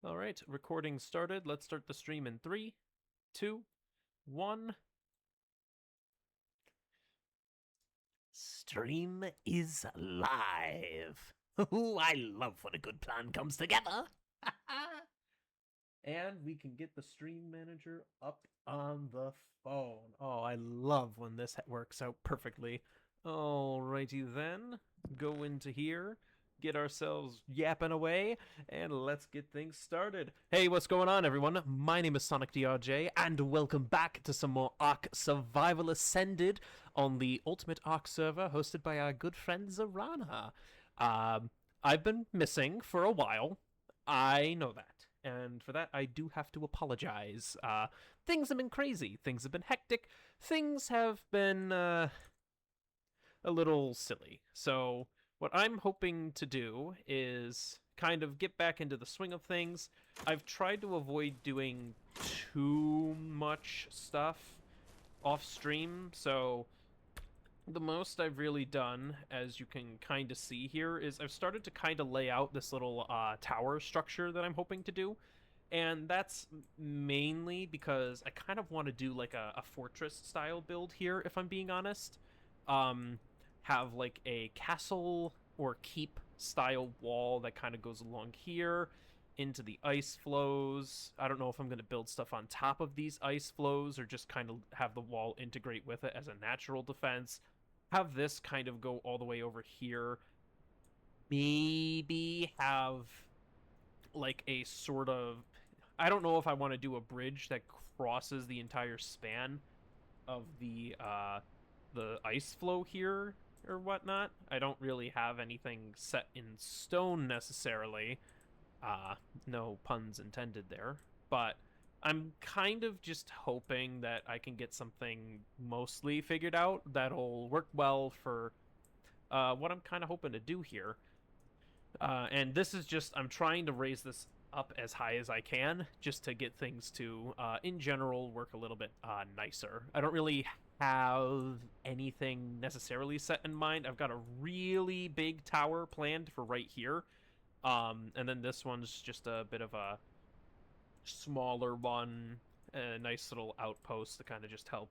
All right, recording started. Let's start the stream in 3, 2, 1. Stream is live. Ooh, I love when a good plan comes together. And we can get the stream manager up on the phone. Oh, I love when this works out perfectly. Alrighty then, go into here, get ourselves yapping away, and let's get things started. Hey, what's going on, everyone? My name is Sonic DRJ, and welcome back to some more ARK Survival Ascended on the Ultimate ARK server hosted by our good friend Zarana. I've been missing for a while. I know that. And for that, I do have to apologize. Things have been crazy. Things have been hectic. Things have been a little silly. So, what I'm hoping to do is kind of get back into the swing of things. I've tried to avoid doing too much stuff off stream, so the most I've really done, as you can kind of see here, is I've started to kind of lay out this little tower structure that I'm hoping to do. And that's mainly because I kind of want to do like a fortress style build here, if I'm being honest. Um, have like a castle or keep style wall that kind of goes along here into the ice flows. I don't know if I'm going to build stuff on top of these ice flows or just kind of have the wall integrate with it as a natural defense. Have this kind of go all the way over here. Maybe have like a sort of, I don't know if I want to do a bridge that crosses the entire span of the ice flow here or whatnot. I don't really have anything set in stone necessarily. No puns intended there. But I'm kind of just hoping that I can get something mostly figured out that'll work well for what I'm kind of hoping to do here. And this is just, I'm trying to raise this up as high as I can just to get things to, in general, work a little bit nicer. I don't really have anything necessarily set in mind. I've got a really big tower planned for right here. And then this one's just a bit of a smaller one, a nice little outpost to kind of just help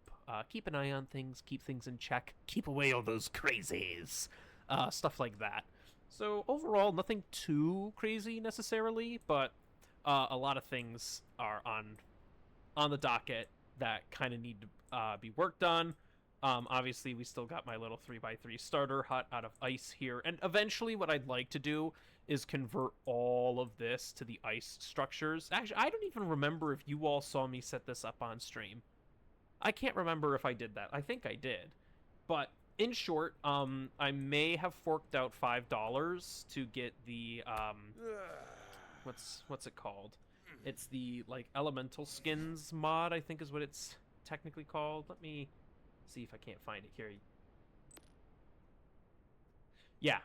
keep an eye on things, keep things in check, keep away all those crazies, stuff like that. So overall, nothing too crazy necessarily, but a lot of things are on the docket that kind of need to be worked on. Obviously, we still got my little 3x3 starter hut out of ice here, and eventually, what I'd like to do is convert all of this to the ice structures. Actually, I don't even remember if you all saw me set this up on stream. I can't remember if I did that. I think I did, but in short, I may have forked out $5 to get the what's it called? It's the like elemental skins mod, I think is what it's technically called. Let me see if I can't find it here. Yeah,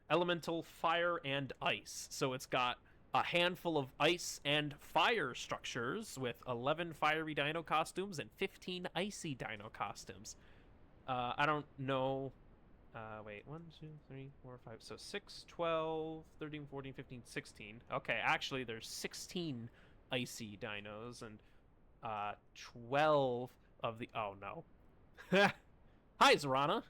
elemental fire and ice. So it's got a handful of ice and fire structures with 11 fiery dino costumes and 15 icy dino costumes. I don't know. Wait, 1, 2, 3, 4, 5. So 6, 12, 13, 14, 15, 16. Okay, actually, there's 16 icy dinos and 12 of the. Oh, no. Hi, Zarana.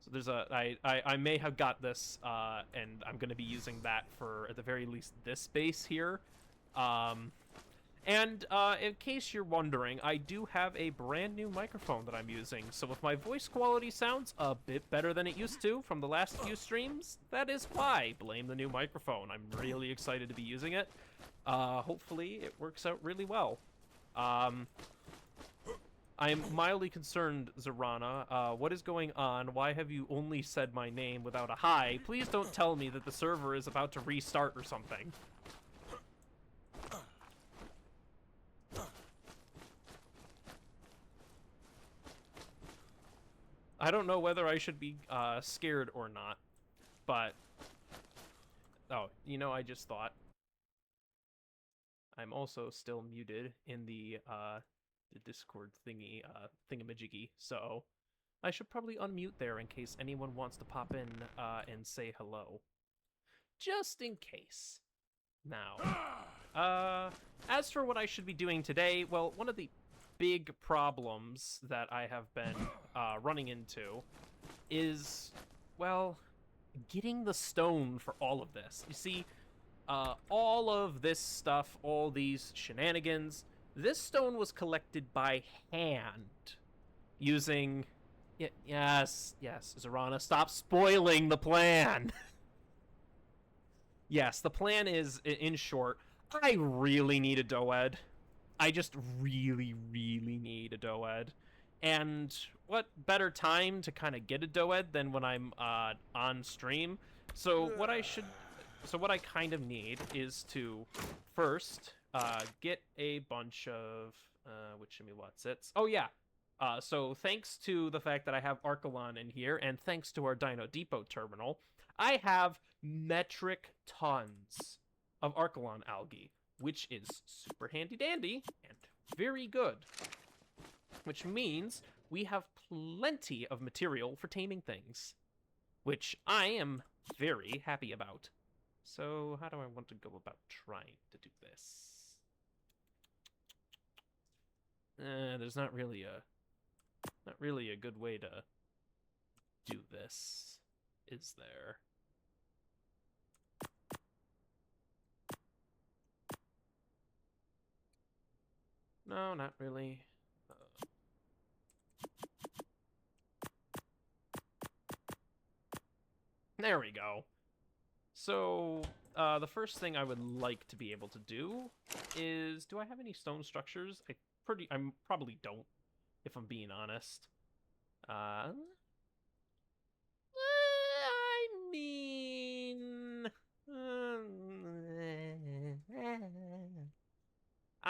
So there's a. I may have got this, and I'm going to be using that for, at the very least, this base here. And in case you're wondering, I do have a brand new microphone that I'm using, so if my voice quality sounds a bit better than it used to from the last few streams, that is why. Blame the new microphone. I'm really excited to be using it. Hopefully it works out really well. I'm mildly concerned, Zarana. What is going on? Why have you only said my name without a hi? Please don't tell me that the server is about to restart or something. I don't know whether I should be scared or not, but... Oh, you know, I just thought. I'm also still muted in the Discord thingy, thingamajiggy, so I should probably unmute there in case anyone wants to pop in and say hello. Just in case. Now, as for what I should be doing today, well, one of the big problems that I have been running into is, well, getting the stone for all of this. You see, all of this stuff, all these shenanigans, this stone was collected by hand using... Yes, Zarana, stop spoiling the plan! Yes, the plan is, in short, I really need a Doed. I just really, really need a Doed. And what better time to kind of get a Doed than when I'm on stream? So what I kind of need is to first get a bunch of which shimmy what's it? Oh yeah. So thanks to the fact that I have Archelon in here, and thanks to our Dino Depot terminal, I have metric tons of Archelon algae, which is super handy dandy and very good. Which means we have plenty of material for taming things, which I am very happy about. So how do I want to go about trying to do this? There's not really a good way to do this, is there? No, not really. There we go. So, the first thing I would like to be able to do is... Do I have any stone structures? I probably don't, if I'm being honest. I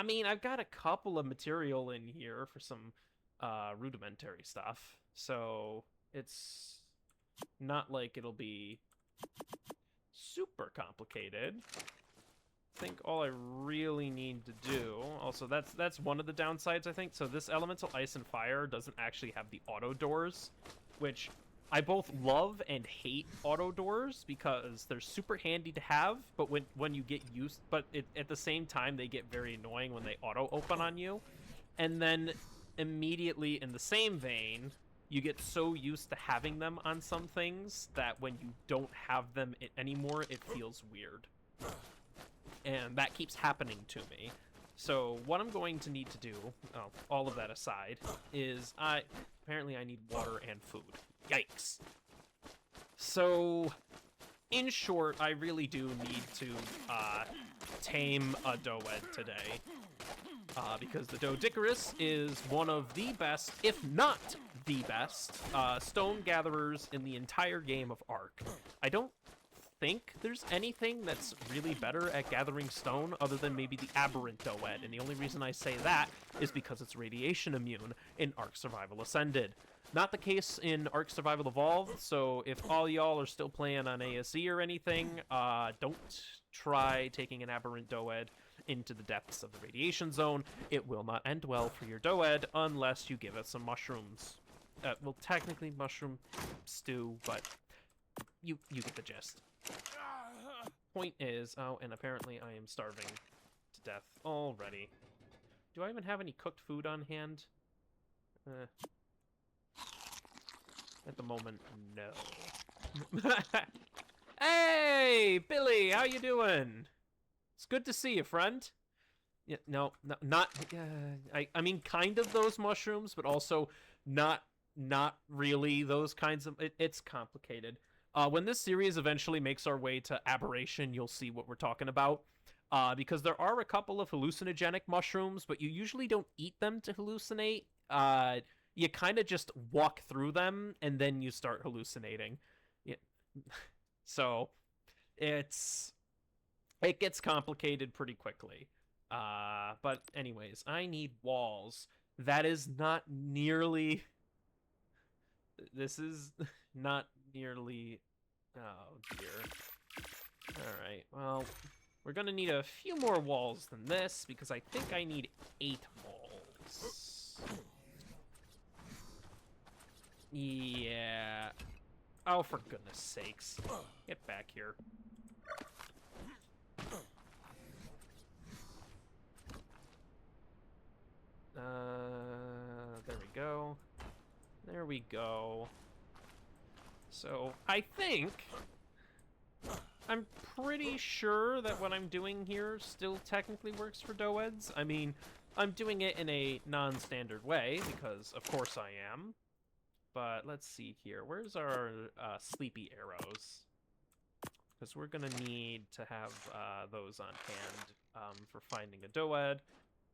mean, I've got a couple of material in here for some rudimentary stuff, so it's not like it'll be super complicated. I think all I really need to do... Also, that's one of the downsides, I think. So this Elemental Ice and Fire doesn't actually have the auto doors, which I both love and hate auto doors because they're super handy to have, but when you get used... But at the same time, they get very annoying when they auto open on you. And then immediately in the same vein, you get so used to having them on some things that when you don't have them anymore, it feels weird. And that keeps happening to me. So what I'm going to need to do, all of that aside, is apparently I need water and food. Yikes. So, in short, I really do need to tame a Doed today. Because the Doedicarus is one of the best, if not the best, stone gatherers in the entire game of ARK. I don't think there's anything that's really better at gathering stone other than maybe the Aberrant Doed, and the only reason I say that is because it's radiation immune in ARK Survival Ascended. Not the case in ARK Survival Evolved, so if all y'all are still playing on ASE or anything, don't try taking an Aberrant Doed into the depths of the radiation zone. It will not end well for your Doed unless you give it some mushrooms. Well, technically mushroom stew, but you get the gist. Point is, oh, and apparently I am starving to death already. Do I even have any cooked food on hand? At the moment, no. Hey, Billy, how you doing? It's good to see you, friend. Yeah, no, not. I mean, kind of those mushrooms, but also not really those kinds of. It's complicated. When this series eventually makes our way to Aberration, you'll see what we're talking about. Because there are a couple of hallucinogenic mushrooms, but you usually don't eat them to hallucinate. You kind of just walk through them, and then you start hallucinating. Yeah. So, it gets complicated pretty quickly. But anyways, I need walls. That is not nearly... This is not nearly... Oh, dear. Alright, well, we're gonna need a few more walls than this, because I think I need 8 walls. Yeah. Oh, for goodness sakes. Get back here. There we go. There we go. So, I think... I'm pretty sure that what I'm doing here still technically works for Doeds. I mean, I'm doing it in a non-standard way, because of course I am. But let's see here. Where's our sleepy arrows? Because we're going to need to have those on hand for finding a Doed.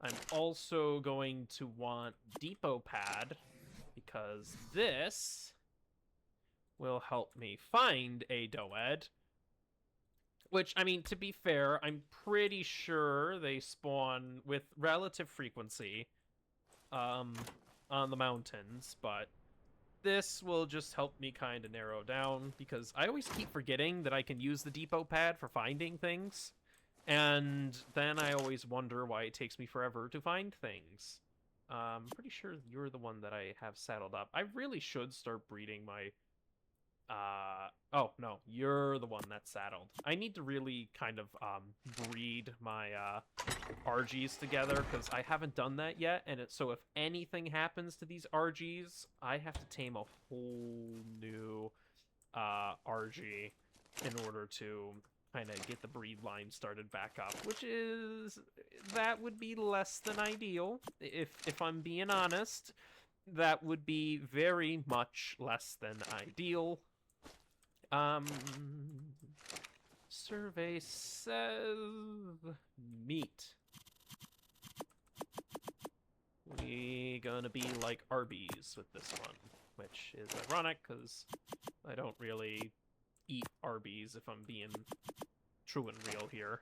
I'm also going to want Depot Pad, because this will help me find a Doed. Which, I mean, to be fair, I'm pretty sure they spawn with relative frequency on the mountains, but this will just help me kind of narrow down, because I always keep forgetting that I can use the depot pad for finding things, and then I always wonder why it takes me forever to find things. I'm pretty sure you're the one that I have saddled up. I really should start breeding my... oh, no, you're the one that's saddled. I need to really kind of, breed my, RGs together, because I haven't done that yet, and so if anything happens to these RGs, I have to tame a whole new, RG in order to kind of get the breed line started back up, which is... that would be less than ideal, if I'm being honest. That would be very much less than ideal. Survey says meat. We gonna be like Arby's with this one, which is ironic because I don't really eat Arby's if I'm being true and real here.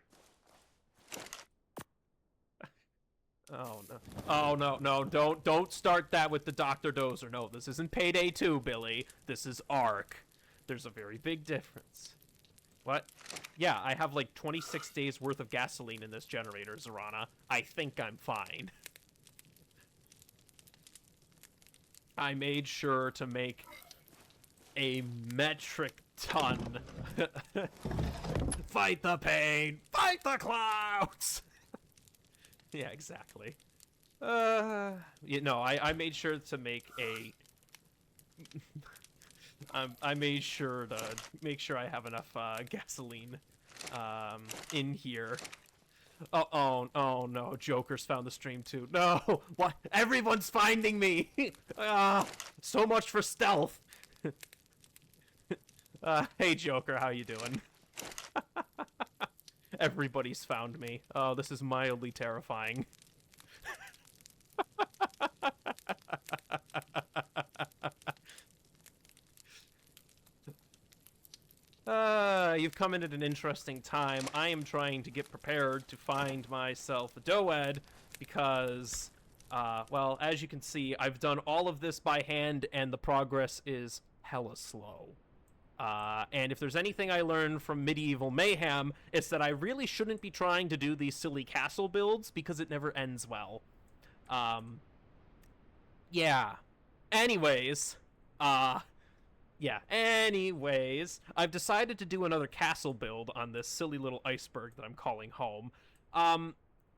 Oh no. Oh no, don't start that with the Dr. Dozer. No, this isn't Payday 2, Billy. This is ARK. There's a very big difference. What? Yeah, I have like 26 days worth of gasoline in this generator, Zorana. I think I'm fine. I made sure to make a metric ton. Fight the pain! Fight the clouds! Yeah, exactly. You know, I made sure to make a... I made sure to make sure I have enough gasoline in here. Oh no, Joker's found the stream too. No, what? Everyone's finding me. So much for stealth. Hey Joker, how you doing? Everybody's found me. Oh, this is mildly terrifying. You've come in at an interesting time. I am trying to get prepared to find myself a Doed because, well, as you can see, I've done all of this by hand and the progress is hella slow. And if there's anything I learned from Medieval Mayhem, it's that I really shouldn't be trying to do these silly castle builds because it never ends well. Yeah. Anyways, I've decided to do another castle build on this silly little iceberg that I'm calling home.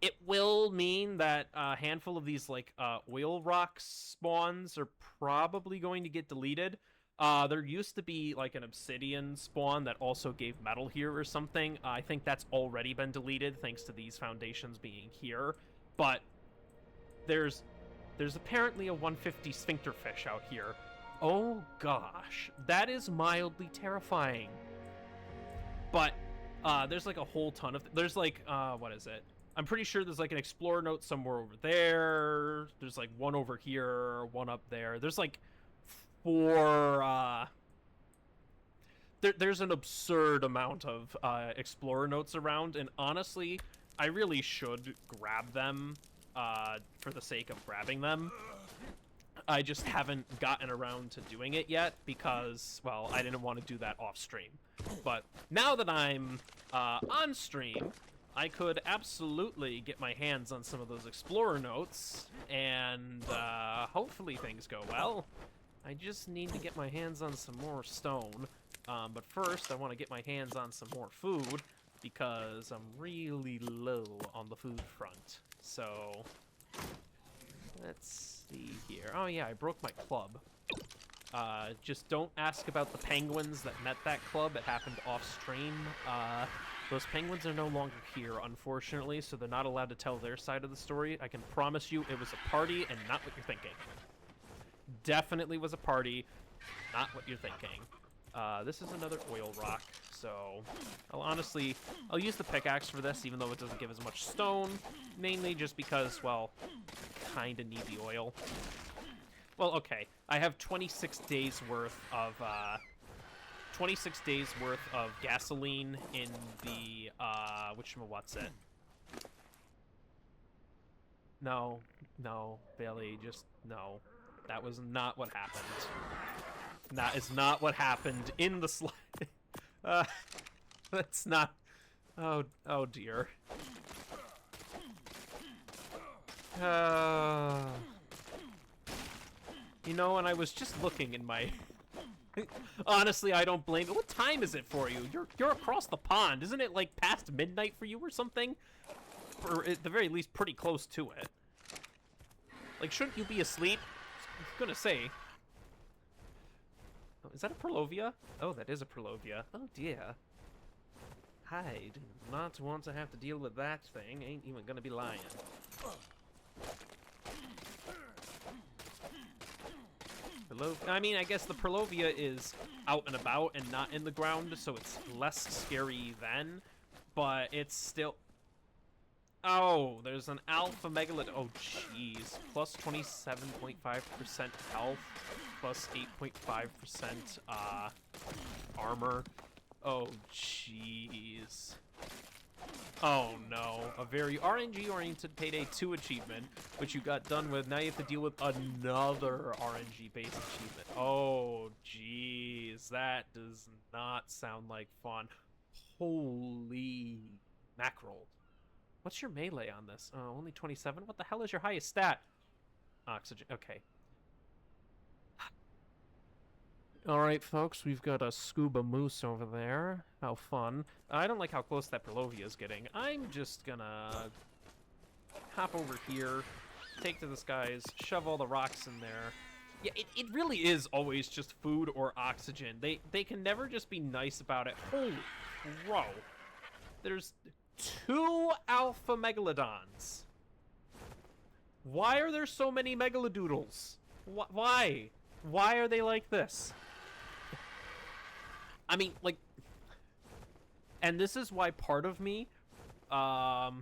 It will mean that a handful of these, like, oil rock spawns are probably going to get deleted. There used to be, like, an obsidian spawn that also gave metal here or something. I think that's already been deleted thanks to these foundations being here. But there's apparently a 150 sphincter fish out here. Oh gosh, that is mildly terrifying. But there's like a whole ton of there's like what is it? I'm pretty sure there's like an explorer note somewhere over there. There's like one over here, one up there. There's like 4 there's an absurd amount of explorer notes around, and honestly, I really should grab them for the sake of grabbing them. I just haven't gotten around to doing it yet because, well, I didn't want to do that off stream. But now that I'm on stream, I could absolutely get my hands on some of those explorer notes, and hopefully things go well. I just need to get my hands on some more stone. But first, I want to get my hands on some more food because I'm really low on the food front. So, let's see here. Oh yeah, I broke my club. Just don't ask about the penguins that met that club. It happened off-stream. Those penguins are no longer here, unfortunately, so they're not allowed to tell their side of the story. I can promise you it was a party and not what you're thinking. Definitely was a party, not what you're thinking. This is another oil rock, so I'll use the pickaxe for this, even though it doesn't give as much stone, mainly just because, well, kinda need the oil. Well, okay, I have 26 days worth of, 26 days worth of gasoline in the, whatchamawatsit. No, Billy, just, no. That was not what happened. That is not what happened in the slide. That's not, oh dear. You know, and I was just looking in my... Honestly, I don't blame it. What time is it for you? You're across the pond. Isn't it, like, past midnight for you or something? Or at the very least, pretty close to it. Like, shouldn't you be asleep? I was gonna say. Oh, is that a Perlovia? Oh, that is a Perlovia. Oh, dear. I do not want to have to deal with that thing. Ain't even gonna be lying. I mean, I guess the Perlovia is out and about and not in the ground, so it's less scary then, but it's still... Oh, there's an alpha megalod... Oh, jeez. Plus 27.5% health, plus 8.5% armor. Oh, jeez. Oh, no. A very RNG-oriented Payday 2 achievement, which you got done with. Now you have to deal with another RNG-based achievement. Oh, jeez. That does not sound like fun. Holy mackerel. What's your melee on this? Oh, only 27? What the hell is your highest stat? Oxygen. Okay. Alright, folks, we've got a scuba moose over there. How fun. I don't like how close that Perlovia is getting. I'm just gonna hop over here, take to the skies, shove all the rocks in there. Yeah, it really is always just food or oxygen. They can never just be nice about it. Holy crow. There's 2 alpha megalodons. Why are there so many megalodoodles? Why? Why are they like this? I mean, like... And this is why part of me... I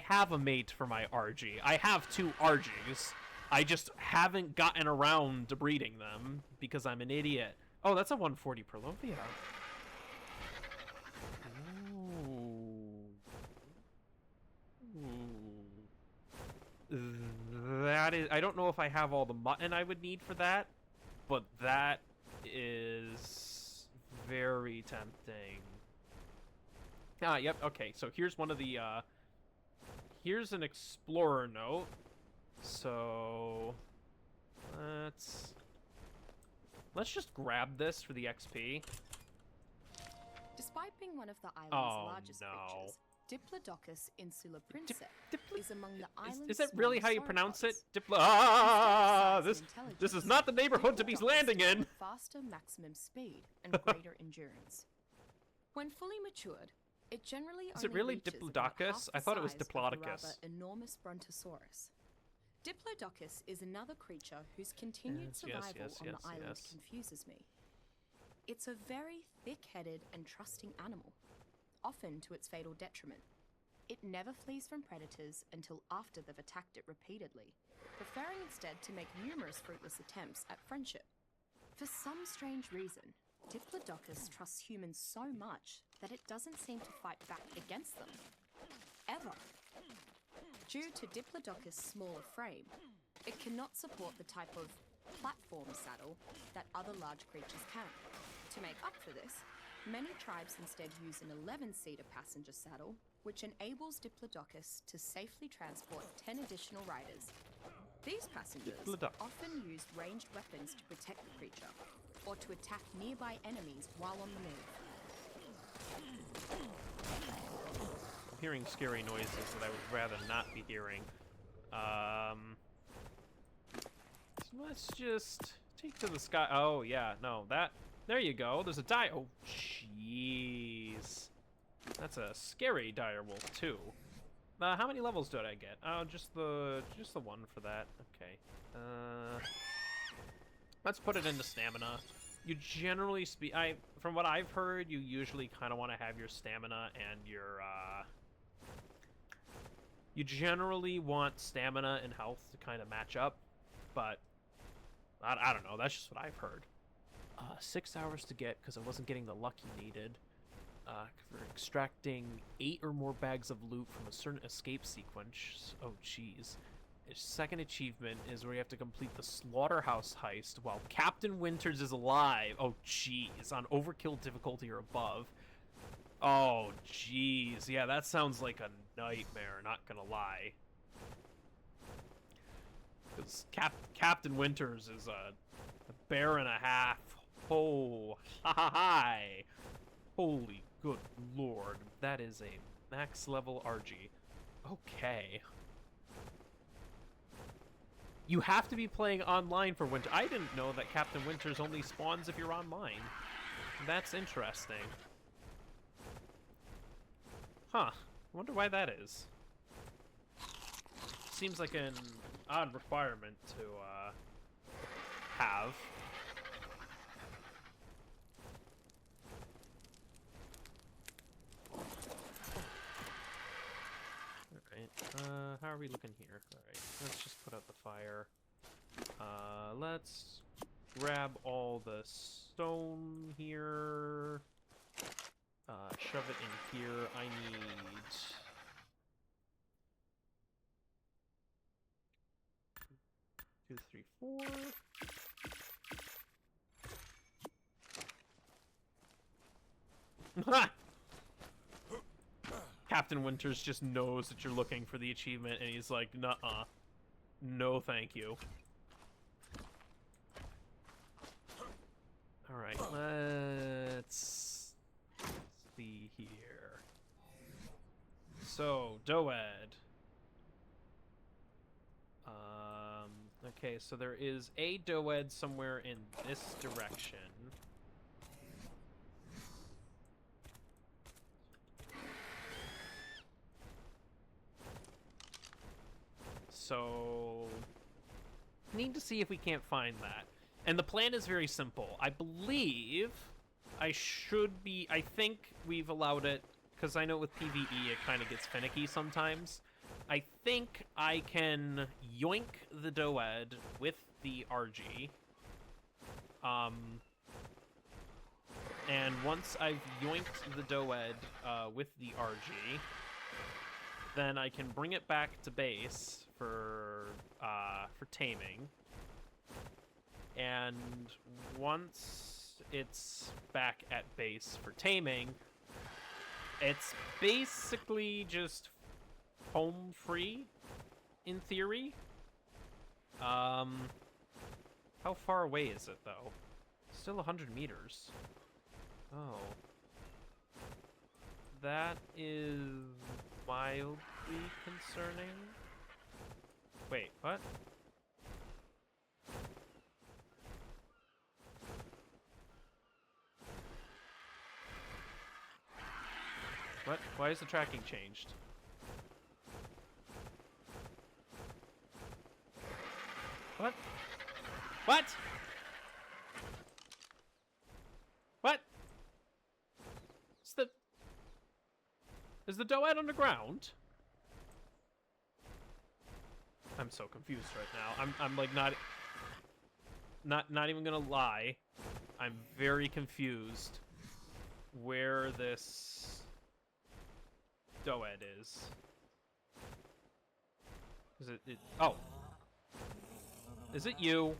have a mate for my RG. I have 2 RGs. I just haven't gotten around to breeding them because I'm an idiot. Oh, that's a 140 Perlovia. That is... I don't know if I have all the mutton I would need for that, but that is very tempting. Ah, yep, okay, so here's one of the, here's an explorer note. So... Let's just grab this for the XP. Despite being one of the island's largest creatures, Diplodocus insula princeps is among the island's Is that really how you pronounce it? This is not the neighborhood to be landing in! Faster maximum speed and greater endurance. When fully matured, it generally Is it really Diplodocus? I thought it was Diplodocus. Enormous Brontosaurus. Diplodocus is another creature whose continued survival on the island confuses me. It's a very thick-headed and trusting animal, often to its fatal detriment. It never flees from predators until after they've attacked it repeatedly, preferring instead to make numerous fruitless attempts at friendship. For some strange reason, Diplodocus trusts humans so much that it doesn't seem to fight back against them. Ever. Due to Diplodocus' smaller frame, it cannot support the type of platform saddle that other large creatures can. To make up for this, many tribes instead use an 11-seater passenger saddle, which enables Diplodocus to safely transport 10 additional riders. These passengers often used ranged weapons to protect the creature, or to attack nearby enemies while on the move. I'm hearing scary noises that I would rather not be hearing. So let's just take to the sky. Oh, yeah, no, that... There you go, there's a Oh, jeez. That's a scary direwolf, too. How many levels did I get? Oh, just the one for that. Okay. Let's put it into stamina. You generally from what I've heard, you usually kind of want to have your stamina and your you generally want stamina and health to kind of match up, but I don't know. That's just what I've heard. 6 hours to get because I wasn't getting the luck you needed. For extracting 8 or more bags of loot from a certain escape sequence. Oh, jeez. His second achievement is where you have to complete the slaughterhouse heist while Captain Winters is alive. Oh, jeez. On overkill difficulty or above. Oh, jeez. Yeah, that sounds like a nightmare, not gonna lie. Because Captain Winters is a bear and a half. Oh, hi. Holy good lord. That is a max level RG. Okay. You have to be playing online for Winter. I didn't know that Captain Winters only spawns if you're online. That's interesting. Huh. I wonder why that is. Seems like an odd requirement to have. Alright, how are we looking here? Alright, let's just put out the fire. Let's grab all the stone here. Shove it in here. I need... 2, 3, 4. Captain Winters just knows that you're looking for the achievement, and he's like, nuh-uh. No, thank you. Alright, let's see here. So, Doed. Okay, so there is a Doed somewhere in this direction. So, need to see if we can't find that. And the plan is very simple. I believe I think we've allowed it, because I know with PvE it kind of gets finicky sometimes. I think I can yoink the Doed with the RG. And once I've yoinked the Doed with the RG, then I can bring it back to base for taming. And once it's back at base for taming, it's basically just home free, in theory. How far away is it, though? Still 100 meters. Oh. That is mildly concerning. Wait, what? What? Why is the tracking changed? What? What? What? Is the Doed underground? I'm so confused right now. I'm like not even gonna lie. I'm very confused where this Doed is. Is it oh. Is it you?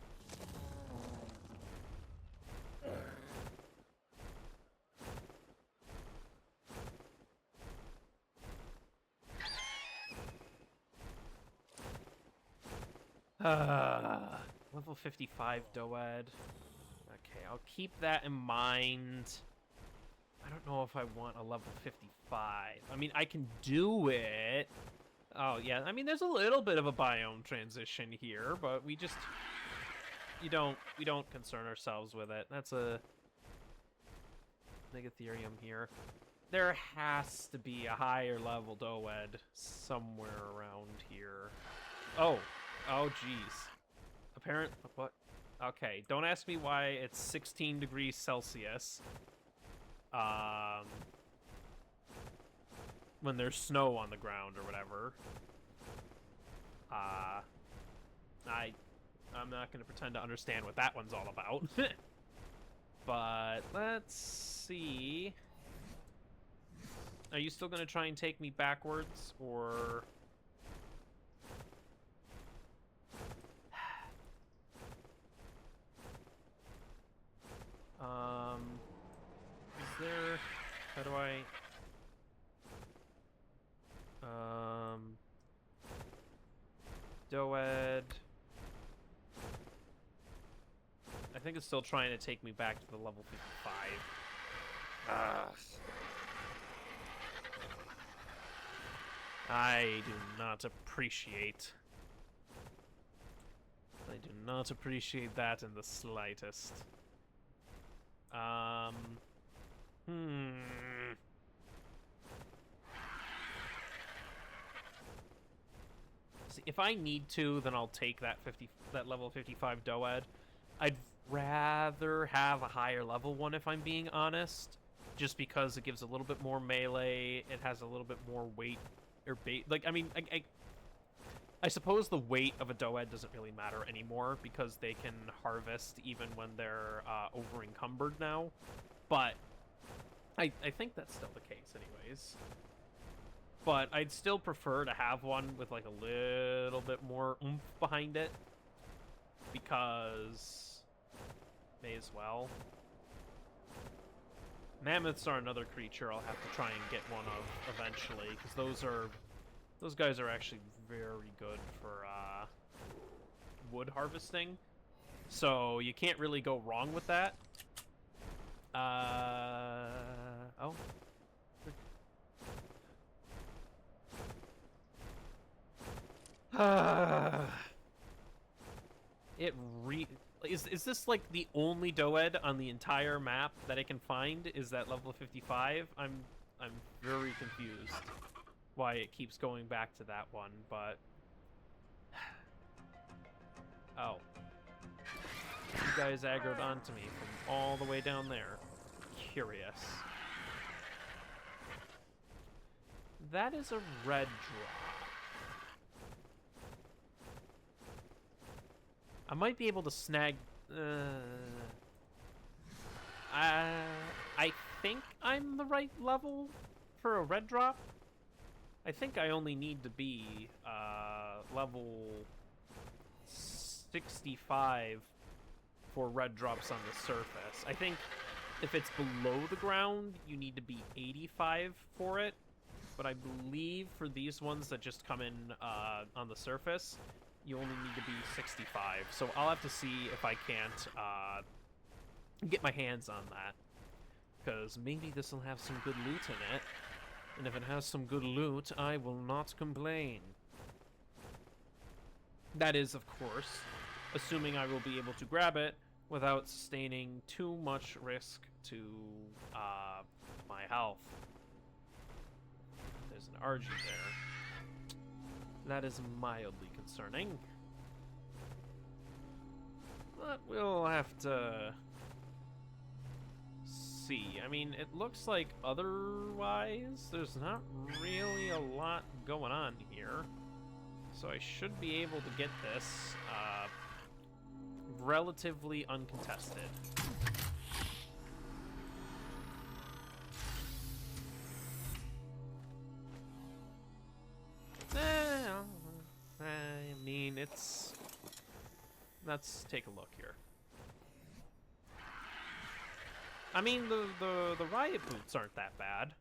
Level 55 Doed. Okay, I'll keep that in mind. I don't know if I want a level 55. I mean, I can do it. Oh, yeah. I mean, there's a little bit of a biome transition here, but we don't concern ourselves with it. That's a Megatherium here. There has to be a higher level Doed somewhere around here. Oh, geez. What? Okay, don't ask me why it's 16 degrees Celsius. When there's snow on the ground or whatever. I'm not gonna pretend to understand what that one's all about. But let's see. Are you still gonna try and take me backwards, or? Is there? How do I? Doed. I think it's still trying to take me back to the level 55. I do not appreciate that in the slightest. See, if I need to, then I'll take that level 55 Doed. I'd rather have a higher level one, if I'm being honest, just because it gives a little bit more melee. It has a little bit more weight or bait. Like, I mean, I suppose the weight of a Doed doesn't really matter anymore because they can harvest even when they're over encumbered now. But I think that's still the case, anyways. But I'd still prefer to have one with like a little bit more oomph behind it, because may as well. Mammoths are another creature I'll have to try and get one of eventually, because those guys are actually very good for wood harvesting. So you can't really go wrong with that. Oh. Is this like the only Doed on the entire map that I can find is that level 55? I'm very confused why it keeps going back to that one, but oh. You guys aggroed onto me from all the way down there. Curious. That is a red drop. I might be able to snag... I think I'm the right level for a red drop. I think I only need to be level 65 for red drops on the surface. I think if it's below the ground, you need to be 85 for it. But I believe for these ones that just come in on the surface, you only need to be 65. So I'll have to see if I can't get my hands on that. Because maybe this will have some good loot in it. And if it has some good loot, I will not complain. That is, of course, assuming I will be able to grab it without sustaining too much risk to my health. There's an RG there. That is mildly concerning. But we'll have to see. I mean, it looks like otherwise there's not really a lot going on here. So I should be able to get this relatively uncontested. I mean, let's take a look here. I mean, the riot boots aren't that bad.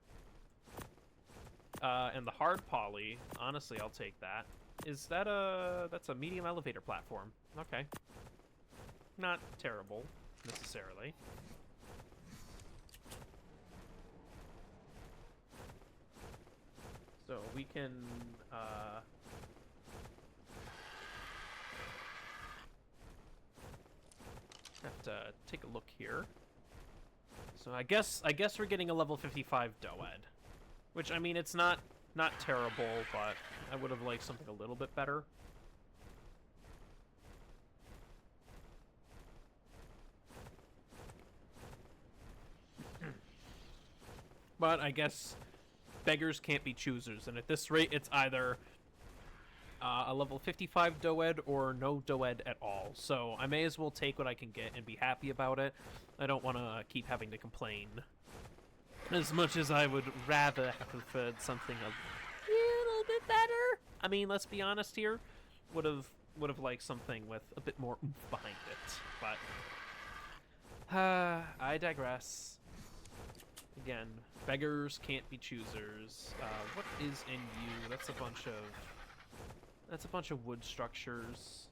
And the hard poly, honestly, I'll take that. Is that a... That's a medium elevator platform. Okay. Not terrible, necessarily. So we can, have to take a look here. So I guess we're getting a level 55 Doed. Which, I mean, it's not terrible, but I would have liked something a little bit better. But I guess beggars can't be choosers, and at this rate, it's either a level 55 Doed or no Doed at all. So I may as well take what I can get and be happy about it. I don't want to keep having to complain. As much as I would rather have preferred something a little bit better. I mean, let's be honest here. Would have liked something with a bit more oomph behind it. But I digress. Again, beggars can't be choosers. What is in you? That's a bunch of wood structures.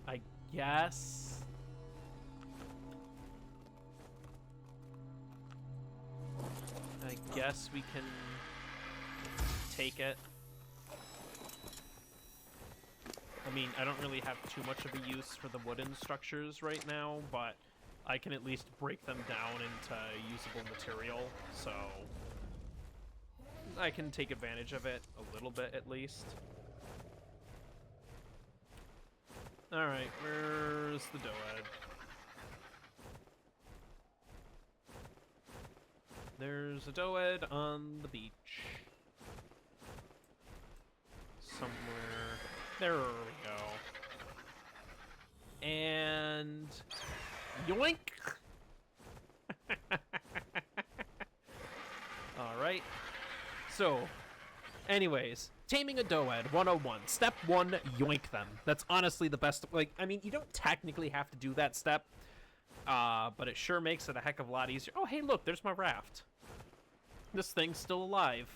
I guess. I guess we can take it. I mean, I don't really have too much of a use for the wooden structures right now, but I can at least break them down into usable material, so I can take advantage of it a little bit at least. Alright, where's the Doed? There's a Doed on the beach. Somewhere. There we go. And... yoink! Alright. So, anyways, taming a Doed 101. Step 1, yoink them. That's honestly the best. Like, I mean, you don't technically have to do that step, but it sure makes it a heck of a lot easier. Oh, hey, look, there's my raft. This thing's still alive.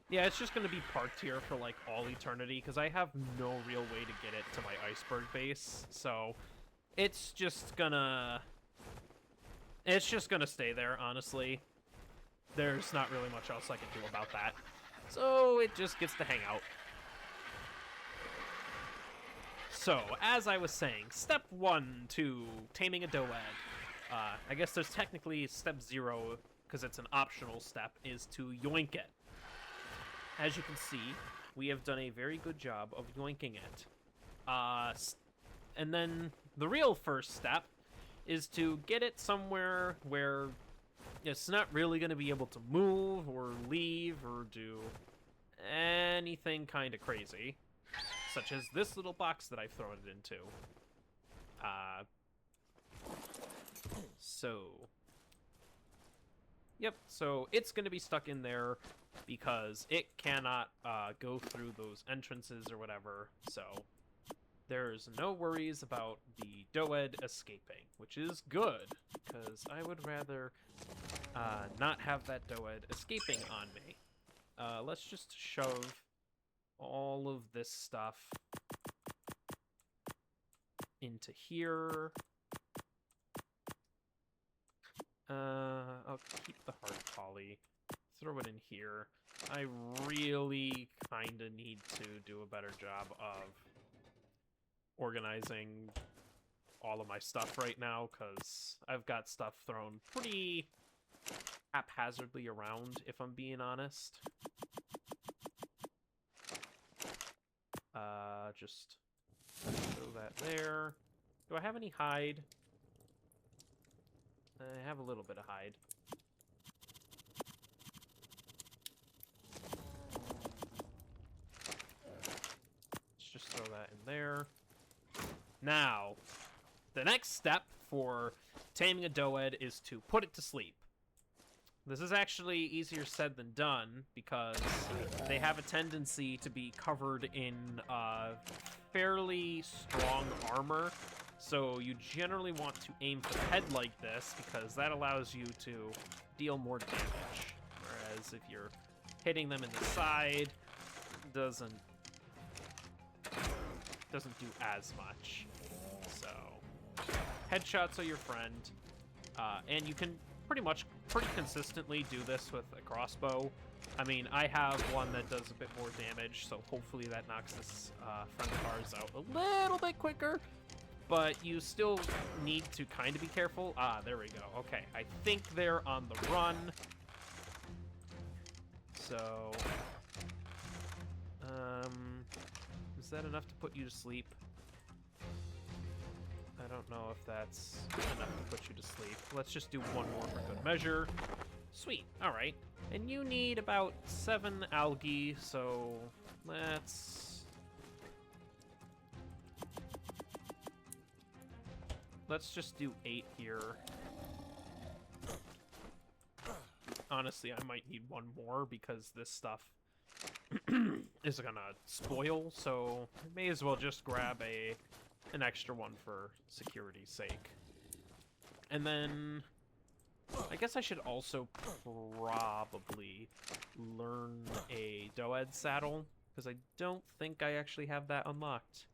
Yeah, it's just going to be parked here for, like, all eternity, because I have no real way to get it to my iceberg base, so it's just gonna stay there, honestly. There's not really much else I can do about that. So it just gets to hang out. So, as I was saying, step 1 to taming a Doed. I guess there's technically step 0, because it's an optional step, is to yoink it. As you can see, we have done a very good job of yoinking it. And then the real first step is to get it somewhere where it's not really going to be able to move or leave or do anything kind of crazy, such as this little box that I've thrown it into. Yep, so it's going to be stuck in there because it cannot go through those entrances or whatever, so there's no worries about the Doed escaping, which is good, because I would rather not have that Doed escaping on me. Let's just shove all of this stuff into here. I'll keep the hard poly. Throw it in here. I really kind of need to do a better job of organizing all of my stuff right now, because I've got stuff thrown pretty haphazardly around, if I'm being honest. Just throw that there. Do I have any hide? I have a little bit of hide. Let's just throw that in there. Now, the next step for taming a Doed is to put it to sleep. This is actually easier said than done, because they have a tendency to be covered in fairly strong armor, So you generally want to aim for the head like this, because that allows you to deal more damage. Whereas if you're hitting them in the side, doesn't do as much. So headshots are your friend, and you can pretty consistently do this with a crossbow. I mean, I have one that does a bit more damage, so hopefully that knocks this friend of ours out a little bit quicker. But you still need to kind of be careful. Ah, there we go. Okay, I think they're on the run. So, is that enough to put you to sleep? I don't know if that's enough to put you to sleep. Let's just do one more for good measure. Sweet, all right. And you need about 7 algae, so let's just do 8 here. Honestly, I might need one more because this stuff is gonna spoil, so I may as well just grab an extra one for security's sake. And then I guess I should also probably learn a Doed saddle, because I don't think I actually have that unlocked.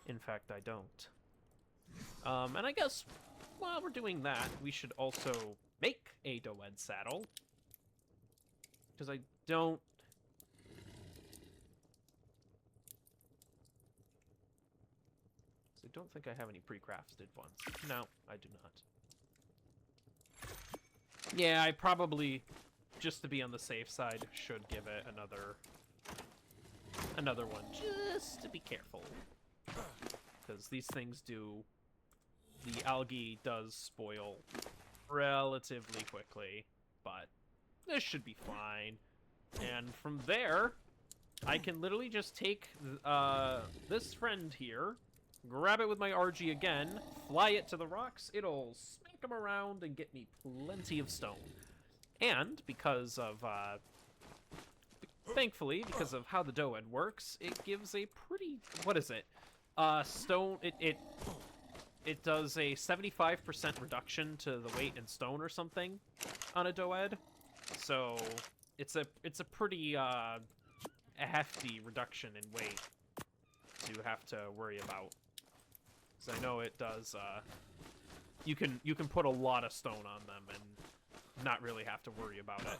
In fact, I don't. And I guess while we're doing that, we should also make a Doed saddle, because I don't think I have any pre-crafted ones. No, I do not. Yeah, I probably, just to be on the safe side, should give it another one, just to be careful. Because these things the algae does spoil relatively quickly, but this should be fine. And from there, I can literally just take this friend here, grab it with my RG again, fly it to the rocks, it'll smack them around and get me plenty of stone. And because of, thankfully, because of how the Doed works, it gives a pretty, what is it? Stone, it does a 75% reduction to the weight in stone or something on a Doed. So it's a pretty a hefty reduction in weight to have to worry about. Because I know it does. You can put a lot of stone on them and not really have to worry about it.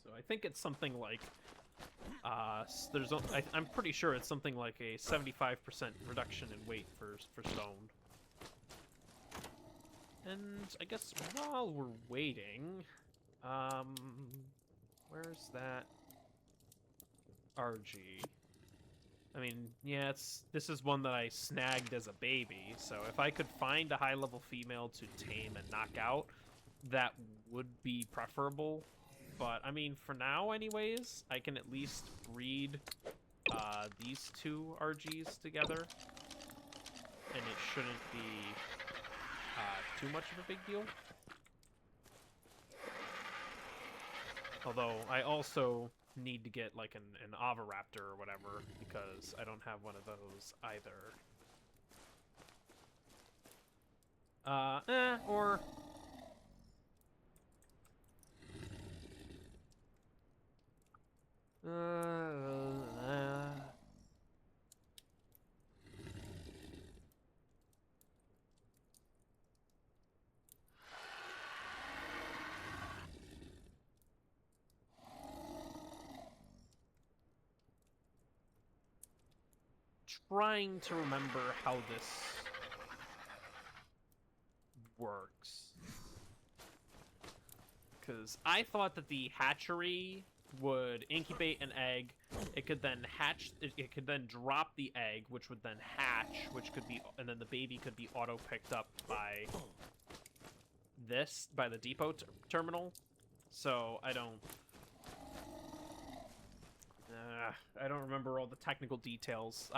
So I think it's something like I'm pretty sure it's something like a 75% reduction in weight for stone. And I guess while we're waiting, where's that RG? I mean, yeah, this is one that I snagged as a baby, so if I could find a high-level female to tame and knock out, that would be preferable. But, I mean, for now, anyways, I can at least breed these 2 RGs together, and it shouldn't be too much of a big deal. Although, I also need to get, like, an Oviraptor or whatever, because I don't have one of those either. Or... trying to remember how this works. Because I thought that the hatchery would incubate an egg, it could then hatch, it could then drop the egg, which would then hatch, which could be, and then the baby could be auto-picked up by the depot terminal. So I don't remember all the technical details.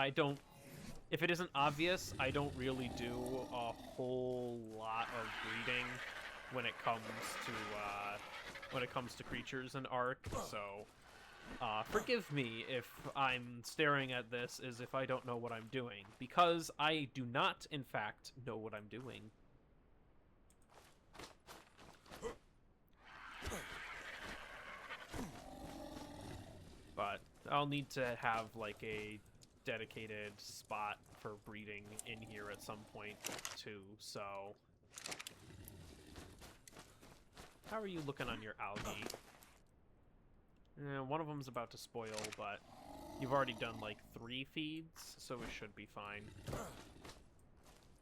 If it isn't obvious, I don't really do a whole lot of breeding when it comes to creatures in ARK, so Forgive me if I'm staring at this as if I don't know what I'm doing, because I do not, in fact, know what I'm doing. But I'll need to have, like, a dedicated spot for breeding in here at some point, too, so... How are you looking on your algae? One of them's about to spoil, but you've already done, like, 3 feeds, so it should be fine.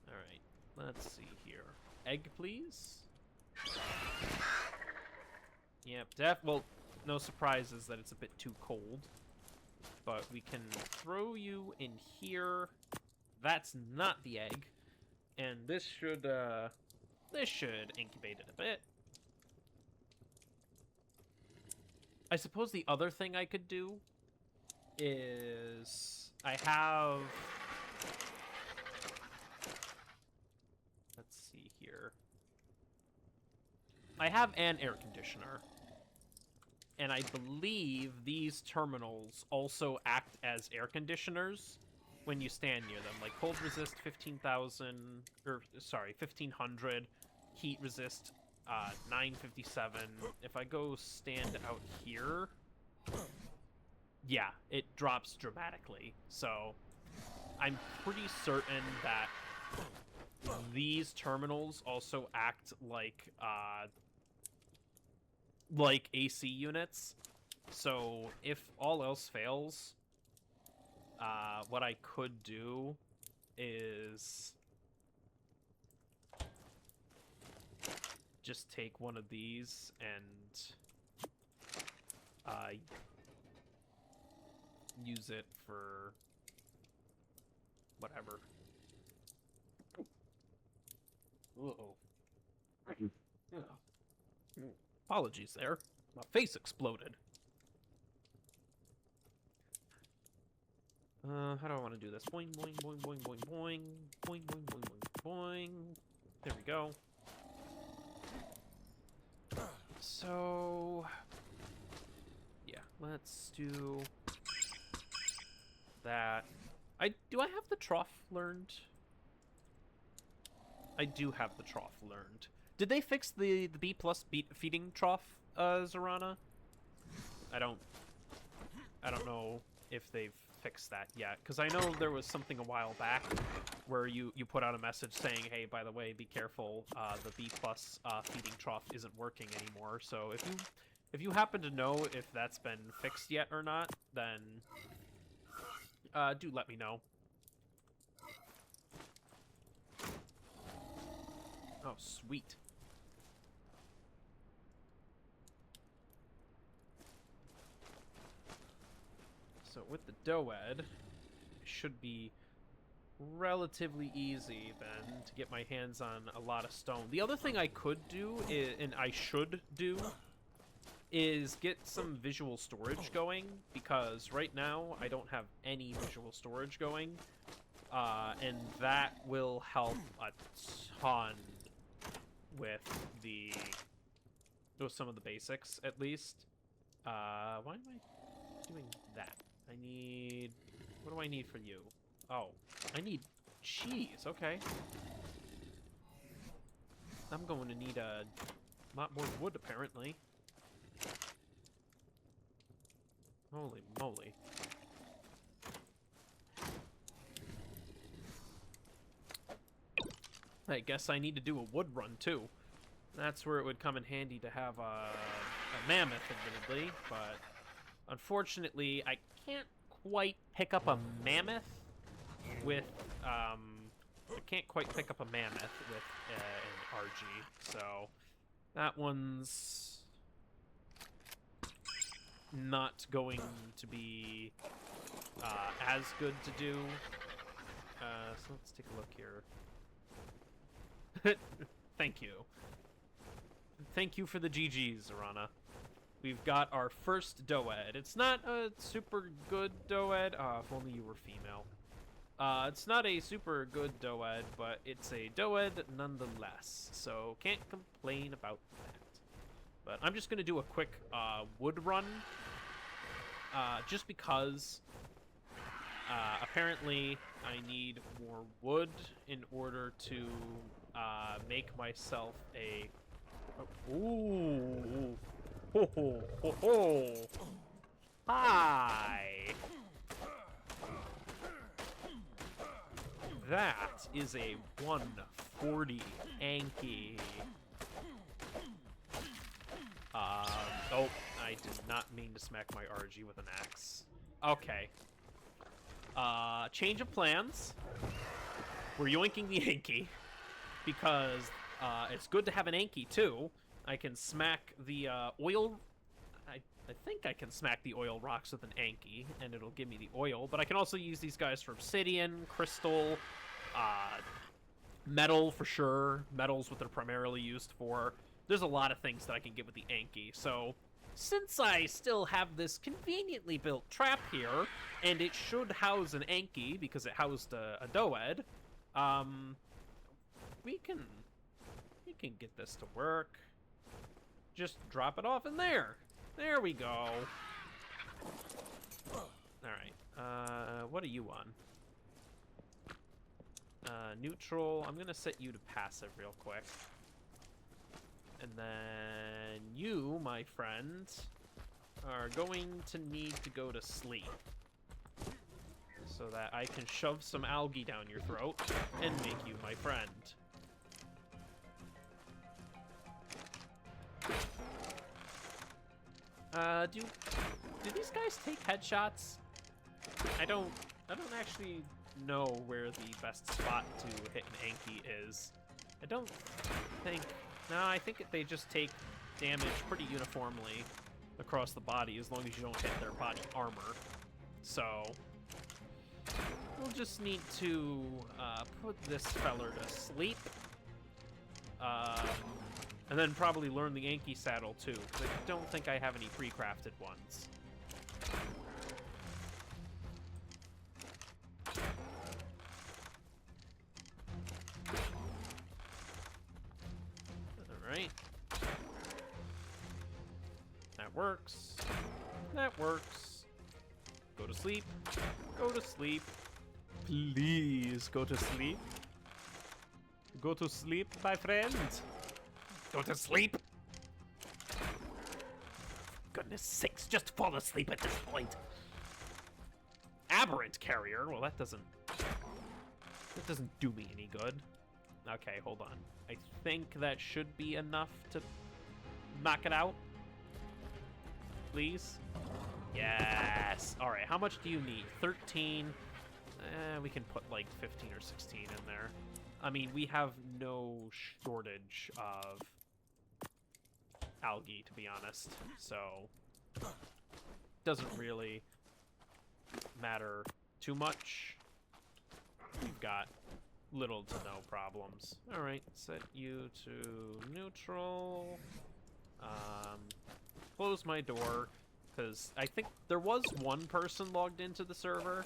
Alright, let's see here. Egg, please? Yep, well, no surprises that it's a bit too cold. But we can throw you in here. That's not the egg. And this should incubate it a bit. I suppose the other thing I could do is I have... Let's see here. I have an air conditioner. And I believe these terminals also act as air conditioners when you stand near them. Like cold resist 1500, heat resist 957. If I go stand out here, yeah, it drops dramatically. So I'm pretty certain that these terminals also act like AC units. So if all else fails, what I could do is just take one of these and use it for whatever. Uh-oh. Apologies there. My face exploded. How do I want to do this? Boing, boing, boing, boing, boing, boing. Boing, boing, boing, boing, boing. There we go. So... yeah, let's do... that. Do I have the trough learned? I do have the trough learned. Did they fix the B+ feeding trough, Zorana? I don't know if they've fixed that yet, because I know there was something a while back where you put out a message saying, hey, by the way, be careful, the B+ feeding trough isn't working anymore. So if you happen to know if that's been fixed yet or not, then do let me know. Oh, sweet. So with the Doed, it should be relatively easy then to get my hands on a lot of stone. The other thing I could do, and I should do, is get some visual storage going, because right now I don't have any visual storage going, and that will help a ton with some of the basics, at least. Why am I doing that? What do I need for you? Oh, I need cheese, okay. I'm going to need a lot more wood, apparently. Holy moly. I guess I need to do a wood run, too. That's where it would come in handy to have a mammoth, admittedly, but unfortunately, I can't quite pick up a mammoth with, I can't quite pick up a mammoth with an RG, so that one's not going to be as good to do. So let's take a look here. Thank you. Thank you for the GGs, Zorana. We've got our first Doed. It's not a super good Doed. If only you were female. It's not a super good Doed, but it's a Doed nonetheless. So can't complain about that. But I'm just going to do a quick wood run. just because apparently I need more wood in order to make myself a... Ooh! Ho ho ho ho! Hi! That is a 140 Anki. Oh, I did not mean to smack my RG with an axe. Okay. Change of plans. We're yoinking the Anki because it's good to have an Anki too. I can smack the oil. I think I can smack the oil rocks with an Anki, and it'll give me the oil. But I can also use these guys for obsidian, crystal, metal for sure. Metal's what they're primarily used for. There's a lot of things that I can get with the Anki. So, since I still have this conveniently built trap here, and it should house an Anki because it housed a Doed, we can get this to work. Just drop it off in there. There we go. Alright, what are you on? Neutral. I'm gonna set you to passive real quick. And then you, my friend, are going to need to go to sleep. So that I can shove some algae down your throat and make you my friend. Do these guys take headshots? I don't actually know where the best spot to hit an Anki is. I don't think... No, I think they just take damage pretty uniformly across the body as long as you don't hit their body armor. So, we'll just need to put this feller to sleep. And then probably learn the Anki saddle too, because I don't think I have any pre-crafted ones. Alright. That works. That works. Go to sleep. Go to sleep. Please go to sleep. Go to sleep, my friend. Go to sleep. Goodness sakes, just fall asleep at this point. Aberrant carrier. Well, that doesn't do me any good. Okay, hold on. I think that should be enough to knock it out. Please. Yes. All right. How much do you need? 13. We can put like 15 or 16 in there. I mean, we have no shortage of algae, to be honest, so doesn't really matter too much. We've got little to no problems. All right, set you to neutral. Close my door, because I think there was one person logged into the server,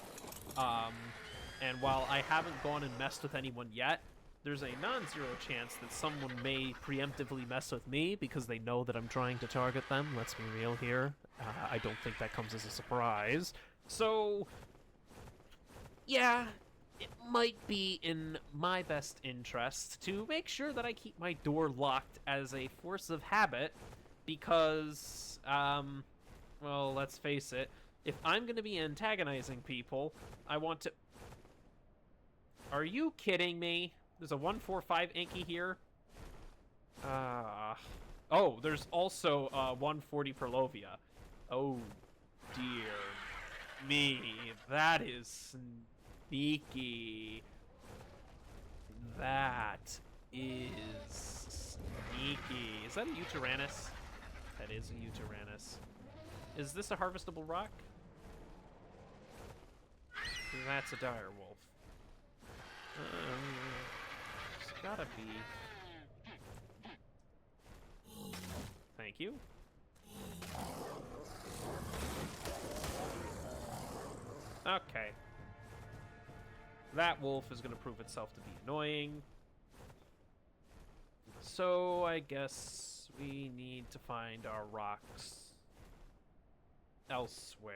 and while I haven't gone and messed with anyone yet, there's a non-zero chance that someone may preemptively mess with me because they know that I'm trying to target them. Let's be real here. I don't think that comes as a surprise. So, yeah, it might be in my best interest to make sure that I keep my door locked as a force of habit because, well, let's face it, if I'm going to be antagonizing people, I want to... Are you kidding me? There's a 145 Anki here. Oh, there's also 140 Perlovia. Oh, dear me. That is sneaky. That is sneaky. Is that a Uteranus? That is a Uteranus. Is this a harvestable rock? That's a direwolf. It's gotta be. Thank you. Okay. That wolf is gonna prove itself to be annoying. So I guess we need to find our rocks. elsewhere.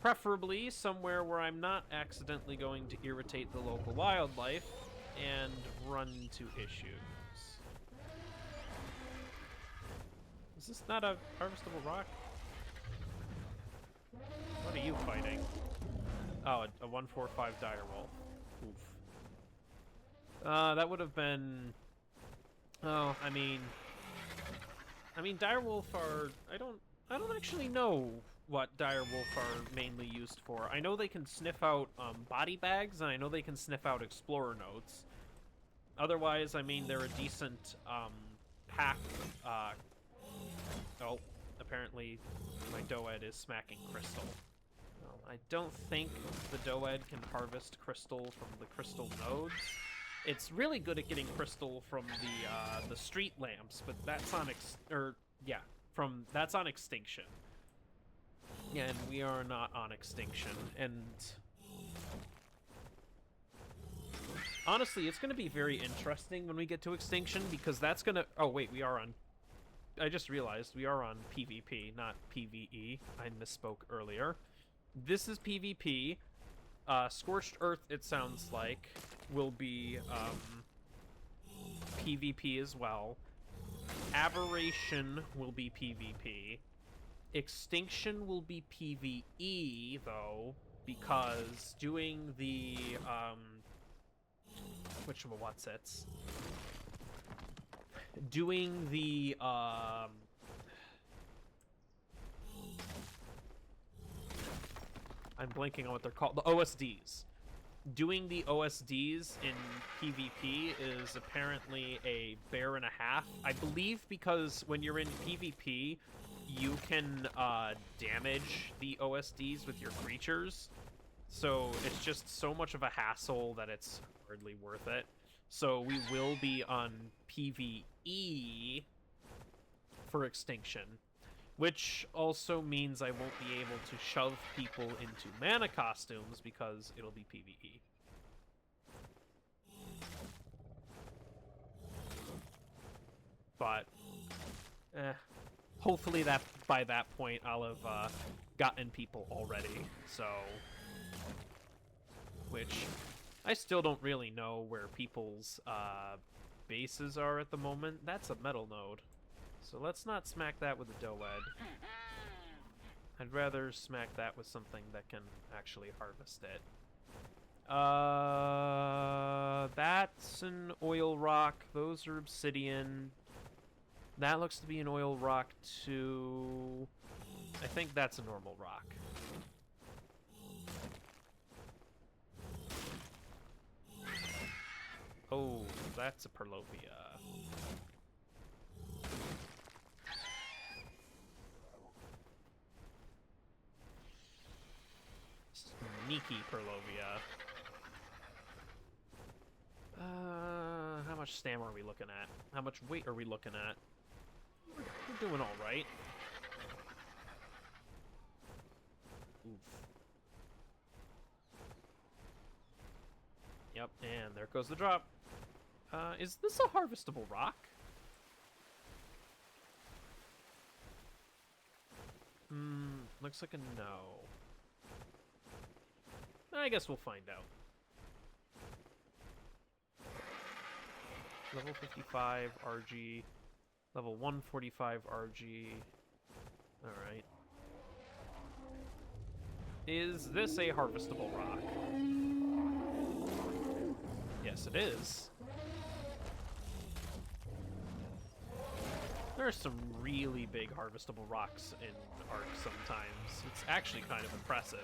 Preferably somewhere where I'm not accidentally going to irritate the local wildlife and run into issues. Is this not a harvestable rock? What are you fighting? Oh, a 145 direwolf. Oof. That would have been... Oh, I mean, direwolf are... I don't actually know what direwolf are mainly used for. I know they can sniff out body bags, and I know they can sniff out explorer notes. Otherwise, I mean, they're a decent pack. Oh, apparently my Doed is smacking crystal. Well, I don't think the Doed can harvest crystal from the crystal nodes. It's really good at getting crystal from the street lamps, but that's on that's on extinction. And we are not on extinction. And honestly, it's going to be very interesting when we get to extinction, because that's going to... Oh, wait, we are on... I just realized we are on PvP, not PvE. I misspoke earlier. This is PvP. Scorched Earth, it sounds like, will be PvP as well. Aberration will be PvP. Extinction will be PvE, though, because doing the, whatchamawhatsits? Doing the, I'm blanking on what they're called. The OSDs. Doing the OSDs in PvP is apparently a bear and a half. I believe because when you're in PvP, you can damage the OSDs with your creatures. So it's just so much of a hassle that it's hardly worth it. So we will be on PvE for extinction. Which also means I won't be able to shove people into mana costumes because it'll be PvE. But, hopefully that by that point I'll have gotten people already, so... Which, I still don't really know where people's bases are at the moment. That's a metal node. So let's not smack that with a Doed. I'd rather smack that with something that can actually harvest it. That's an oil rock. Those are obsidian. That looks to be an oil rock too. I think that's a normal rock. Oh, that's a Perlovia. Sneaky Perlovia. How much stamina are we looking at? How much weight are we looking at? We're doing all right. Oof. Yep, and there goes the drop. Is this a harvestable rock? Looks like a no. I guess we'll find out. Level 55 RG. Level 145 RG. Alright. Is this a harvestable rock? Yes, it is. There are some really big harvestable rocks in ARK sometimes. It's actually kind of impressive.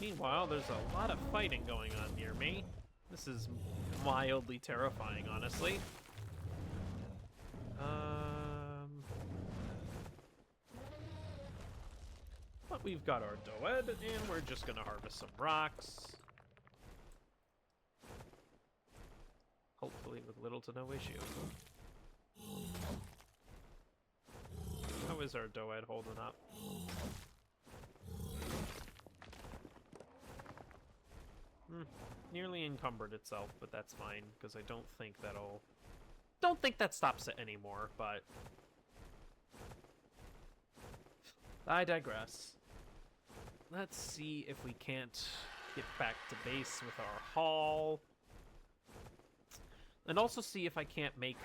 Meanwhile, there's a lot of fighting going on near me. This is mildly terrifying, honestly. But we've got our Doed, and we're just gonna harvest some rocks. Hopefully with little to no issue. How is our Doed holding up? Nearly encumbered itself, but that's fine, because I don't think that'll... Don't think that stops it anymore, but... I digress. Let's see if we can't get back to base with our haul. And also see if I can't make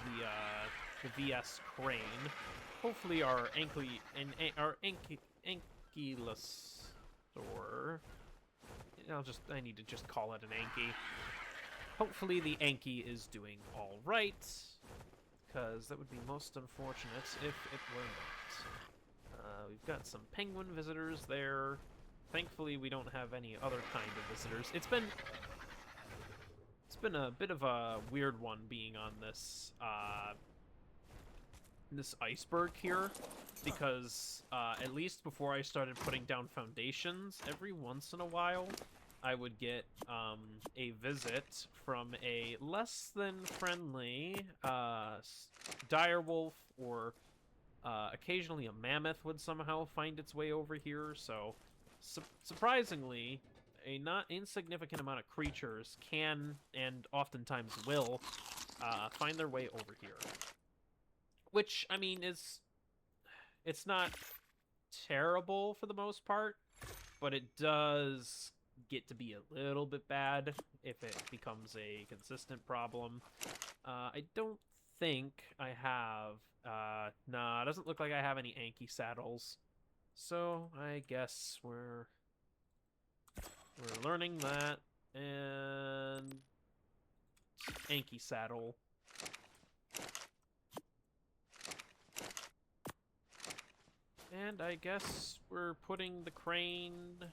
the VS crane. Hopefully our ankylosaur... I need to just call it an Anky. Hopefully the Anky is doing all right, because that would be most unfortunate if it were not. We've got some penguin visitors there. Thankfully, we don't have any other kind of visitors. It's been a bit of a weird one being on this this iceberg here, because at least before I started putting down foundations, every once in a while I would get a visit from a less than friendly direwolf, or occasionally a mammoth would somehow find its way over here. So surprisingly, a not insignificant amount of creatures can, and oftentimes will, find their way over here. Which, I mean, it's not terrible for the most part, but it does get to be a little bit bad if it becomes a consistent problem. I don't think I have... nah, it doesn't look like I have any Anky saddles. So, I guess we're learning that, and Anky saddle. And I guess we're putting the crane...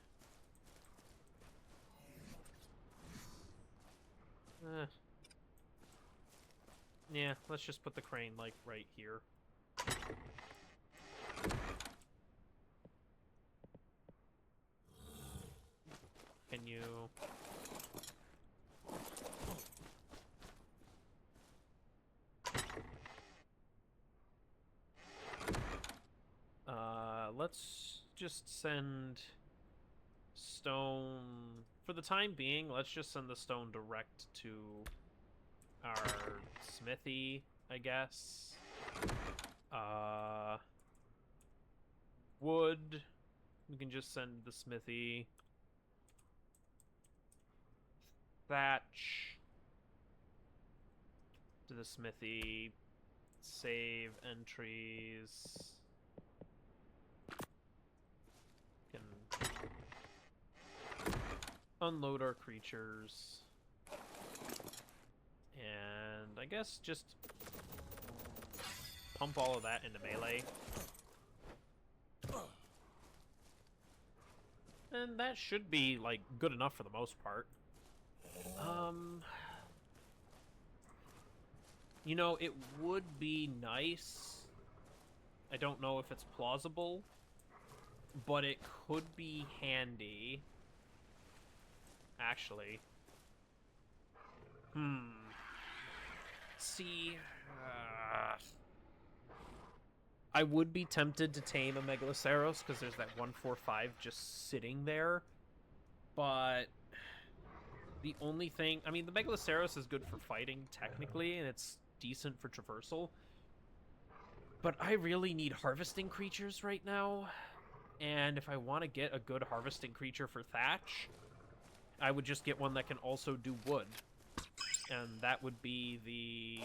yeah, let's just put the crane, like, right here. Can you... let's just send stone... For the time being, let's just send the stone direct to our smithy, I guess. Wood, we can just send the smithy. Thatch to the smithy. Save entries. Can unload our creatures. And I guess just pump all of that into melee. And that should be, like, good enough for the most part. You know, it would be nice. I don't know if it's plausible, but it could be handy. Actually. See, I would be tempted to tame a Megaloceros, because there's that 145 just sitting there. But the only thing... I mean, the Megaloceros is good for fighting, technically, and it's decent for traversal. But I really need harvesting creatures right now. And if I want to get a good harvesting creature for Thatch, I would just get one that can also do wood. And that would be the...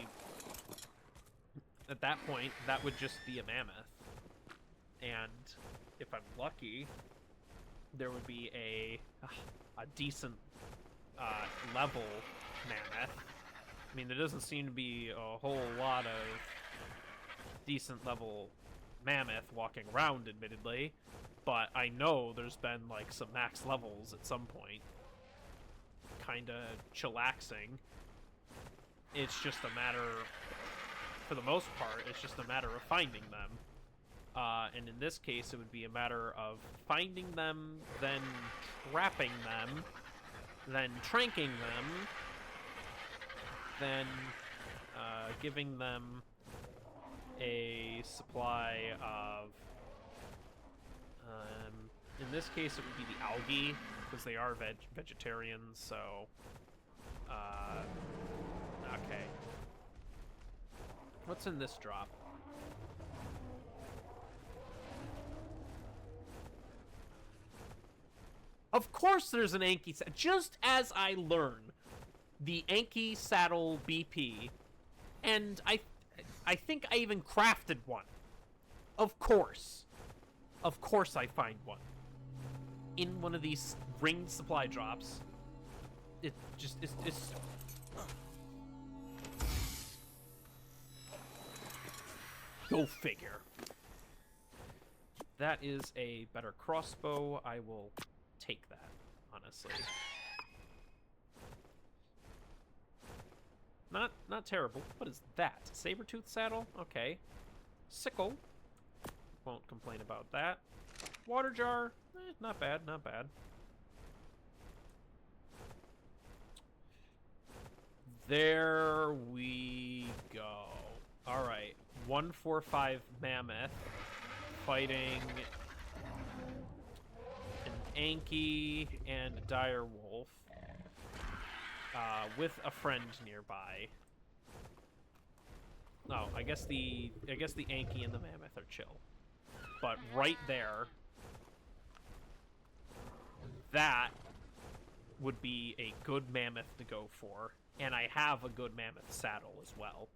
At that point, that would just be a mammoth. And if I'm lucky, there would be a decent level mammoth. I mean, there doesn't seem to be a whole lot of decent level mammoth walking around, admittedly. But I know there's been, like, some max levels at some point. Kinda chillaxing. It's just a matter... For the most part, it's just a matter of finding them. And in this case, it would be a matter of finding them, then trapping them, then tranking them, then giving them a supply of In this case, it would be the algae, because they are vegetarians, so... okay. What's in this drop? Of course there's an Anki saddle. Just as I learn the Anki saddle BP, and I think I even crafted one. Of course I find one. In one of these ringed supply drops. It's go figure. That is a better crossbow. I will take that, honestly. Not terrible. What is that? Saber-tooth saddle? Okay. Sickle. Won't complain about that. Water jar. Not bad, not bad. There we go. Alright. 145 mammoth fighting an Anki and a dire wolf. With a friend nearby. Oh, I guess the Anki and the mammoth are chill. But right there, that would be a good mammoth to go for, and I have a good mammoth saddle as well.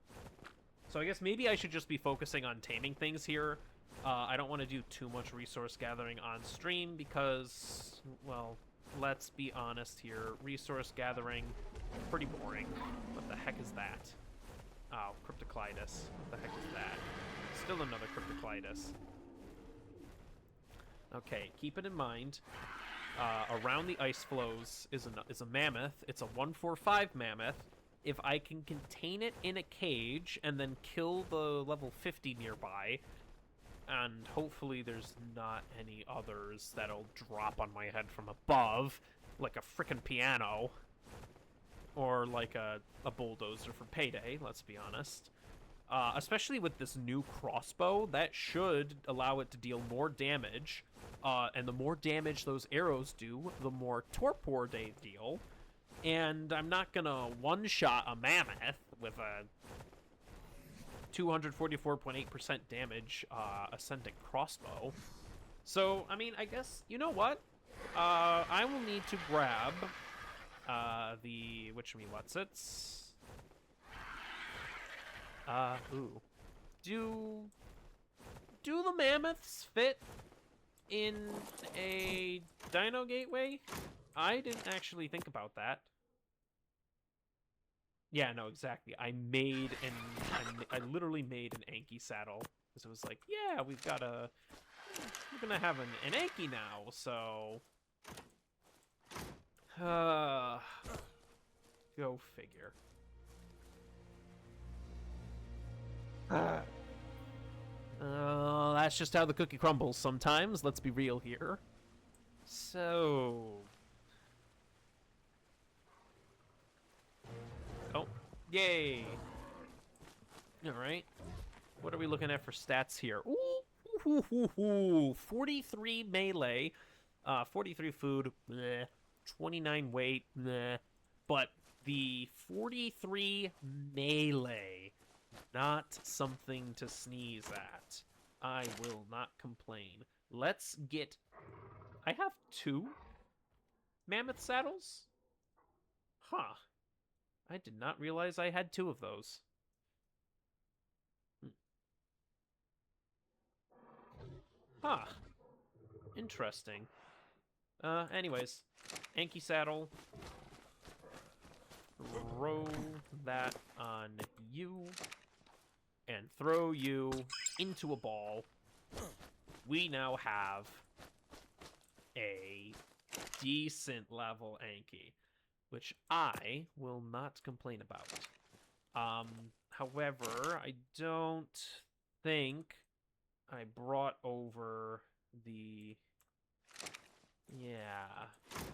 So I guess maybe I should just be focusing on taming things here. I don't want to do too much resource gathering on stream because, well, let's be honest here. Resource gathering, pretty boring. What the heck is that? Oh, Cryptocleidos. What the heck is that? Still another Cryptocleidos. Okay, keep it in mind. Around the ice flows is a mammoth. It's a 145 mammoth. If I can contain it in a cage and then kill the level 50 nearby, and hopefully there's not any others that'll drop on my head from above, like a frickin' piano, or like a bulldozer for payday, let's be honest. Especially with this new crossbow, that should allow it to deal more damage. And the more damage those arrows do, the more torpor they deal. And I'm not gonna one-shot a mammoth with a 244.8% damage ascendant crossbow. So, I mean, I guess, you know what? I will need to grab the what's-its. Ooh. Do the mammoths fit in a dino gateway? I didn't actually think about that. Yeah, no, exactly. I literally made an Anki saddle because it was like, yeah, we're gonna have an Anki now, so go figure. That's just how the cookie crumbles sometimes, let's be real here. So... oh, yay! Alright. What are we looking at for stats here? Ooh, 43 melee, 43 food, bleh, 29 weight, bleh. But the 43 melee, not something to sneeze at. I will not complain. Let's get... I have 2 mammoth saddles? Huh. I did not realize I had 2 of those. Huh. Interesting. Anyways. Anki saddle. Throw that on you. And throw you into a ball. We now have a decent level Anki, which I will not complain about. However, I don't think I brought over the... yeah,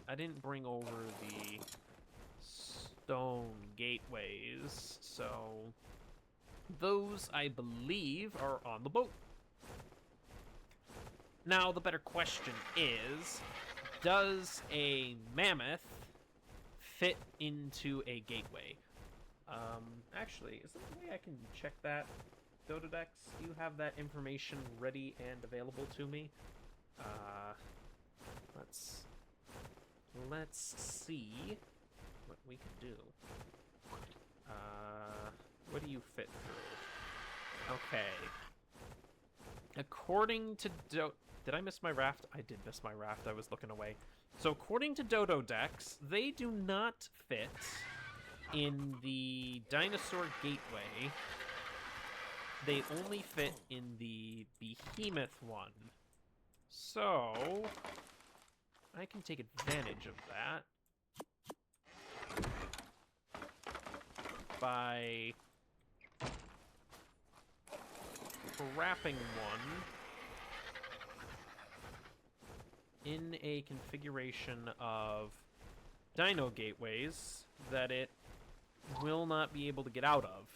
I didn't bring over the stone gateways, so those, I believe, are on the boat. Now, the better question is, does a mammoth fit into a gateway? Actually, is there a way I can check that? Dododex, do you have that information ready and available to me? Let's see what we can do. What do you fit through? Okay. According to did I miss my raft? I did miss my raft. I was looking away. So according to Dododex, they do not fit in the dinosaur gateway. They only fit in the behemoth one. So I can take advantage of that by wrapping one in a configuration of dino gateways that it will not be able to get out of.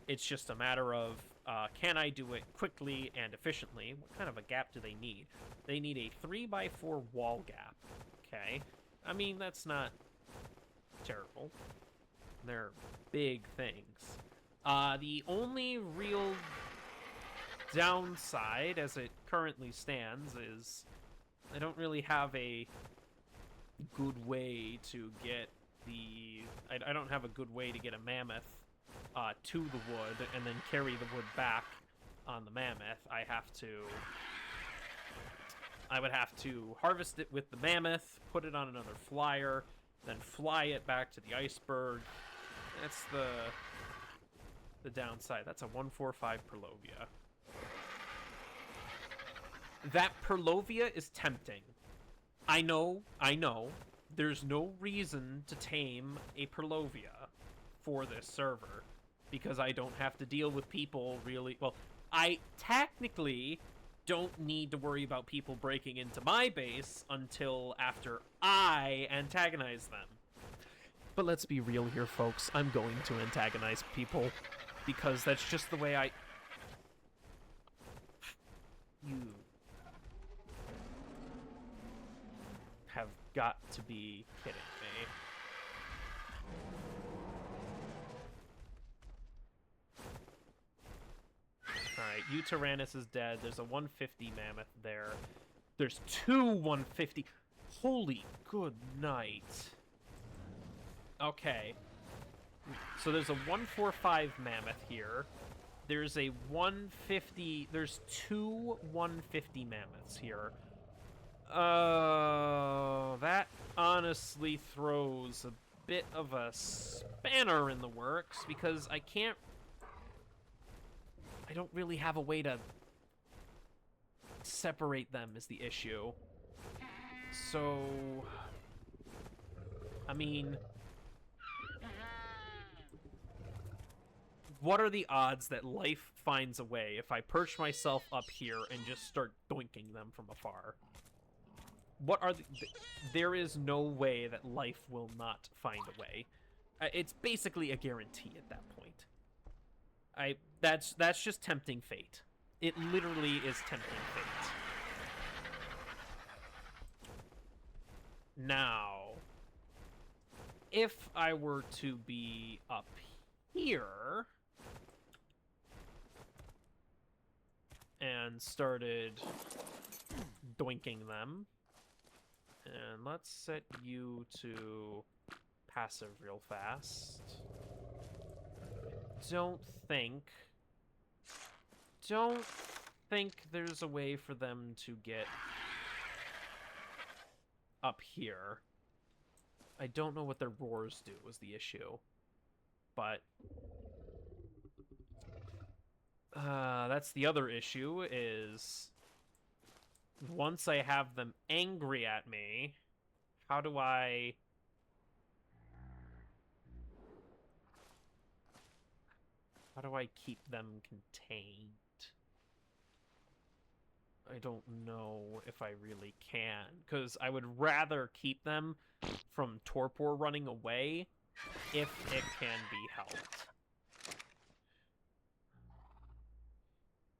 It's just a matter of, can I do it quickly and efficiently? What kind of a gap do they need? They need a 3x4 wall gap. Okay. I mean, that's not terrible. They're big things. The only real downside, as it currently stands, is I don't really have a good way to get the... I don't have a good way to get a mammoth to the wood and then carry the wood back on the mammoth. I would have to harvest it with the mammoth, put it on another flyer, then fly it back to the iceberg. That's the downside. That's a 145 Perlovia. That Perlovia is tempting. I know. There's no reason to tame a Perlovia for this server, because I don't have to deal with people really... Well, I technically don't need to worry about people breaking into my base until after I antagonize them. But let's be real here, folks. I'm going to antagonize people, because that's just the way I... You have got to be kidding me. Alright, Utyrannus is dead. There's a 150 mammoth there. There's two 150. Holy good night. Okay. So there's a 145 mammoth here. There's a 150... There's two 150 mammoths here. That honestly throws a bit of a spanner in the works, because I don't really have a way to separate them is the issue. So, I mean, what are the odds that life finds a way if I perch myself up here and just start doinking them from afar? What are there is no way that life will not find a way. It's basically a guarantee at that point. That's just tempting fate. It literally is tempting fate. Now, if I were to be up here and started doinking them, and let's set you to passive real fast. Don't think there's a way for them to get up here. I don't know what their roars do is the issue. But that's the other issue, is once I have them angry at me, how do I keep them contained? I don't know if I really can, because I would rather keep them from torpor running away if it can be helped.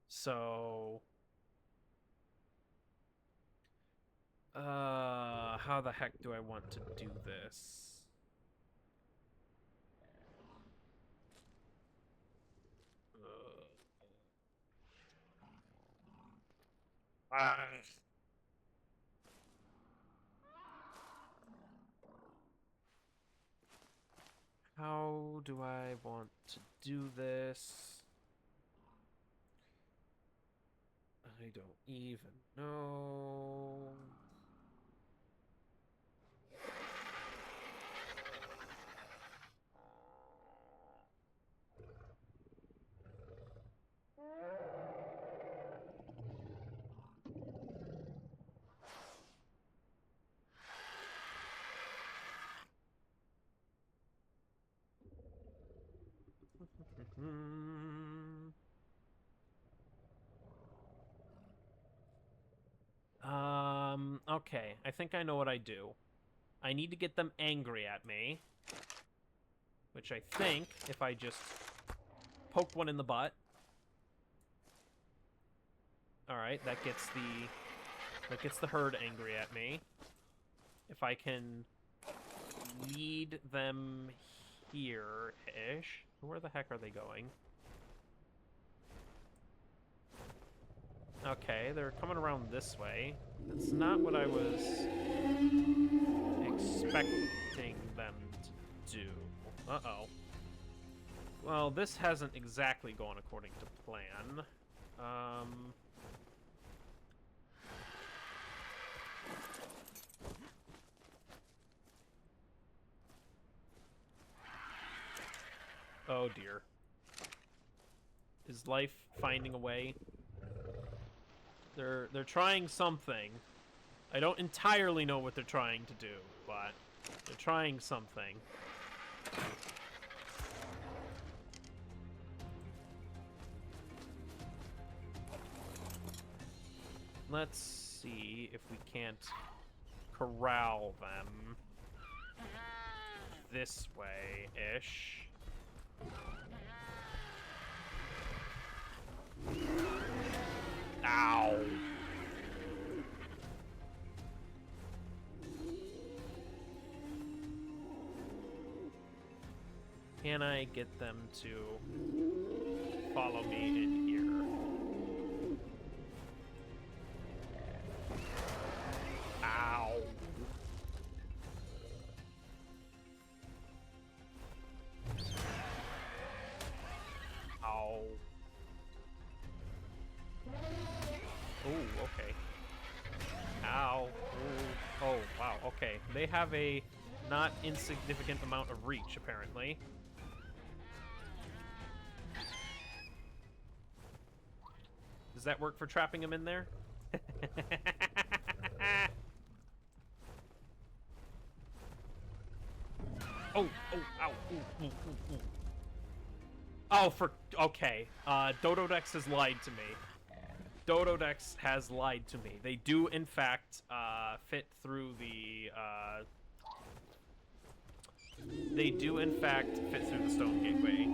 So How the heck do I want to do this? How do I want to do this? I don't even know. Okay, I think I know what I do. I need to get them angry at me. Which I think, if I just poke one in the butt. Alright, that gets the herd angry at me. If I can lead them here-ish. Where the heck are they going? Okay, they're coming around this way. That's not what I was expecting them to do. Uh-oh. Well, this hasn't exactly gone according to plan. Oh dear. Is life finding a way? They're trying something. I don't entirely know what they're trying to do, but they're trying something. Let's see if we can't corral them this way-ish. Ow! Can I get them to follow me in here? Ow! Ow. Ooh, okay. Ow. Ooh. Oh, wow, okay. They have a not insignificant amount of reach, apparently. Does that work for trapping them in there? Oh, ow, ooh. Oh, okay. Dododex has lied to me. Dododex has lied to me. They do, in fact, fit through the, They do, in fact, fit through the stone gateway.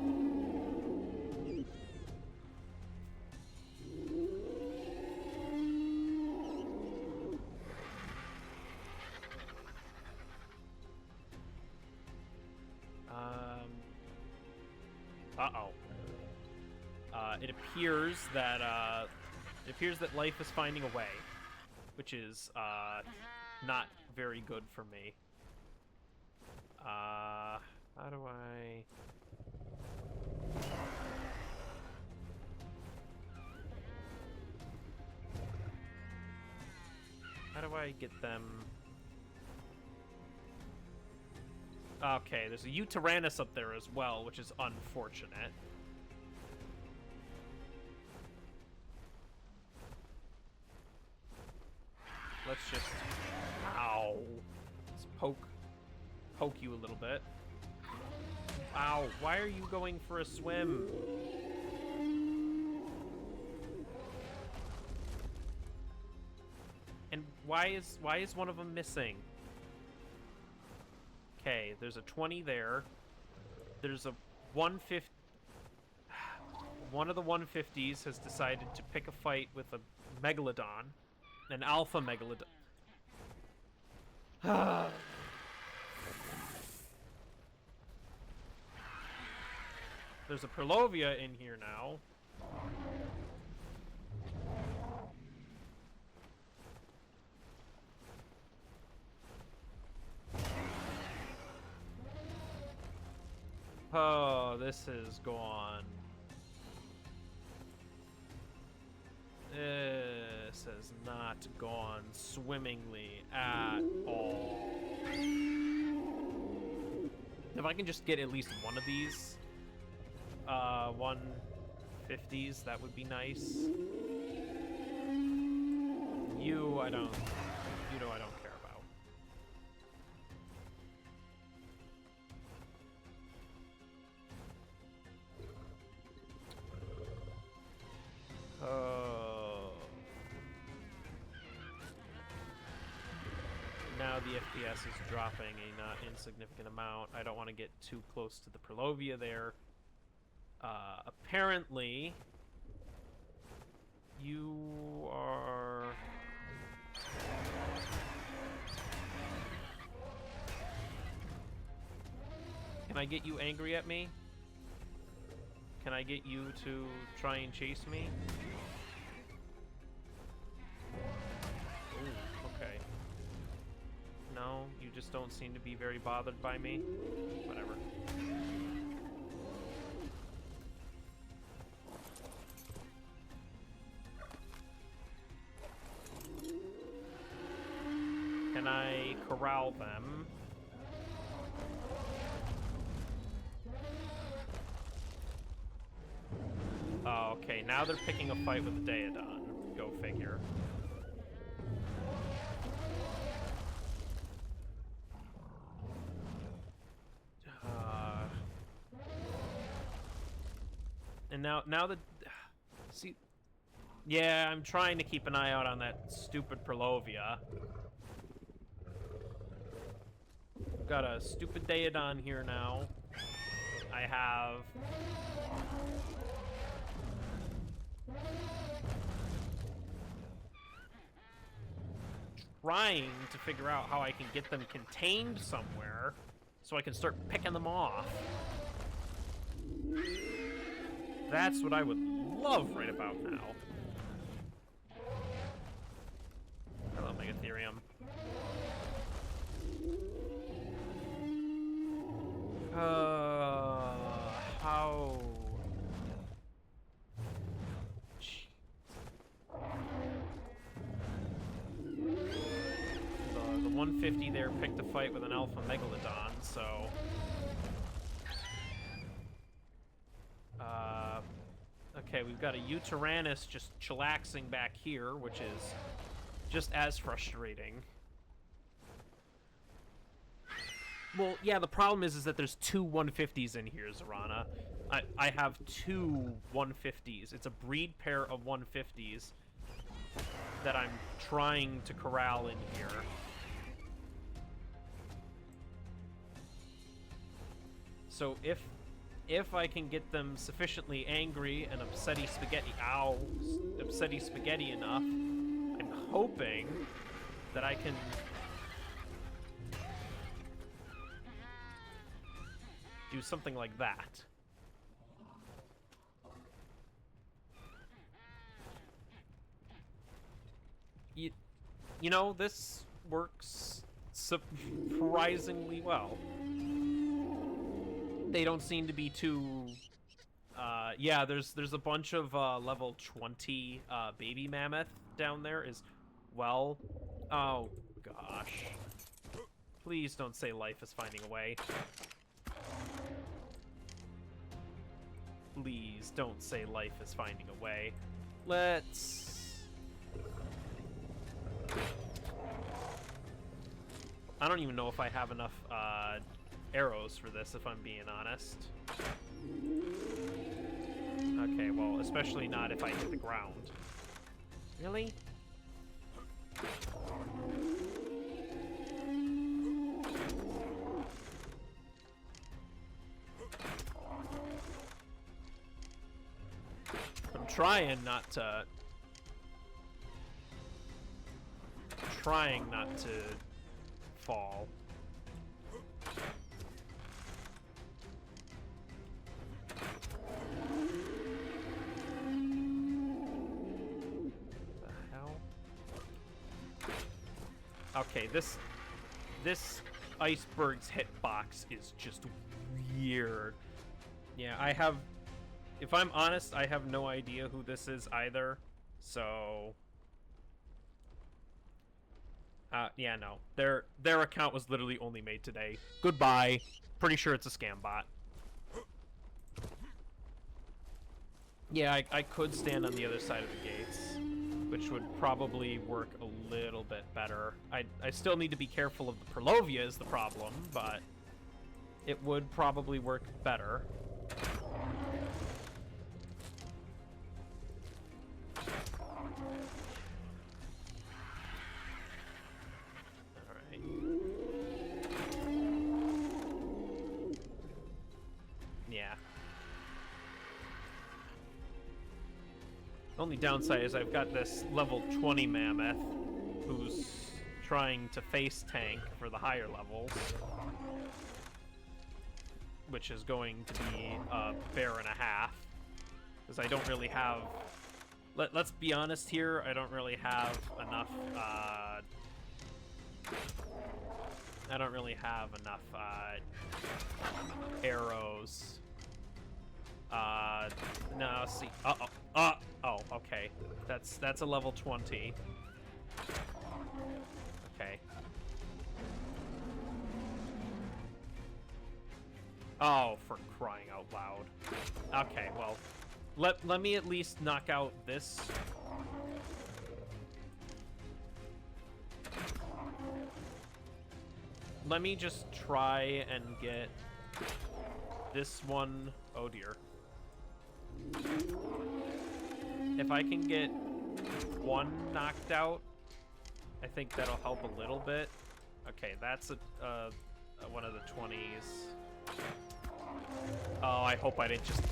Uh-oh. It appears that life is finding a way, which is, not very good for me. How do I... How do I get them... Okay, there's a Tyrannus up there as well, which is unfortunate. Let's just... Ow. Let's poke you a little bit. Ow, why are you going for a swim? And why is one of them missing? Okay, there's a 20 there. There's a 150. One of the 150s has decided to pick a fight with a Megalodon. An alpha Megalodon. There's a Perlovia in here now. Oh, this is gone. This has not gone swimmingly at all. If I can just get at least one of these 150s, that would be nice. You I don't care about. Oh. Now the FPS is dropping a not insignificant amount. I don't want to get too close to the Perlovia there. Apparently, you are... Can I get you angry at me? Can I get you to try and chase me? Ooh, okay. No, you just don't seem to be very bothered by me. Whatever. Can I corral them? Oh, okay, now they're picking a fight with the Daedon. Go figure. And now the... See... Yeah, I'm trying to keep an eye out on that stupid Perlovia. Got a stupid Daedon here now. I have... trying to figure out how I can get them contained somewhere so I can start picking them off. That's what I would love right about now. Hello, Megatherium. How... The 150 there picked a fight with an Alpha Megalodon, so... Okay, we've got a Utyrannus just chillaxing back here, which is just as frustrating. Well, yeah, the problem is that there's two 150s in here, Zorana. I have two 150s. It's a breed pair of 150s that I'm trying to corral in here. So if I can get them sufficiently angry and upsetty spaghetti enough, I'm hoping that I can do something like that. You know, this works surprisingly well. They don't seem to be too... yeah, there's a bunch of level 20 baby mammoth down there as well. Oh, gosh. Please don't say life is finding a way. Please don't say life is finding a way. Let's... I don't even know if I have enough arrows for this, if I'm being honest. Okay, well, especially not if I hit the ground. Really? I'm trying not to fall. The hell? Okay, this iceberg's hitbox is just weird. Yeah, if I'm honest, I have no idea who this is either, so... yeah, no. Their account was literally only made today. Goodbye. Pretty sure it's a scam bot. Yeah, I could stand on the other side of the gates, which would probably work a little bit better. I still need to be careful of the Perlovia is the problem, but it would probably work better. Yeah. The only downside is I've got this level 20 mammoth who's trying to face tank for the higher levels, which is going to be a bear and a half, because I don't really have... Let's be honest here, I don't really have enough, arrows. No, see. Oh, okay. That's a level 20. Okay. Oh, for crying out loud. Okay, well, let me at least knock out this. Let me just try and get this one. Oh dear. If I can get one knocked out, I think that'll help a little bit. Okay, that's one of the 20s. Oh, I hope I didn't just...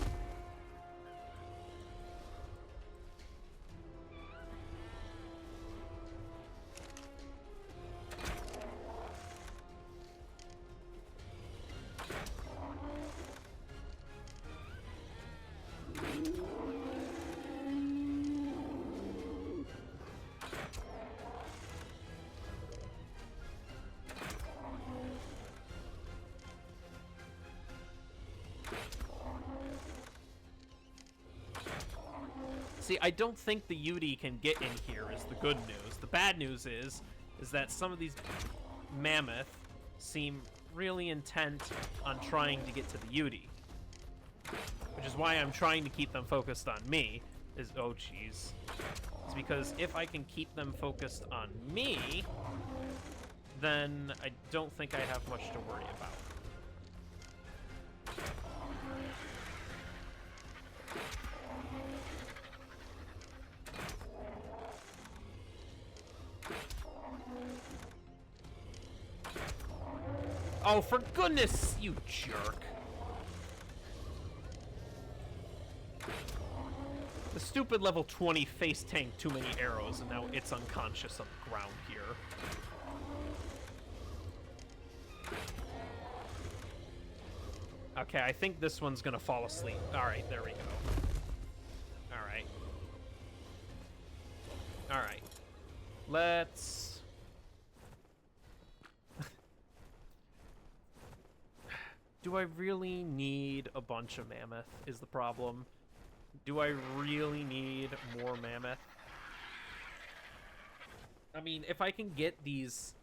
See, I don't think the Yudi can get in here is the good news. The bad news is that some of these mammoth seem really intent on trying to get to the Yudi. Which is why I'm trying to keep them focused on me. Oh, jeez. It's because if I can keep them focused on me, then I don't think I have much to worry about. Oh, for goodness, you jerk. The stupid level 20 face tanked too many arrows, and now it's unconscious on the ground here. Okay, I think this one's gonna fall asleep. Alright, there we go. Alright. Alright. Let's... Do I really need a bunch of mammoth is the problem. Do I really need more mammoth? I mean, if I can get these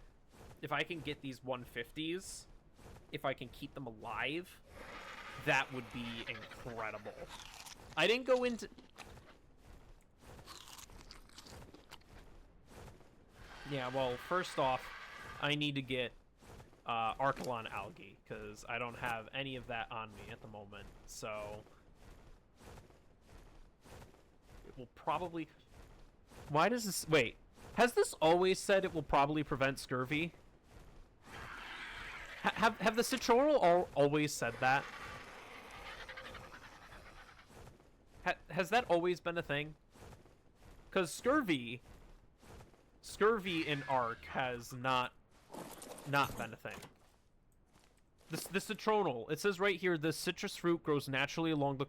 150s, if I can keep them alive, that would be incredible. I didn't go into... Yeah, well, first off, I need to get Archelon algae, because I don't have any of that on me at the moment, so... It will probably... Why does this... Wait, has this always said it will probably prevent scurvy? Have the Citroel always said that? Has that always been a thing? Because scurvy in ARK has not not been a thing. The citronal, it says right here, this citrus fruit grows naturally along the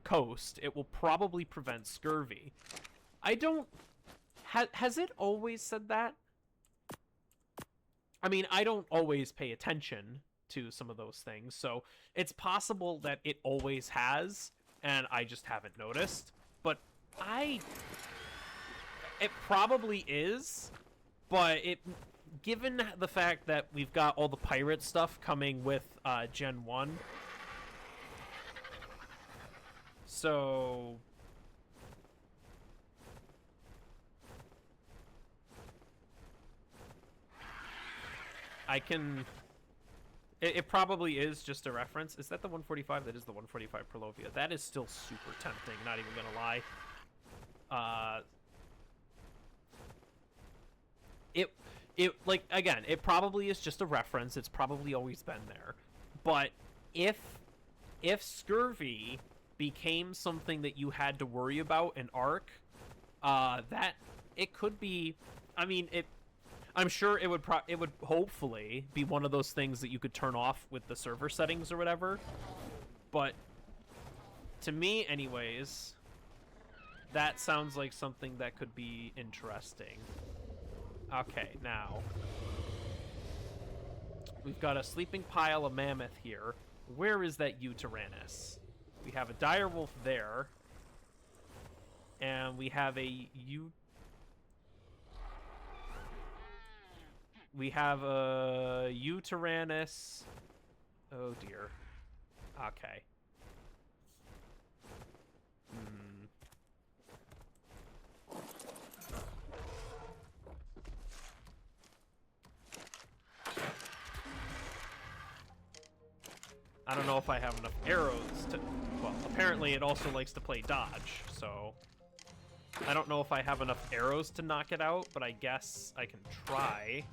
coast. It will probably prevent scurvy. I don't... has it always said that? I mean, I don't always pay attention to some of those things, so it's possible that it always has, and I just haven't noticed. But it probably is, but given the fact that we've got all the pirate stuff coming with Gen 1, so I can... It probably is just a reference. Is that the 145? That is the 145 Prolovia. That is still super tempting, not even gonna lie. Like, again, it probably is just a reference. It's probably always been there. But if scurvy became something that you had to worry about in ARK, that it could be... I mean, I'm sure it would hopefully be one of those things that you could turn off with the server settings or whatever. But to me, anyways, that sounds like something that could be interesting. Okay, now we've got a sleeping pile of mammoth here. Where is that Tyrannus? We have a direwolf there, and we have a Tyrannus. Oh dear. Okay. I don't know if I have enough arrows to... Well, apparently it also likes to play dodge, so... I don't know if I have enough arrows to knock it out, but I guess I can try.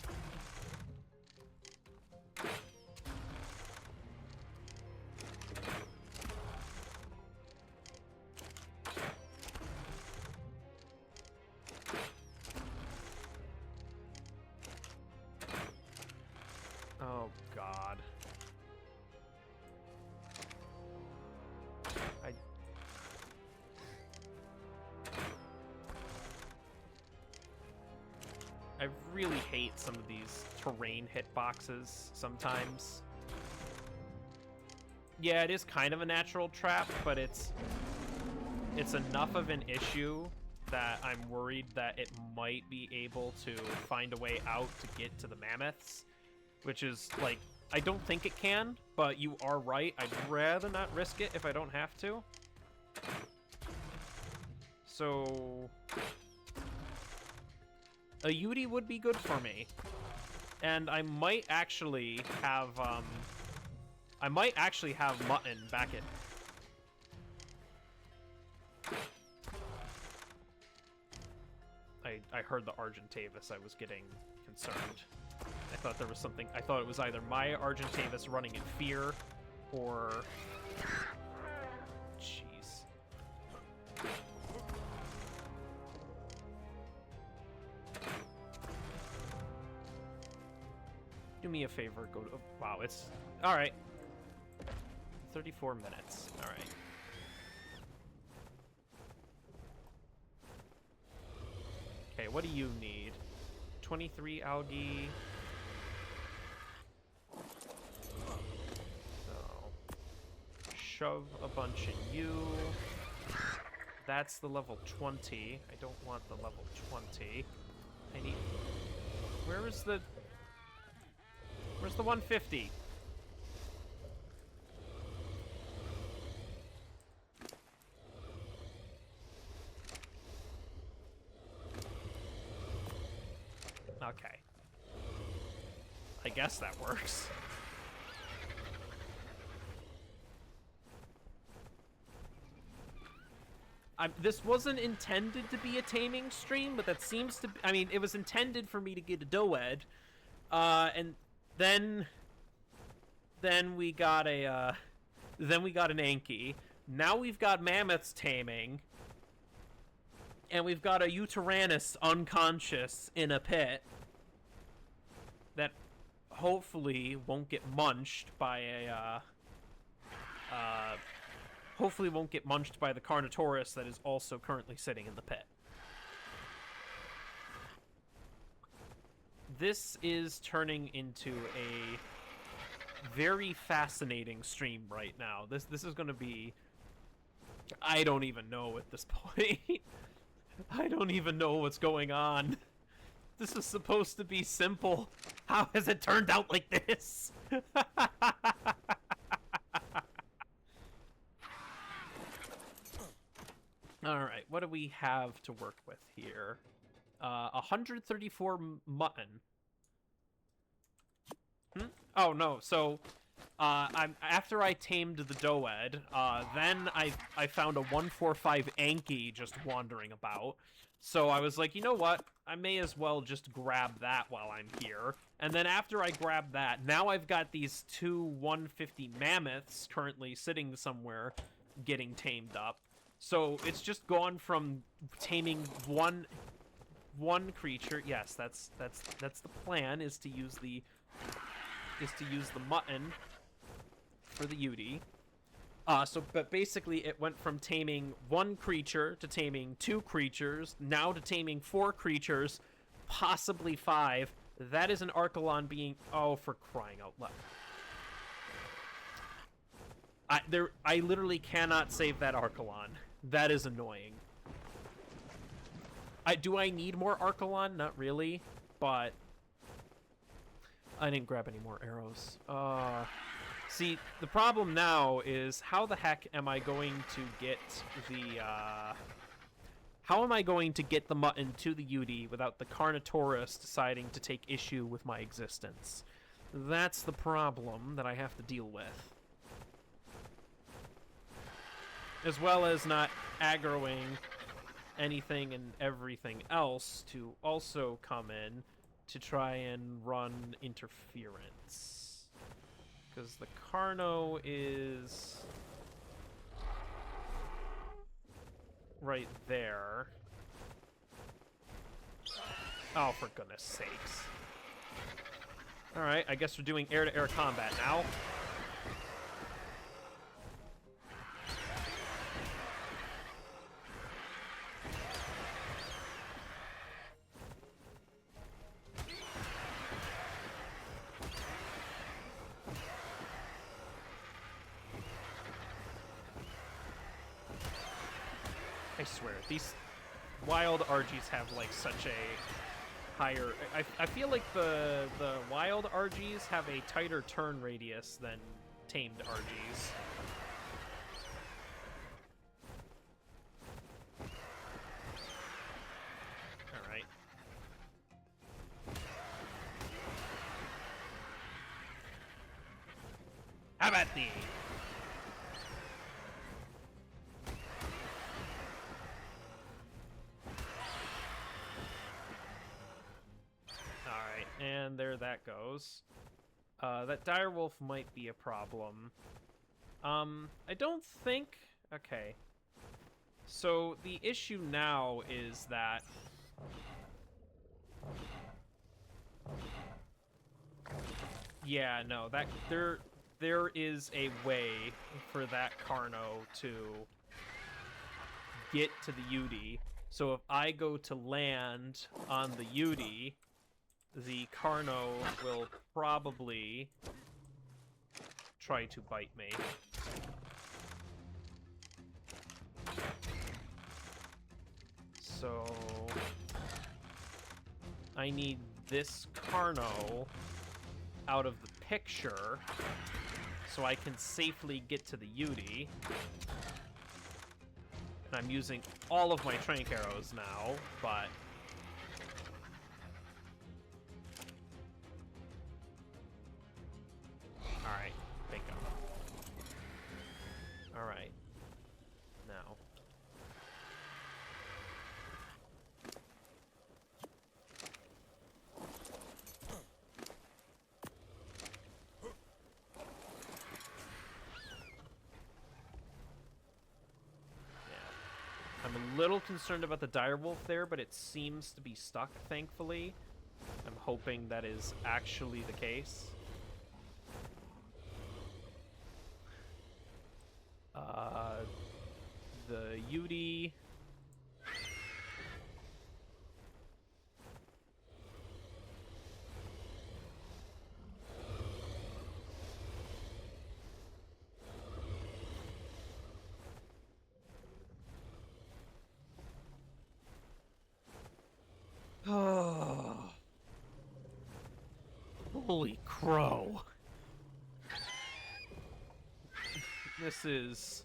Oh, God. I really hate some of these terrain hitboxes sometimes. Yeah, it is kind of a natural trap, but it's enough of an issue that I'm worried that it might be able to find a way out to get to the mammoths, which is, like, I don't think it can, but you are right. I'd rather not risk it if I don't have to. So... a Yudi would be good for me. And I might actually have, mutton back at... I heard the Argentavis. I was getting concerned. I thought there was something... I thought it was either my Argentavis running in fear, or... Jeez. Do me a favor, go to... Wow, it's... Alright. 34 minutes. Alright. Okay, what do you need? 23 algae. So... shove a bunch in you. That's the level 20. I don't want the level 20. I need... Where is the... Where's the 150? Okay. I guess that works. This wasn't intended to be a taming stream, but that seems to be... I mean, it was intended for me to get a Doed. And... Then we got a, then we got an Anki. Now we've got mammoths taming. And we've got a Tyrannus unconscious in a pit. That hopefully won't get munched by a, hopefully won't get munched by the Carnotaurus that is also currently sitting in the pit. This is turning into a very fascinating stream right now. This is going to be... I don't even know at this point. I don't even know what's going on. This is supposed to be simple. How has it turned out like this? Alright, what do we have to work with here? 134 mutton. Oh, no, so... after I tamed the Doed, then I found a 145 Anki just wandering about. So I was like, you know what? I may as well just grab that while I'm here. And then after I grab that, now I've got these two 150 mammoths currently sitting somewhere getting tamed up. So it's just gone from taming one creature. Yes, that's the plan, is to use the mutton for the Udi. But basically it went from taming one creature to taming two creatures, now to taming 4 creatures, possibly 5. That is an Archelon being... Oh, for crying out loud. I literally cannot save that Archelon. That is annoying. Do I need more Archelon? Not really, but... I didn't grab any more arrows. See, the problem now is how the heck am I going to get the, how am I going to get the mutton to the Udi without the Carnotaurus deciding to take issue with my existence? That's the problem that I have to deal with. As well as not aggroing anything and everything else to also come in to try and run interference. Because the Carno is right there. Oh, for goodness sakes. Alright, I guess we're doing air-to-air combat now. I swear, these wild RGs have, like, such a higher... I feel like the wild RGs have a tighter turn radius than tamed RGs. Alright. How about thee? And there that goes. That direwolf might be a problem. I don't think... Okay. So the issue now is that... Yeah, no, that there is a way for that Carno to get to the Udi. So if I go to land on the Udi, the Carno will probably try to bite me. So I need this Carno out of the picture so I can safely get to the Udi. And I'm using all of my trank arrows now, but... Alright, bingo. Alright. Now. Yeah. I'm a little concerned about the direwolf there, but it seems to be stuck, thankfully. I'm hoping that is actually the case. The UD. Oh. Holy crow. This is...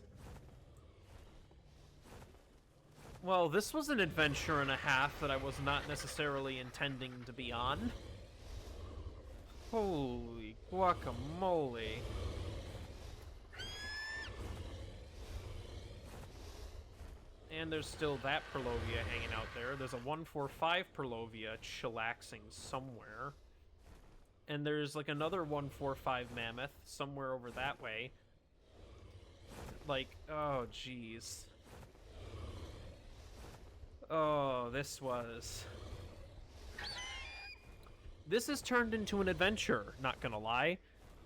Well, this was an adventure and a half that I was not necessarily intending to be on. Holy guacamole. And there's still that Purlovia hanging out there. There's a 145 Purlovia chillaxing somewhere. And there's like another 145 Mammoth somewhere over that way. Like, oh jeez. Oh, this has turned into an adventure, not gonna lie.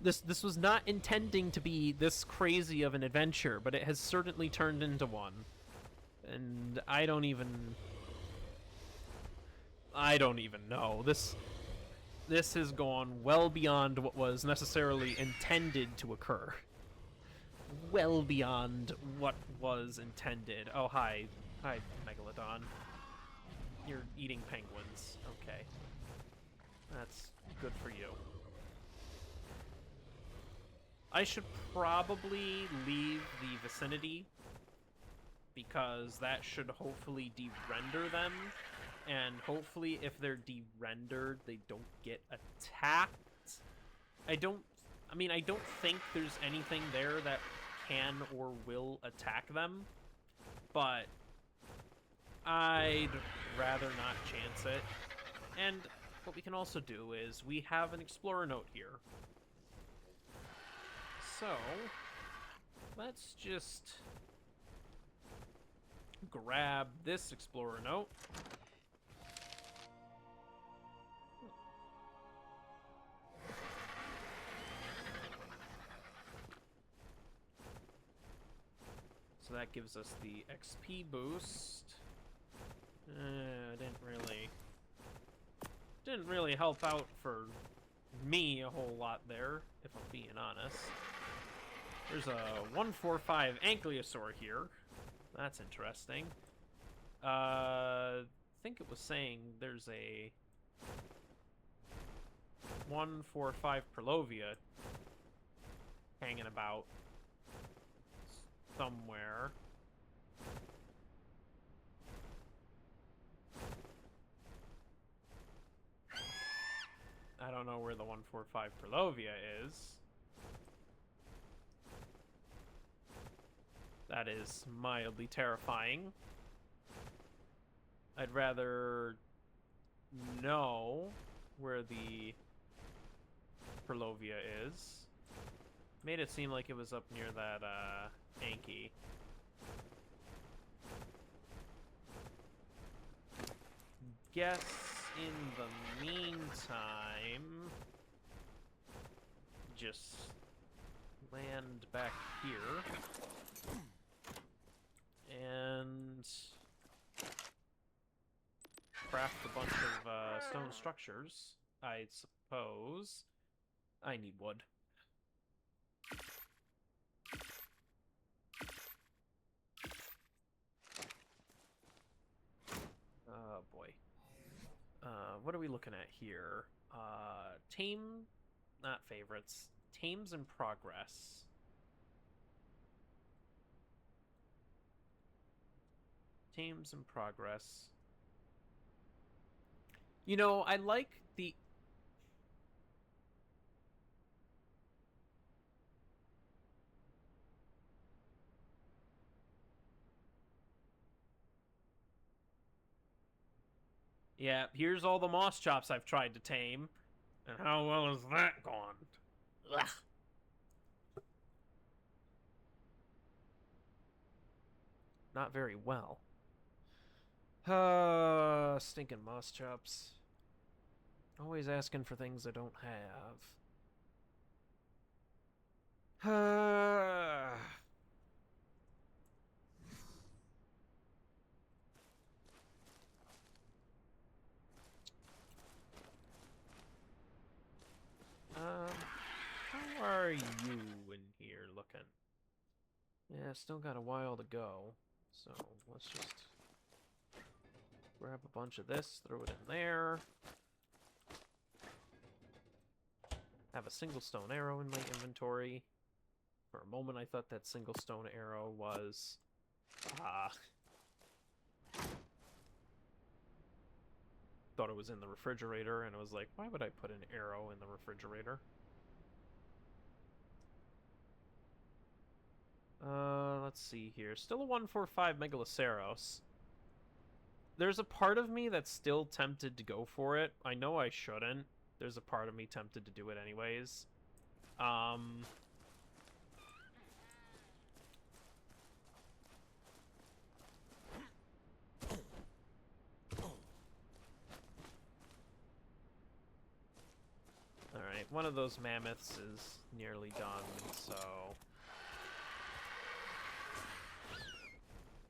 This was not intending to be this crazy of an adventure, but it has certainly turned into one. And I don't even know. This has gone well beyond what was necessarily intended to occur. Well beyond what was intended. Oh, hi. Hi, Megalodon. You're eating penguins. Okay. That's good for you. I should probably leave the vicinity, because that should hopefully de-render them, and hopefully if they're de-rendered, they don't get attacked. I don't think there's anything there that can or will attack them, but I'd rather not chance it. And what we can also do is we have an explorer note here. So, let's just grab this explorer note. So that gives us the XP boost. Didn't really help out for me a whole lot there, if I'm being honest. There's a 145 Ankylosaur here. That's interesting. I think it was saying there's a 145 Purlovia hanging about somewhere. I don't know where the 145 Purlovia is. That is mildly terrifying. I'd rather know where the Purlovia is. Made it seem like it was up near that, Anky. Guess in the meantime, just land back here. And craft a bunch of stone structures, I suppose. I need wood. Oh boy. What are we looking at here? Tame, not favorites. Tame's in progress. Tame's in progress. You know, I like the... Yeah, here's all the moss chops I've tried to tame. And how well has that gone? Ugh. Not very well. Stinking moss chops. Always asking for things I don't have. How are you in here looking? Yeah, still got a while to go, so let's just grab a bunch of this, throw it in there. Have a single stone arrow in my inventory. For a moment, I thought that single stone arrow was... thought it was in the refrigerator, and I was like, why would I put an arrow in the refrigerator? Let's see here. Still a 145 Megaloceros. There's a part of me that's still tempted to go for it. I know I shouldn't. There's a part of me tempted to do it anyways. Alright, one of those mammoths is nearly done, so...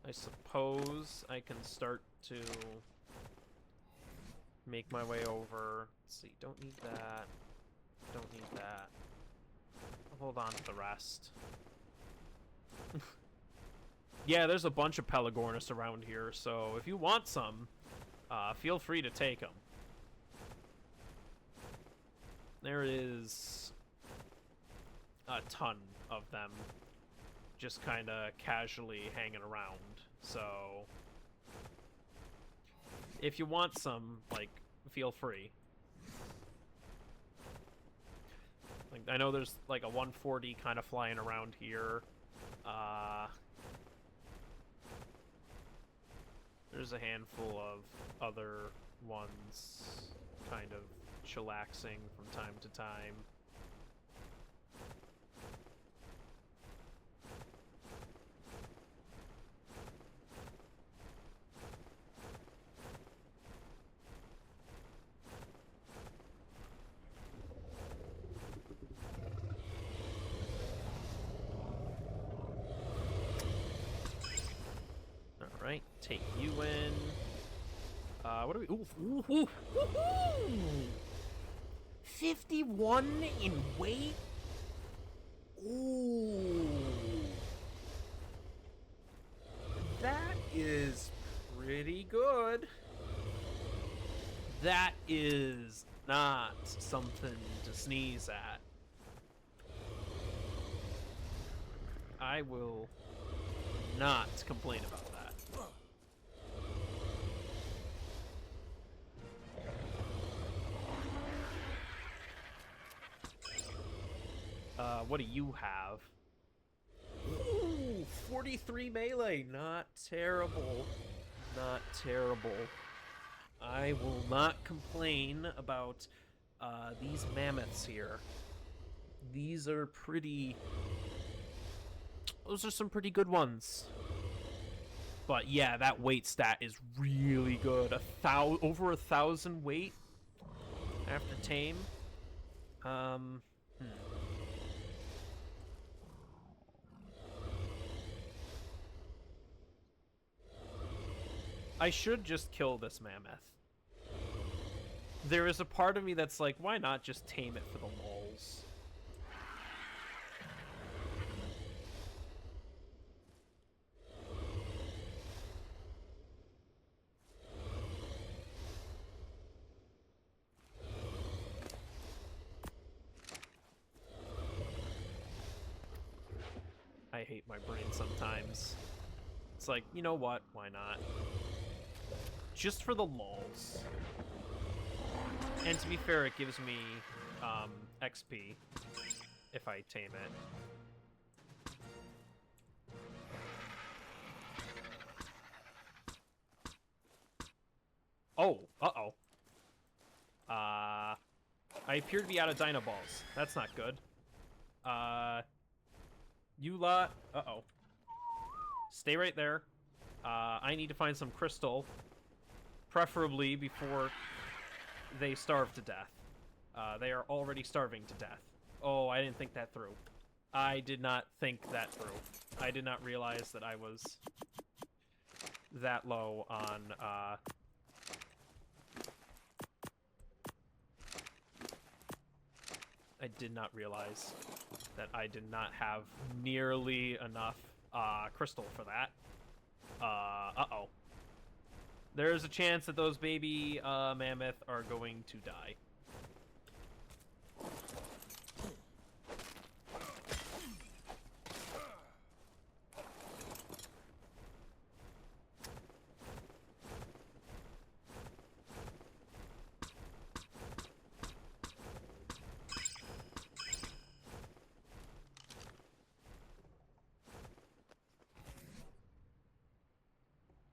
I suppose I can start to make my way over. Let's see, don't need that. Don't need that. I'll hold on to the rest. Yeah, there's a bunch of Pelagornis around here, so if you want some, feel free to take them. There is a ton of them just kind of casually hanging around, so if you want some, like, feel free. Like, I know there's like a 140 kind of flying around here. There's a handful of other ones kind of chillaxing from time to time. Alright, take you in. What do we... Ooh, 51 in weight? Ooh. that is pretty good. That is not something to sneeze at. I will not complain about that. What do you have? Ooh, 43 melee. Not terrible. Not terrible. I will not complain about these mammoths here. These are pretty... Those are some pretty good ones. But yeah, that weight stat is really good. Over 1,000 weight after Tame. I should just kill this mammoth. There is a part of me that's like, why not just tame it for the lulz? I hate my brain sometimes. It's like, you know what? Why not? Just for the lulz. And to be fair, it gives me XP if I tame it. Oh, uh-oh. I appear to be out of Dino Balls. That's not good. You lot... Uh-oh. Stay right there. I need to find some crystal. Preferably before they starve to death. They are already starving to death. Oh, I didn't think that through. I did not think that through. I did not realize that I was that low on, I did not realize that I did not have nearly enough, crystal for that. Uh-oh. There's a chance that those baby, mammoth are going to die.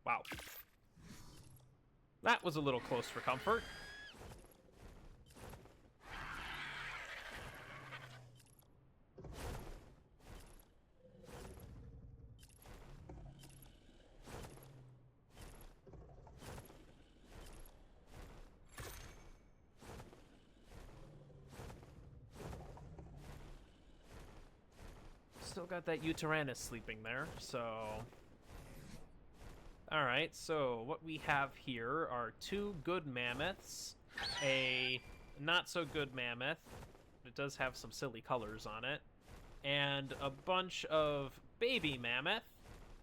Wow. That was a little close for comfort. Still got that Uteranus sleeping there, so... Alright, so what we have here are 2 good mammoths, a not-so-good mammoth, it does have some silly colors on it, and a bunch of baby mammoth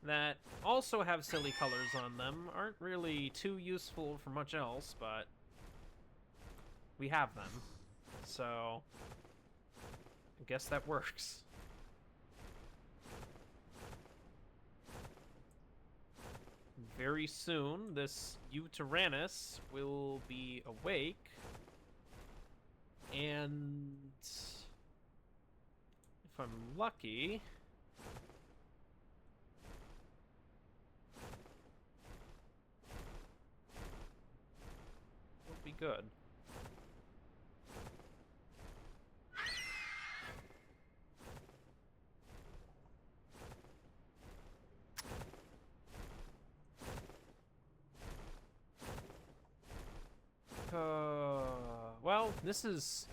that also have silly colors on them. Aren't really too useful for much else, but we have them. So, I guess that works. Very soon, this Uteranus will be awake, and if I'm lucky, it'll be good. Well, this is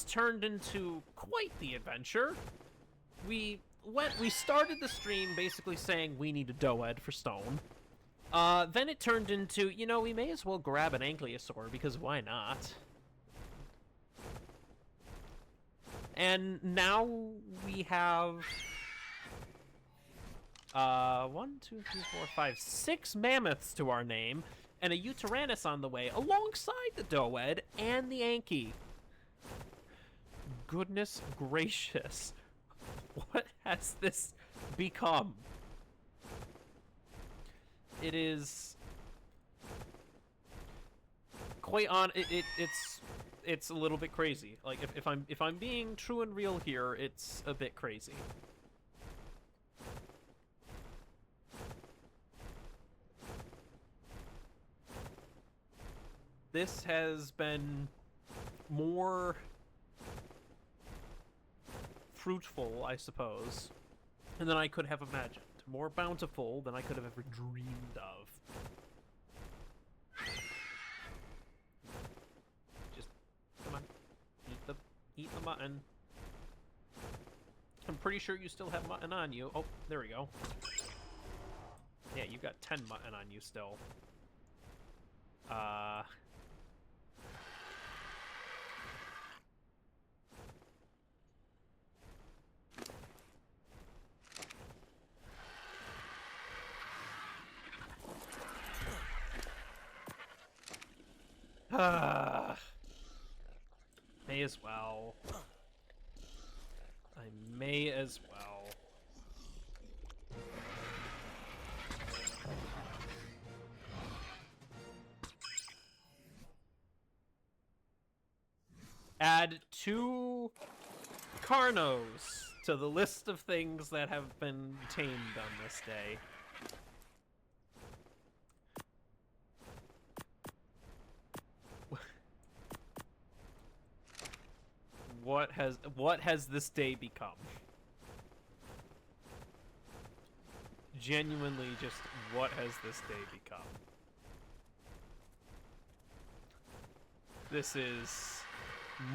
turned into quite the adventure. We started the stream basically saying we need a Doed for stone. Then it turned into, you know, we may as well grab an Ankylosaur because why not? And now we have 1, 2, 3, 4, 5, 6 mammoths to our name, and a Uteranus on the way, alongside the Doed and the Anky. Goodness gracious. What has this become? It is quite it's a little bit crazy. Like if I'm being true and real here, it's a bit crazy. This has been more fruitful, I suppose, than I could have imagined. More bountiful than I could have ever dreamed of. Just, come on, eat the mutton. I'm pretty sure you still have mutton on you. Oh, there we go. Yeah, you got 10 mutton on you still. May as well. I may as well. Add 2 Carnos to the list of things that have been tamed on this day. What has this day become? Genuinely, just what has this day become? This is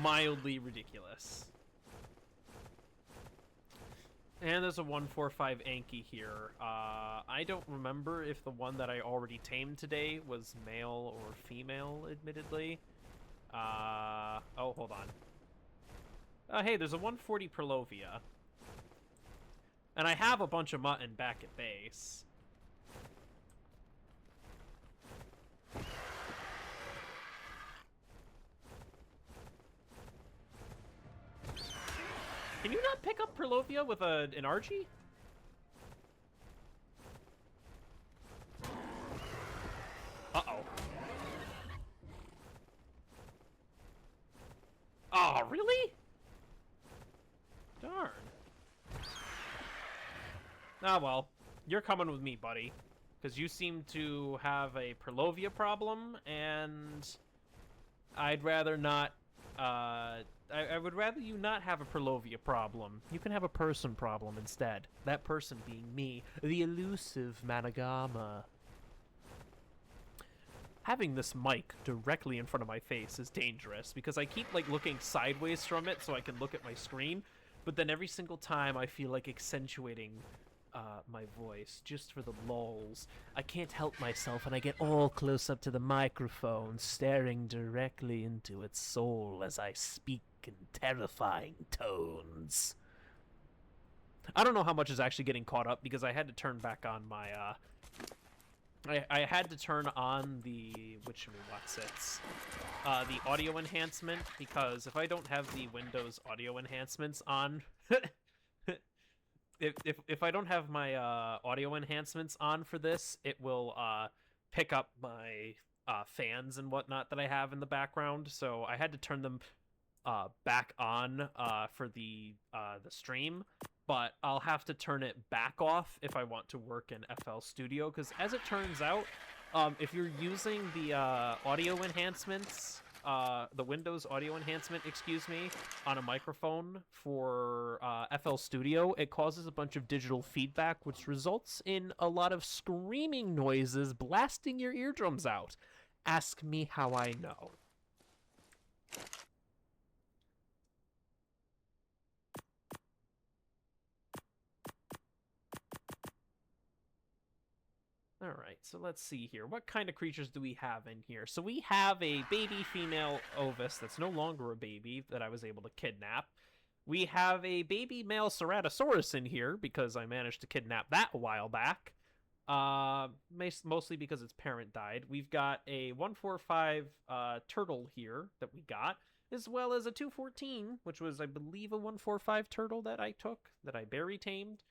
mildly ridiculous. And there's a 145 Anki here. I don't remember if the one that I already tamed today was male or female, admittedly. Oh, hold on. Hey, there's a 140 Perlovia. And I have a bunch of mutton back at base. Can you not pick up Perlovia with an Archie? Uh-oh. Oh, really? Darn. Ah, well. You're coming with me, buddy. Because you seem to have a Perlovia problem, and I'd rather not, I would rather you not have a Perlovia problem. You can have a person problem instead. That person being me, the elusive Managama. Having this mic directly in front of my face is dangerous, because I keep, like, looking sideways from it so I can look at my screen, but then every single time I feel like accentuating my voice, just for the lulz. I can't help myself, and I get all close up to the microphone, staring directly into its soul as I speak in terrifying tones. I don't know how much is actually getting caught up, because I had to turn back on my, I had to turn on the, the audio enhancement, because if I don't have the Windows audio enhancements on, if I don't have my audio enhancements on for this, it will pick up my fans and whatnot that I have in the background. So I had to turn them back on for the stream, but I'll have to turn it back off if I want to work in FL Studio, because as it turns out, if you're using the audio enhancements, the Windows audio enhancement, excuse me, on a microphone for FL Studio, it causes a bunch of digital feedback, which results in a lot of screaming noises blasting your eardrums out. Ask me how I know. Alright, so let's see here. What kind of creatures do we have in here? So we have a baby female Ovis that's no longer a baby that I was able to kidnap. We have a baby male Ceratosaurus in here because I managed to kidnap that a while back. Mostly because its parent died. We've got a 145 turtle here that we got, as well as a 214, which was, I believe, a 145 turtle that I took, that I berry tamed.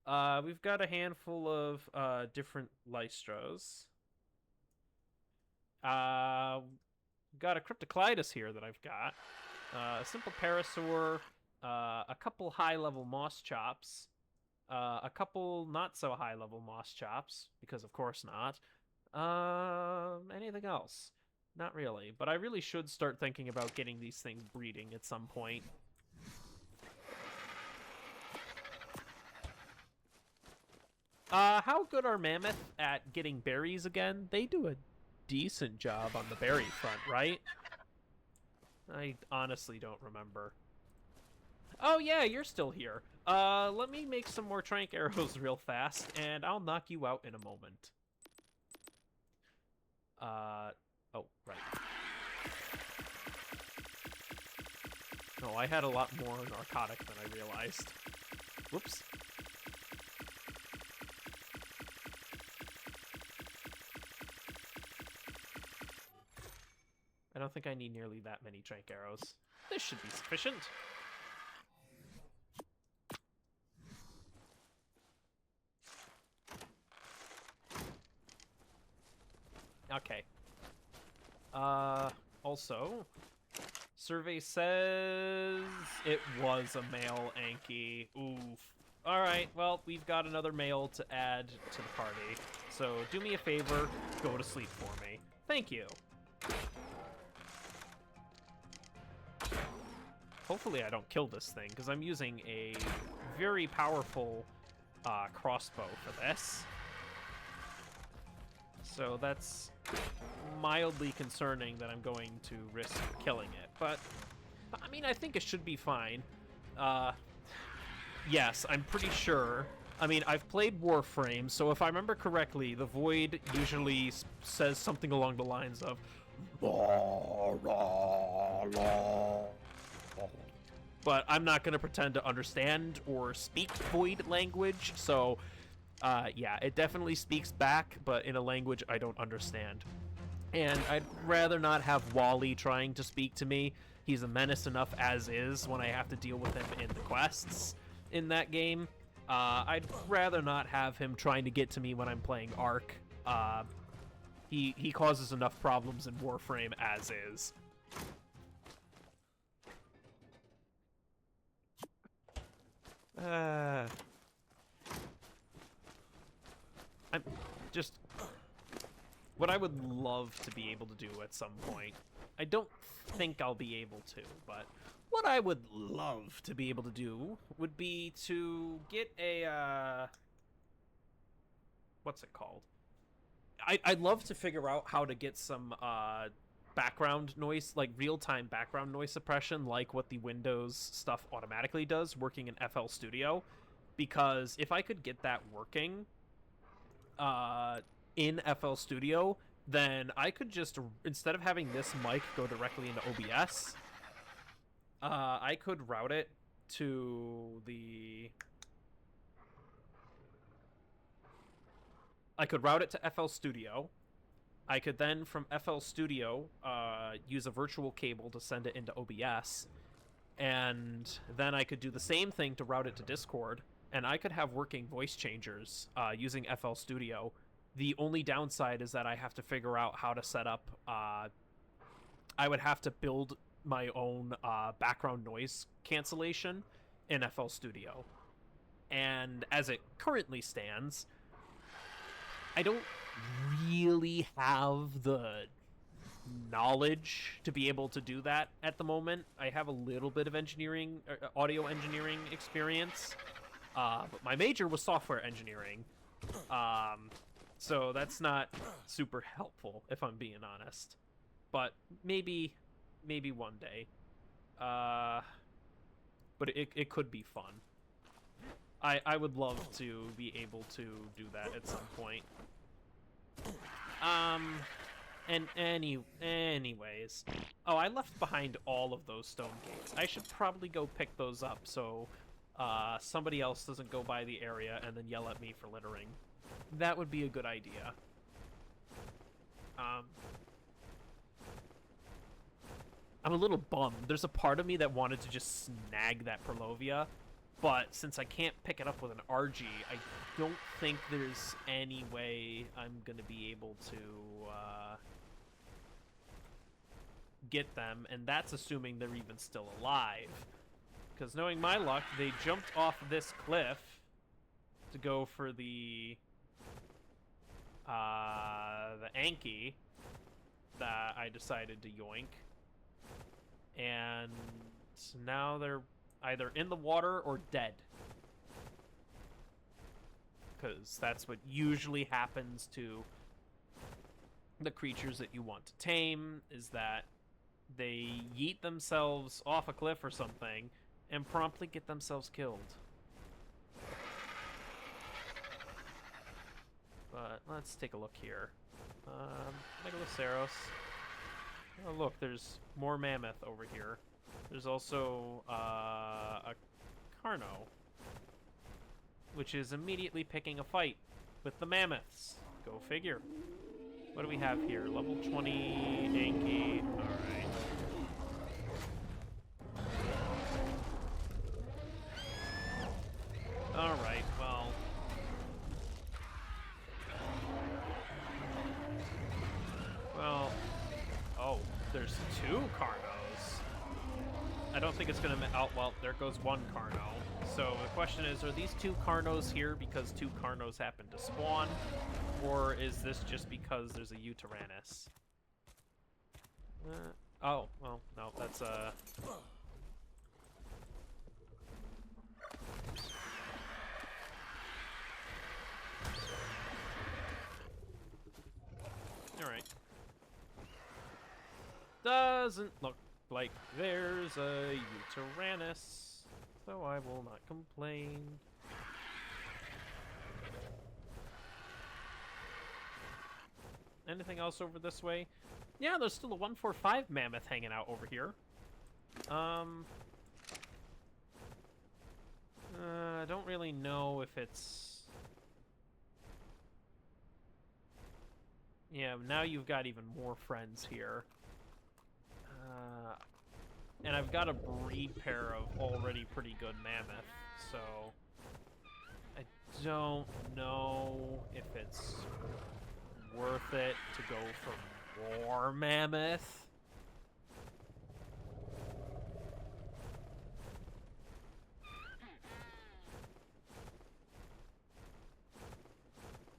We've got a handful of different Lystros. Got a Cryptocleidos here that I've got. A simple Parasaur, a couple high-level Moss Chops, a couple not-so-high-level Moss Chops, because of course not. Anything else? Not really, but I really should start thinking about getting these things breeding at some point. How good are Mammoth at getting berries again? They do a decent job on the berry front, right? I honestly don't remember. Oh yeah, you're still here. Let me make some more trank arrows real fast, and I'll knock you out in a moment. Oh, right. No, I had a lot more narcotic than I realized. Whoops. I don't think I need nearly that many trank arrows. This should be sufficient. Okay. Also, survey says it was a male Anki. Oof. Alright, well, we've got another male to add to the party. So do me a favor, go to sleep for me. Thank you. Hopefully I don't kill this thing, because I'm using a very powerful crossbow for this. So that's mildly concerning that I'm going to risk killing it. But, I mean, I think it should be fine. Yes, I'm pretty sure. I mean, I've played Warframe, so if I remember correctly, the Void usually says something along the lines of... But I'm not going to pretend to understand or speak Void language, so... yeah, it definitely speaks back, but in a language I don't understand. And I'd rather not have Wally trying to speak to me. He's a menace enough as is when I have to deal with him in the quests in that game. I'd rather not have him trying to get to me when I'm playing ARK. He causes enough problems in Warframe as is. I'm just... What I would love to be able to do at some point, I don't think I'll be able to, but what I would love to be able to do would be to get a, what's it called? I'd love to figure out how to get some, background noise, like real-time background noise suppression, like what the Windows stuff automatically does, working in FL Studio, because if I could get that working, in FL Studio, then I could just, instead of having this mic go directly into OBS, I could route it to the... I could route it to FL Studio. I could then, from FL Studio, use a virtual cable to send it into OBS, and then I could do the same thing to route it to Discord, and I could have working voice changers using FL Studio. The only downside is that I have to figure out how to set up... I would have to build my own background noise cancellation in FL Studio. And as it currently stands, I don't really have the knowledge to be able to do that at the moment. I have a little bit of engineering, audio engineering experience, but my major was software engineering. So that's not super helpful, if I'm being honest. But maybe one day. But it could be fun. I would love to be able to do that at some point. And anyways. Oh, I left behind all of those stone gates. I should probably go pick those up so somebody else doesn't go by the area and then yell at me for littering. That would be a good idea. I'm a little bummed. There's a part of me that wanted to just snag that Perlovia, but since I can't pick it up with an RG, I don't think there's any way I'm going to be able to get them, and that's assuming they're even still alive. Because knowing my luck, they jumped off this cliff to go for the Anki that I decided to yoink. And now they're either in the water or dead. Because that's what usually happens to the creatures that you want to tame, is that they yeet themselves off a cliff or something and promptly get themselves killed. But let's take a look here. Megaloceros. Oh, look, there's more mammoth over here. There's also a Carno, which is immediately picking a fight with the mammoths. Go figure. What do we have here? Level 20 Anki. Alright. Alright, well. Well. Oh, there's two Carnos. I don't think it's gonna... Oh, well, there goes one Carno. So the question is, are these two Carnos here because two Carnos happen to spawn? Or is this just because there's a Uteranus? Oh, well, no, that's doesn't look like there's a Uranus, so I will not complain. Anything else over this way? Yeah, there's still a 145 mammoth hanging out over here. I don't really know if it's... Yeah, now you've got even more friends here. And I've got a breed pair of already pretty good mammoth, so... I don't know if it's worth it to go for more mammoth.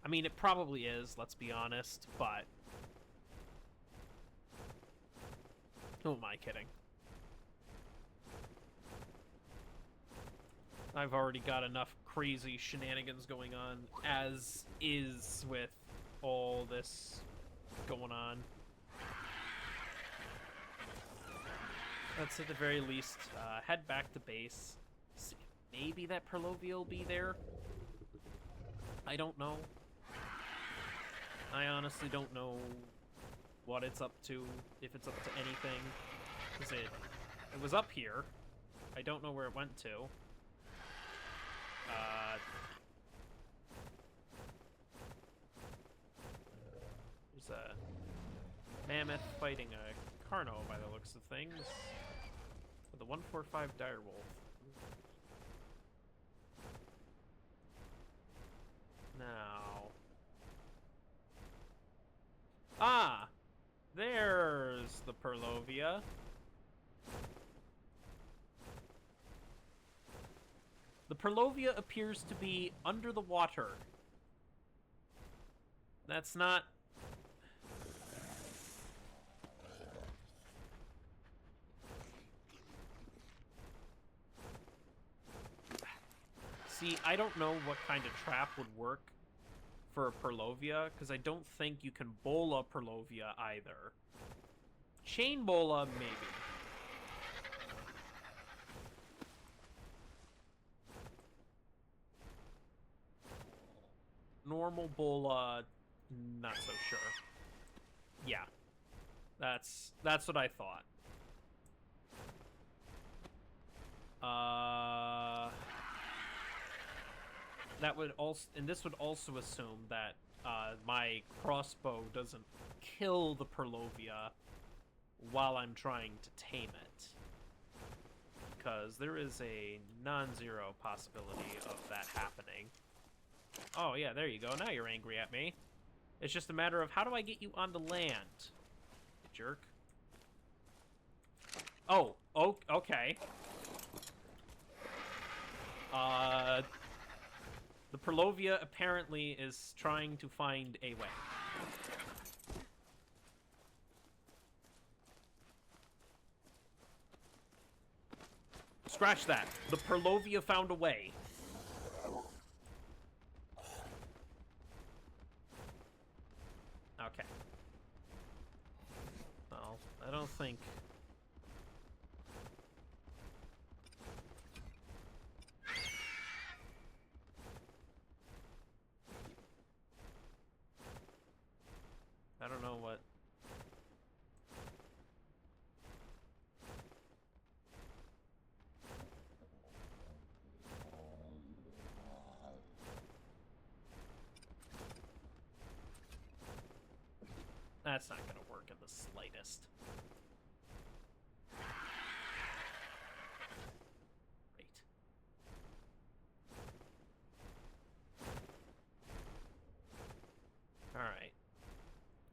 I mean, it probably is, let's be honest, but... Who am I kidding? I've already got enough crazy shenanigans going on, as is with all this going on. Let's at the very least head back to base. See, maybe that Perlovia will be there? I don't know. I honestly don't know what it's up to, if it's up to anything. Because it was up here. I don't know where it went to. There's a mammoth fighting a Carno by the looks of things. With a 145 direwolf. Now... Ah! There's the Perlovia. The Perlovia appears to be under the water. That's not... See, I don't know what kind of trap would work for a Perlovia, because I don't think you can bola Perlovia either. Chain bola, maybe. Normal bola, not so sure. Yeah. That's what I thought. That would also, and this would also assume that my crossbow doesn't kill the Perlovia while I'm trying to tame it. Because there is a non-zero possibility of that happening. Oh yeah, there you go. Now you're angry at me. It's just a matter of how do I get you onto land, you jerk. Oh, okay. The Perlovia apparently is trying to find a way. Scratch that. The Perlovia found a way. Okay. Well, I don't think... I don't know what... That's not gonna work in the slightest. Great. Alright.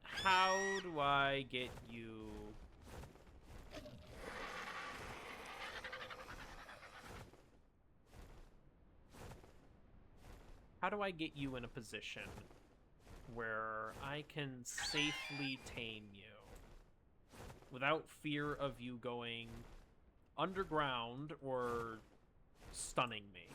How do I get you... How do I get you in a position where I can safely tame you without fear of you going underground or stunning me?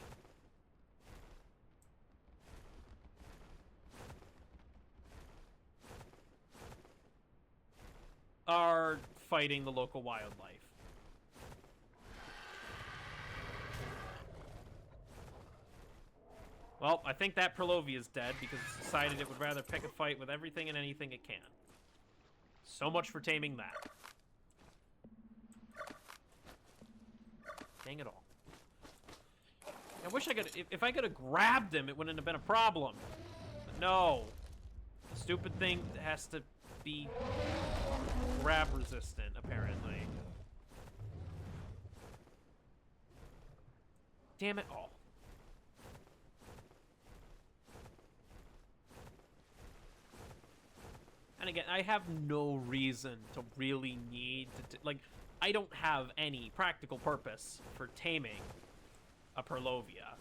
Our fighting the local wildlife. Well, I think that Perlovia is dead because it's decided it would rather pick a fight with everything and anything it can. So much for taming that. Dang it all. I wish I could... If I could have grabbed him, it wouldn't have been a problem. But no. The stupid thing has to be grab resistant, apparently. Damn it all. And again, I have no reason to really need to... Like, I don't have any practical purpose for taming a Perlovia.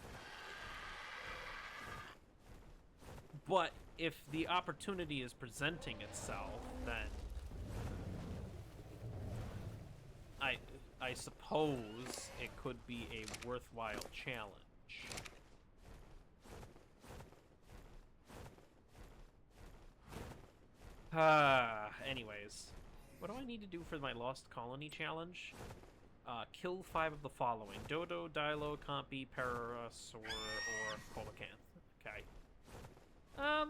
But if the opportunity is presenting itself, then I suppose it could be a worthwhile challenge. Anyways, what do I need to do for my Lost Colony challenge? Kill 5 of the following: Dodo, Dilo, Compy, Parasaur, or Coelacanth. Okay.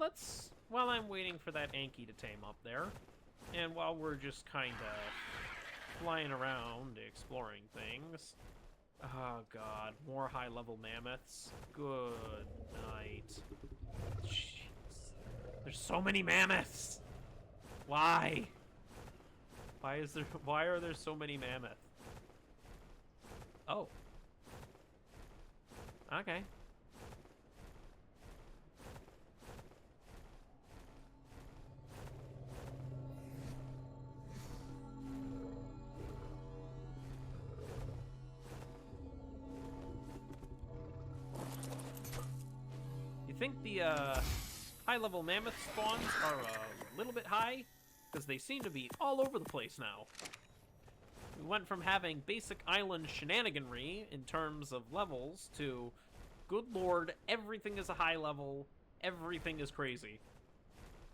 Let's... While I'm waiting for that Anki to tame up there, and while we're just kind of flying around, exploring things... Oh, God. More high-level mammoths. Good night. Jeez. There's so many mammoths! Why? Why are there so many mammoths? Oh. Okay. You think the high-level mammoth spawns are a little bit high? Because they seem to be all over the place now. We went from having basic island shenaniganry in terms of levels to, good lord, everything is a high level, everything is crazy.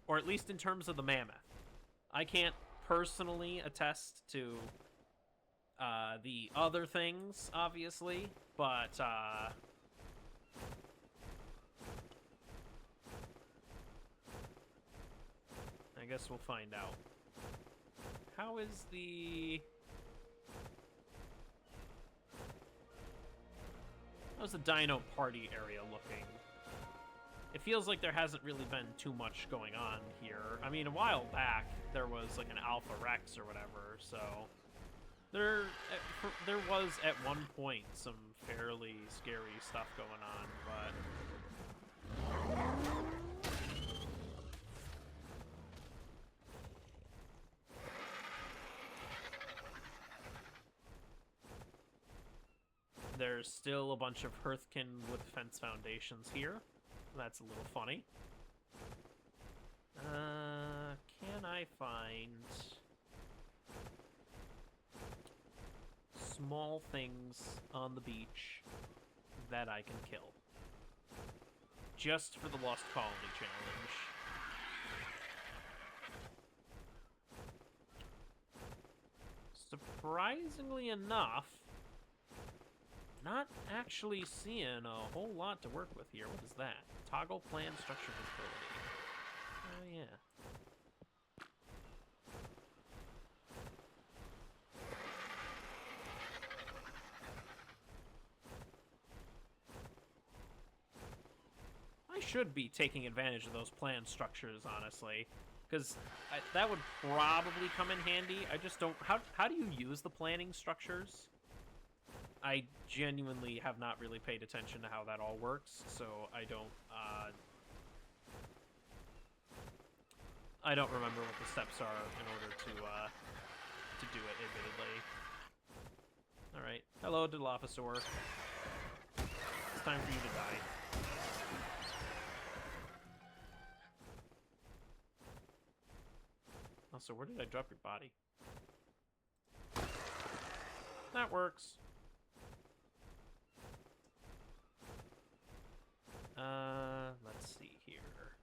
Or at least in terms of the mammoth. I can't personally attest to the other things, obviously, but I guess we'll find out. How is the... How's the Dino Party area looking? It feels like there hasn't really been too much going on here. I mean, a while back, there was like an Alpha Rex or whatever, so... There was, at one point, some fairly scary stuff going on, but... There's still a bunch of Hearthkin with fence foundations here. That's a little funny. Can I find small things on the beach that I can kill? Just for the Lost Colony challenge. Surprisingly enough, not actually seeing a whole lot to work with here. What is that? Toggle plan structure visibility. Oh, yeah. I should be taking advantage of those plan structures, honestly. Because that would probably come in handy. I just don't... How do you use the planning structures? I genuinely have not really paid attention to how that all works, so I don't remember what the steps are in order to do it, admittedly. Alright. Hello, Dilophosaur. It's time for you to die. Also, where did I drop your body? That works. Let's see here.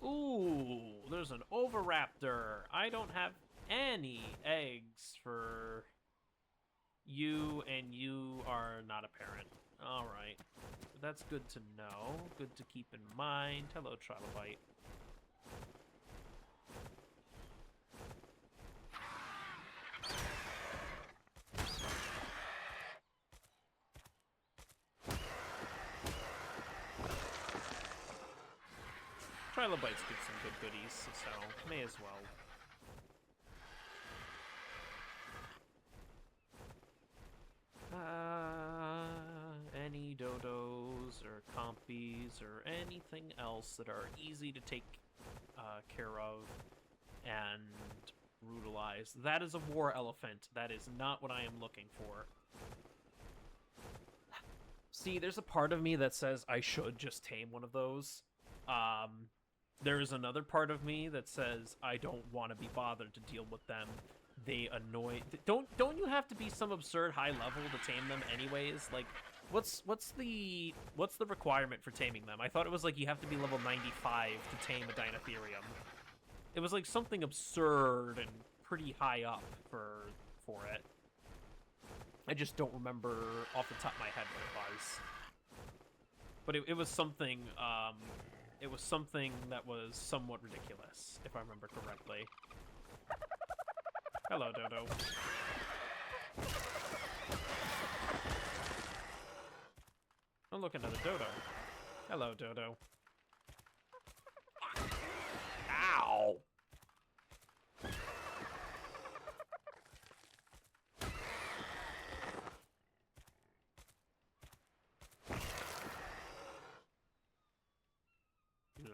Ooh, there's an Oviraptor. I don't have any eggs for you, and you are not a parent. Alright. That's good to know. Good to keep in mind. Hello, Trilobite. Trilobites get some good goodies, so may as well. Any dodos or compies or anything else that are easy to take care of and brutalize. That is a war elephant. That is not what I am looking for. See, there's a part of me that says I should just tame one of those. There is another part of me that says I don't want to be bothered to deal with them. They annoy. Don't you have to be some absurd high level to tame them anyways? Like, what's the requirement for taming them? I thought it was like you have to be level 95 to tame a Dinotherium. It was like something absurd and pretty high up for it. I just don't remember off the top of my head what it was. But it was something. It was something that was somewhat ridiculous, if I remember correctly. Hello, Dodo. Oh, look, another Dodo. Hello, Dodo. Ow!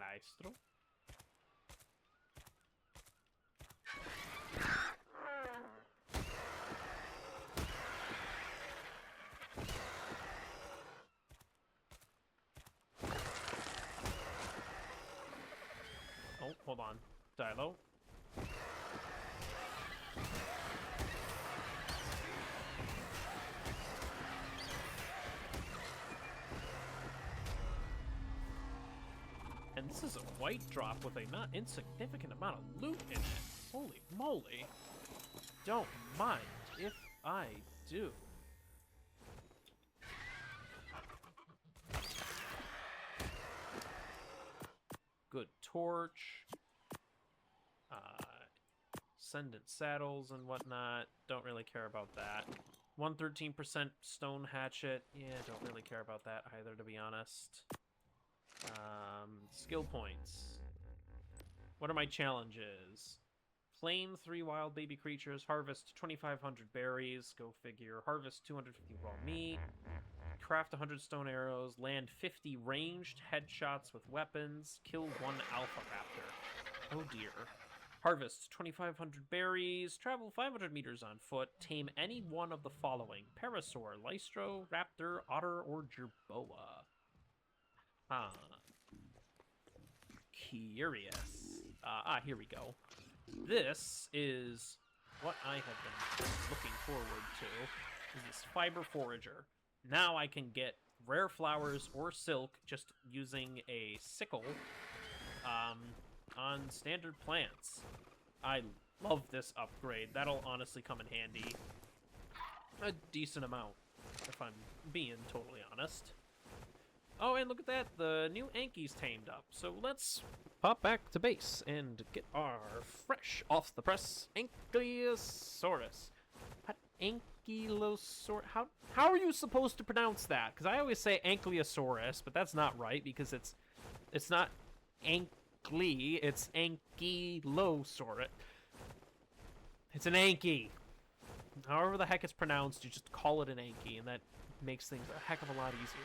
Maestro. Oh, hold on. Dilo. And this is a white drop with a not insignificant amount of loot in it. Holy moly. Don't mind if I do. Good torch. Ascendant saddles and whatnot. Don't really care about that. 113% stone hatchet. Yeah, don't really care about that either, to be honest. Skill points. What are my challenges? Claim 3 wild baby creatures. Harvest 2,500 berries. Go figure. Harvest 250 raw meat. Craft 100 stone arrows. Land 50 ranged headshots with weapons. Kill 1 alpha raptor. Oh dear. Harvest 2,500 berries. Travel 500 meters on foot. Tame any one of the following: Parasaur, Lystro, Raptor, Otter, or Jerboa. Curious. Here we go. This is what I have been looking forward to, is this fiber forager. Now I can get rare flowers or silk just using a sickle on standard plants. I love this upgrade. That'll honestly come in handy a decent amount, if I'm being totally honest. Oh, and look at that, the new Anky's tamed up. So let's pop back to base and get our fresh off the press Ankylosaurus. Ankylosaurus. How are you supposed to pronounce that? Because I always say Ankylosaurus, but that's not right because it's not Ankly, it's Ankylosaurus. It's an Anky. However the heck it's pronounced, you just call it an Anky, and that makes things a heck of a lot easier.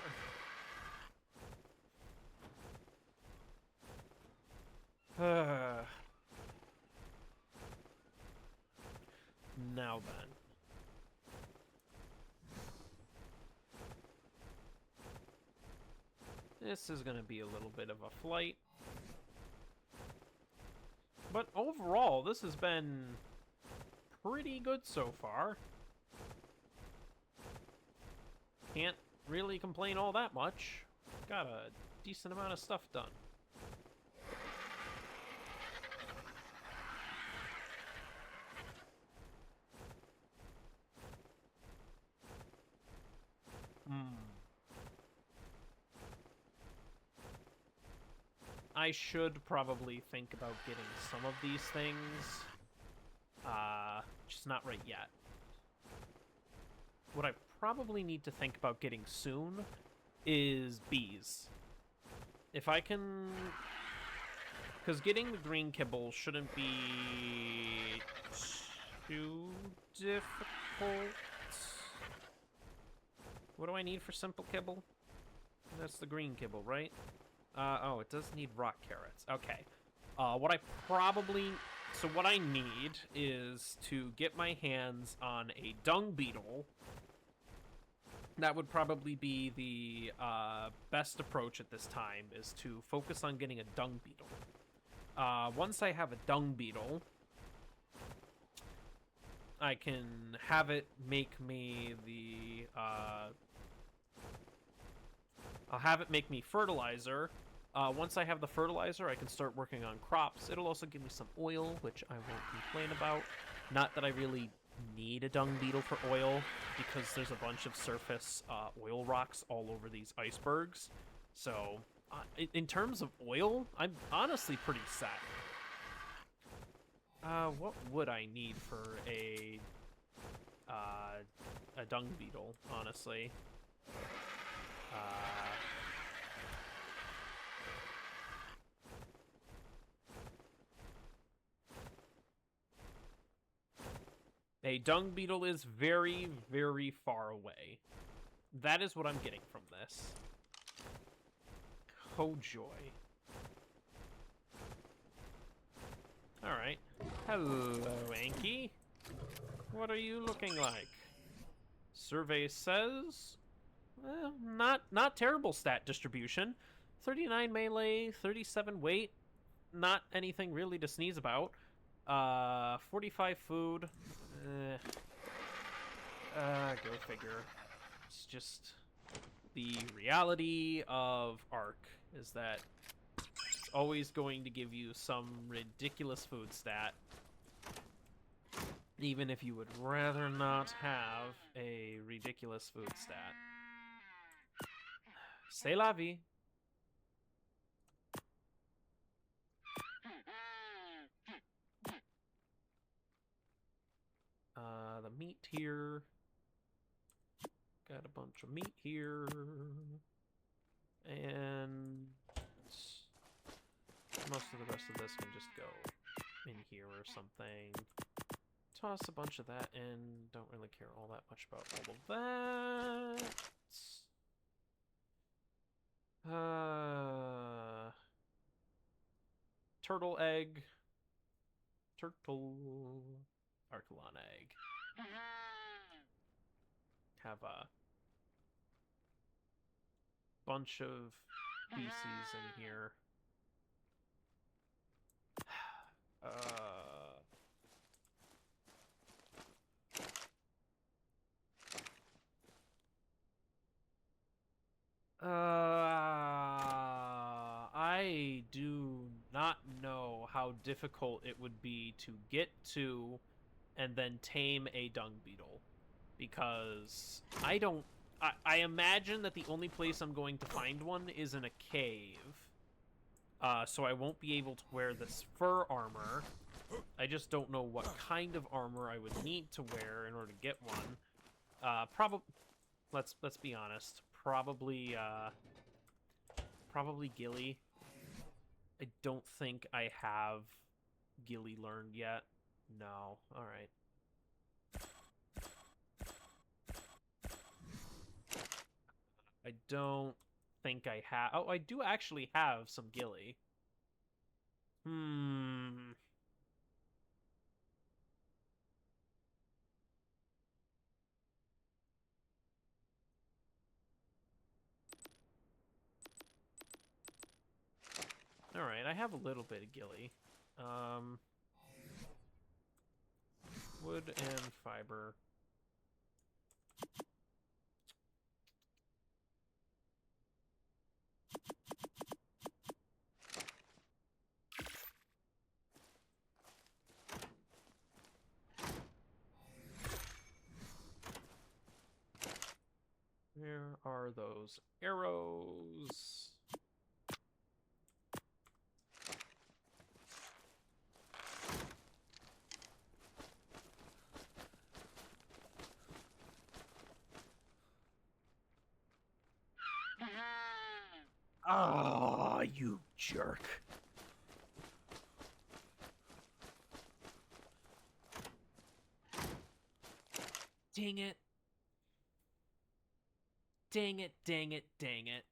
Now then. This is going to be a little bit of a flight. But overall, this has been pretty good so far. Can't really complain all that much. Got a decent amount of stuff done. I should probably think about getting some of these things. Just not right yet. What I probably need to think about getting soon is bees. If I can... Because getting the green kibble shouldn't be too difficult. What do I need for simple kibble? That's the green kibble, right? Oh, it does need rock carrots. Okay. What I need is to get my hands on a dung beetle. That would probably be the best approach at this time, is to focus on getting a dung beetle. Once I have a dung beetle, I can have it make me the... I'll have it make me fertilizer. Once I have the fertilizer, I can start working on crops. It'll also give me some oil, which I won't complain about. Not that I really need a dung beetle for oil, because there's a bunch of surface oil rocks all over these icebergs. So, in terms of oil, I'm honestly pretty set. What would I need for a dung beetle, honestly? A dung beetle is very, very far away. That is what I'm getting from this. Oh, joy. Alright. Hello, Anki. What are you looking like? Survey says... Well, not terrible stat distribution. 39 melee, 37 weight. Not anything really to sneeze about. 45 food. Go figure. It's just the reality of ARK is that it's always going to give you some ridiculous food stat, even if you would rather not have a ridiculous food stat. C'est la vie. The meat here. Got a bunch of meat here. And most of the rest of this can just go in here or something. Toss a bunch of that in. Don't really care all that much about all of that. Turtle egg. Turtle. Archelon egg. Have a bunch of species in here. I do not know how difficult it would be to get to and then tame a dung beetle, because I imagine that the only place I'm going to find one is in a cave, so I won't be able to wear this fur armor. I just don't know what kind of armor I would need to wear in order to get one. Let's be honest, probably ghillie. I don't think I have ghillie learned yet. No. Alright. I don't think I have... Oh, I do actually have some ghillie. Alright, I have a little bit of ghillie. Wood and fiber. Where are those arrows? Ah, you jerk. Dang it. Dang it, dang it, dang it.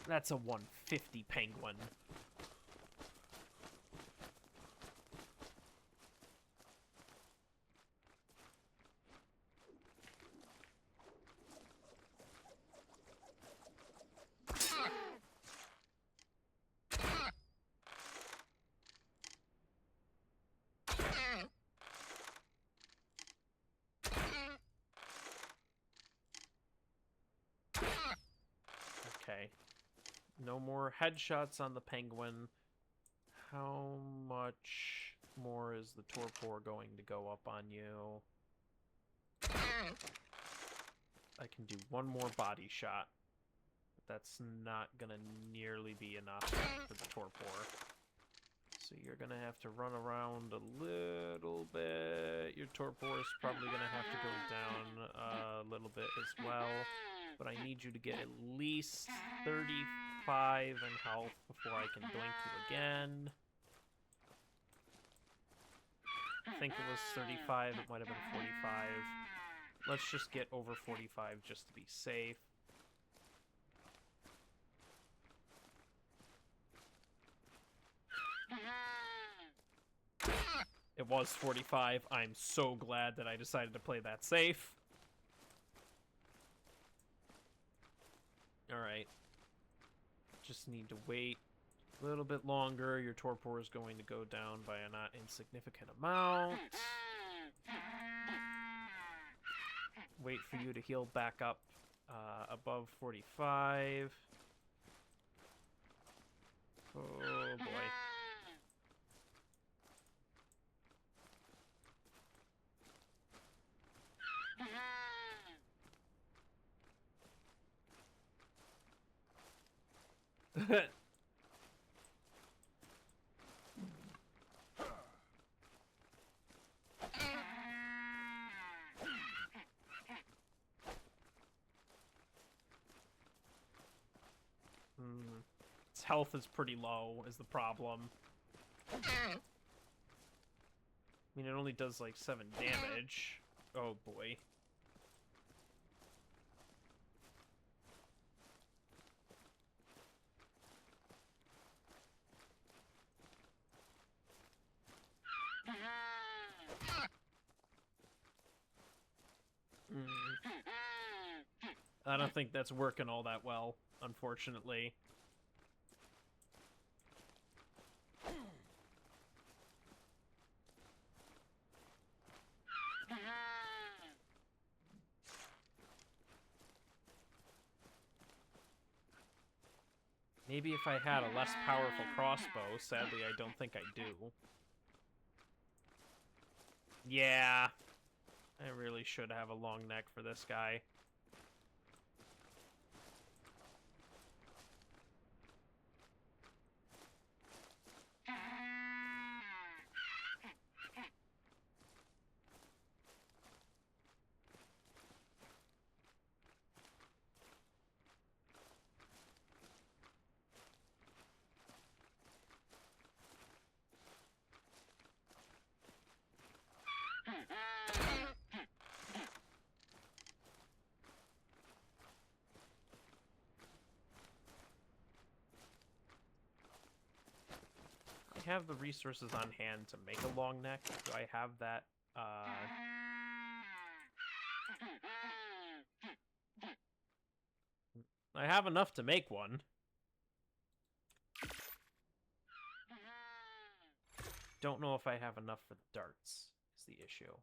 That's a 150 penguin. Okay. No more headshots on the penguin. How much more is the torpor going to go up on you? I can do one more body shot. But that's not gonna nearly be enough for the torpor. So you're gonna have to run around a little bit. Your torpor is probably gonna have to go down a little bit as well. But I need you to get at least 35 in health before I can doink you again. I think it was 35, it might have been 45. Let's just get over 45 just to be safe. It was 45. I'm so glad that I decided to play that safe. Alright. Just need to wait a little bit longer. Your torpor is going to go down by a not insignificant amount. Wait for you to heal back up above 45. Oh boy. Its health is pretty low, is the problem. I mean, it only does like 7 damage. Oh boy. I don't think that's working all that well, unfortunately. Maybe if I had a less powerful crossbow. Sadly, I don't think I do. Yeah. I really should have a long neck for this guy. I have the resources on hand to make a long neck. Do I have that? I have enough to make one. Don't know if I have enough for the darts, is the issue.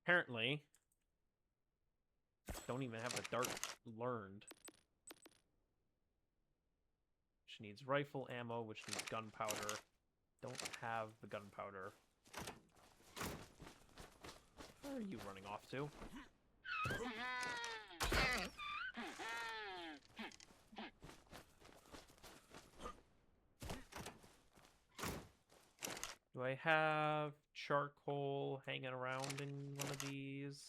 Apparently, don't even have the dart learned. Which needs rifle ammo, which needs gunpowder. Don't have the gunpowder. Where are you running off to? Do I have charcoal hanging around in one of these?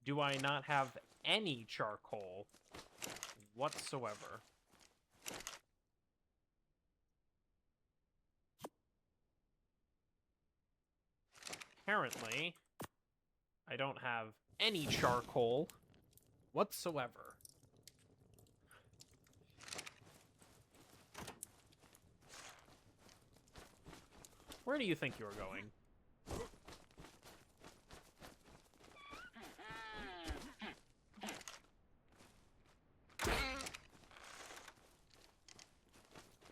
Do I not have any charcoal whatsoever? Apparently, I don't have any charcoal whatsoever. Where do you think you're going?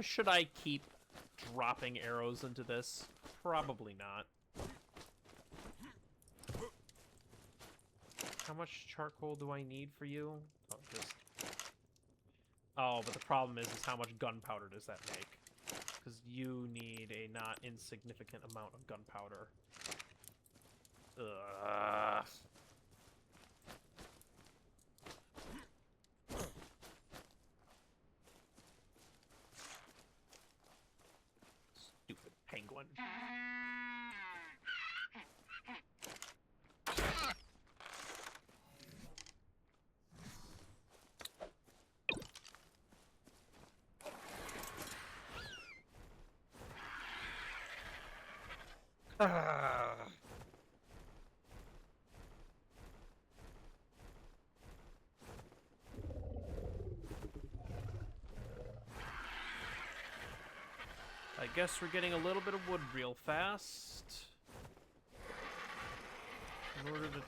Should I keep dropping arrows into this? Probably not. How much charcoal do I need for you? Oh, just... Oh, but the problem is how much gunpowder does that make? Because you need a not insignificant amount of gunpowder. Ugh. Stupid penguin. I guess we're getting a little bit of wood real fast. In order to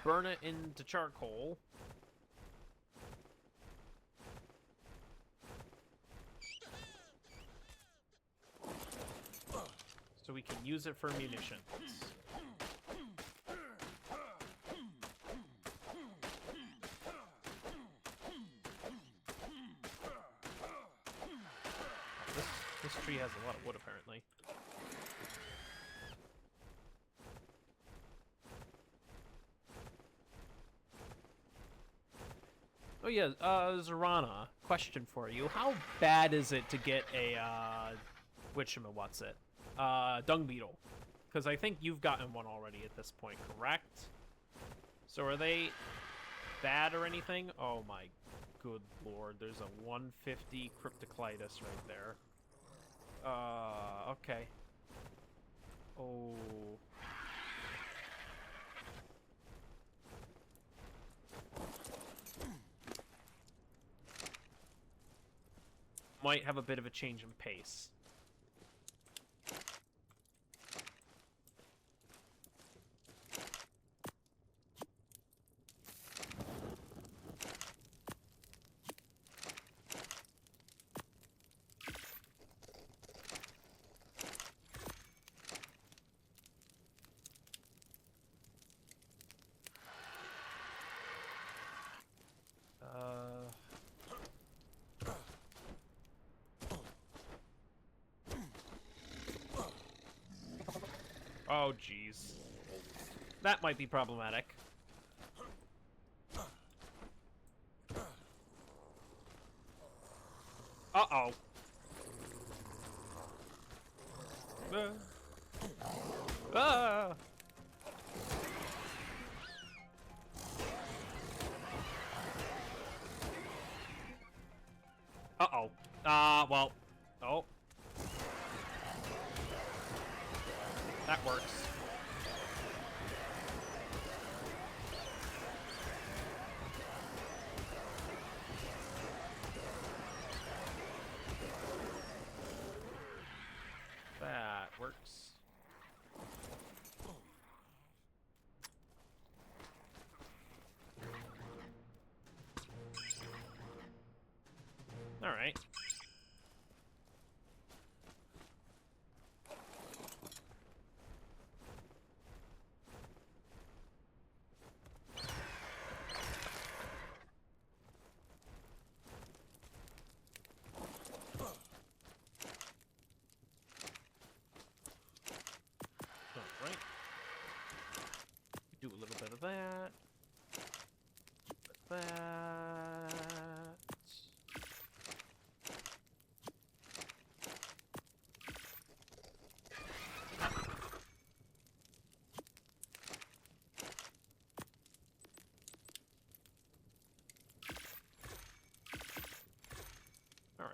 burn it into charcoal. So we can use it for munitions. This tree has a lot of wood, apparently. Oh yeah, Zorana, question for you. How bad is it to get a, dung beetle? Because I think you've gotten one already at this point, correct? So are they bad or anything? Oh my good lord, there's a 150 cryptoclitus right there. Okay. Oh. Might have a bit of a change in pace. Oh, jeez. That might be problematic. Uh-oh. Ah! Uh-oh. Well. Oh. That works. That works. All right. Alright. Do a little bit of that. That.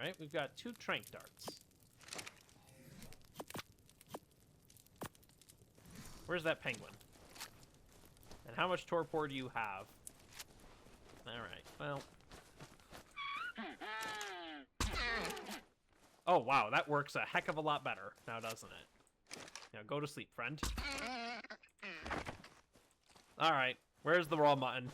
Alright, we've got 2 trank darts. Where's that penguin? And how much torpor do you have? Alright, well... Oh, wow, that works a heck of a lot better now, doesn't it? Now, go to sleep, friend. Alright, where's the raw mutton?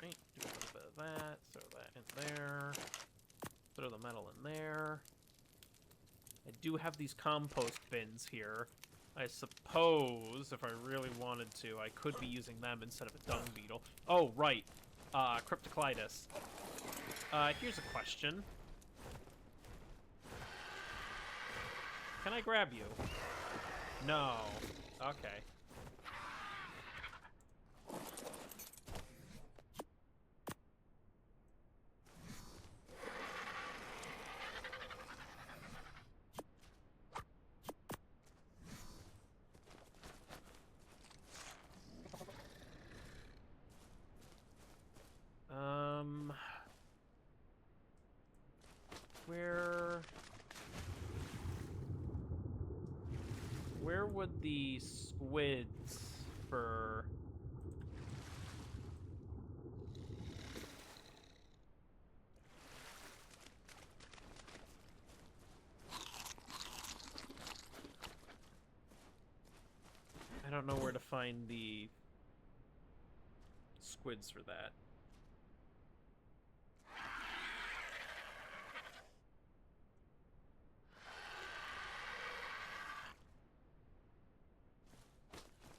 Right, do a little bit of that, throw that in there, throw the metal in there. I do have these compost bins here. I suppose, if I really wanted to, I could be using them instead of a dung beetle. Oh, right. Cryptocleidos. Here's a question. Can I grab you? No. Okay. Where would the squids for... I don't know where to find the squids for that.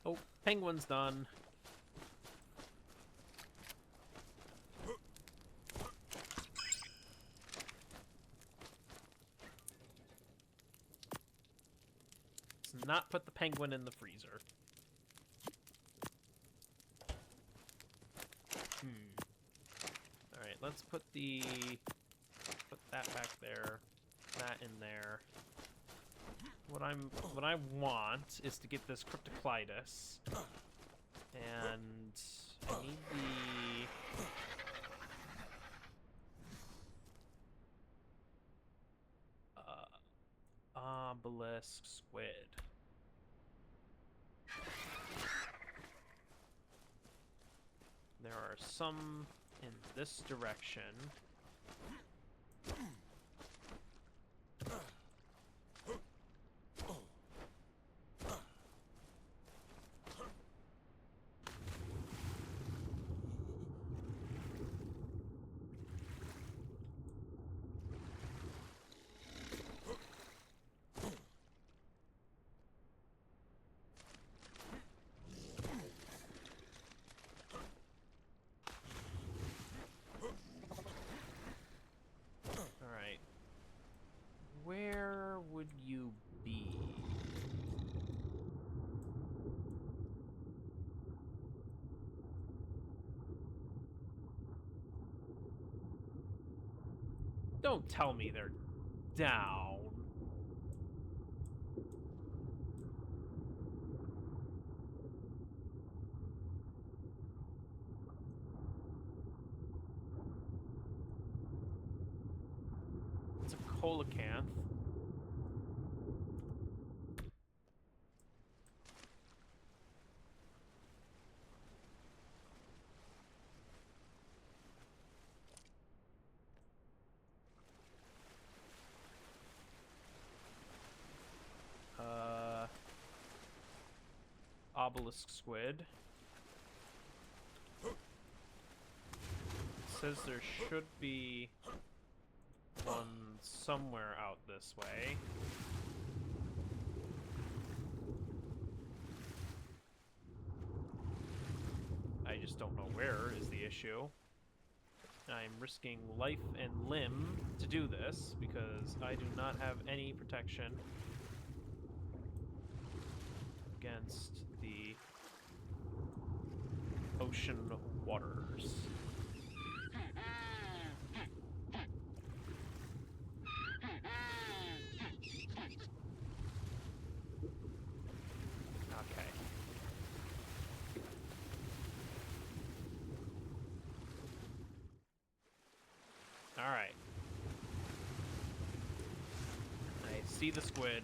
Oh, penguin's done. Let's not put the penguin in the freezer. Alright, let's put that back there, that in there. What I want is to get this Cryptocleidos. And I need the obelisk squid. There are some in this direction. Where would you be? Don't tell me they're down. It's a coelacanth. Obelisk squid. says there should be one somewhere out this way. I just don't know where is the issue. I'm risking life and limb to do this because I do not have any protection against the ocean waters. Okay. All right. I see the squid.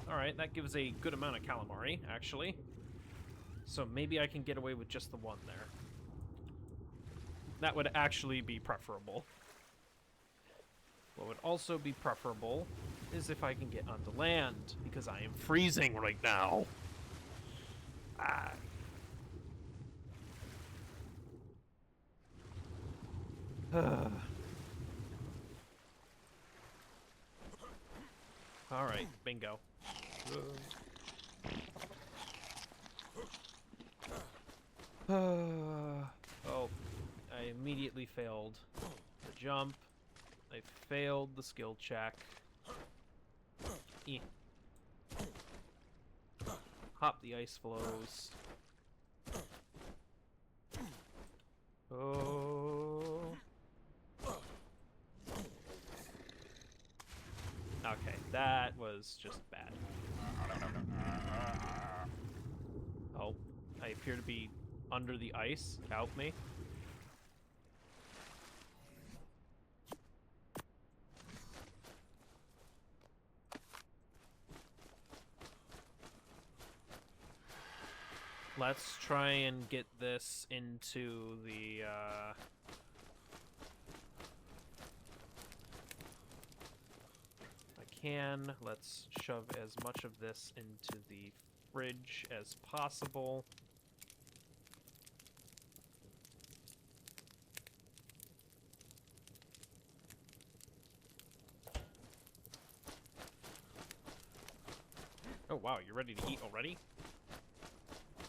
Alright, that gives a good amount of calamari, actually. So maybe I can get away with just the one there. That would actually be preferable. What would also be preferable is if I can get onto land, because I am freezing right now. Ah. Alright, bingo. Oh, I immediately failed the jump. I failed the skill check. Eh. Hop the ice flows. Oh. Okay, that was just bad. Oh, I appear to be under the ice. Help me. Let's try and get this into the, Let's shove as much of this into the fridge as possible. Oh wow, you're ready to eat already?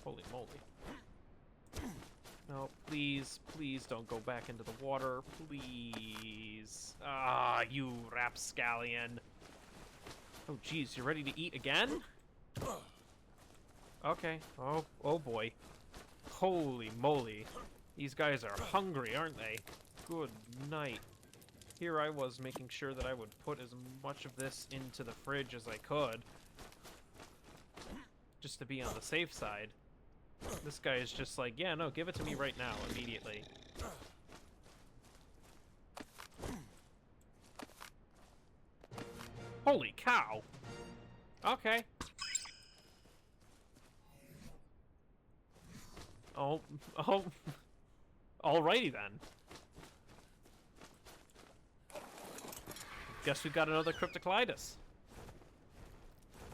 Holy moly. No, please, please don't go back into the water. Please. Ah, you rapscallion. Oh, geez, you're ready to eat again? Okay. Oh boy. Holy moly. These guys are hungry, aren't they? Good night. Here I was making sure that I would put as much of this into the fridge as I could. Just to be on the safe side. This guy is just like, yeah, no, give it to me right now, immediately. Holy cow! Okay. Oh. Alrighty then. Guess we've got another Cryptocleidos.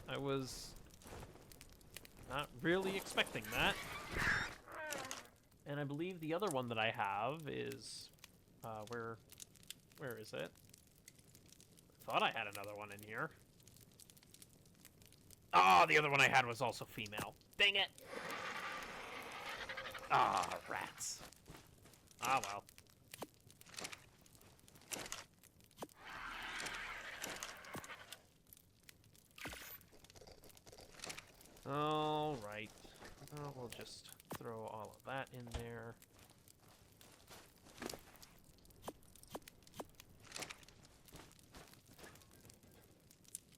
I was not really expecting that. And I believe the other one that I have is... where is it? I thought I had another one in here. Oh, the other one I had was also female. Dang it! Ah, rats. Ah, well. Alright. We'll just throw all of that in there.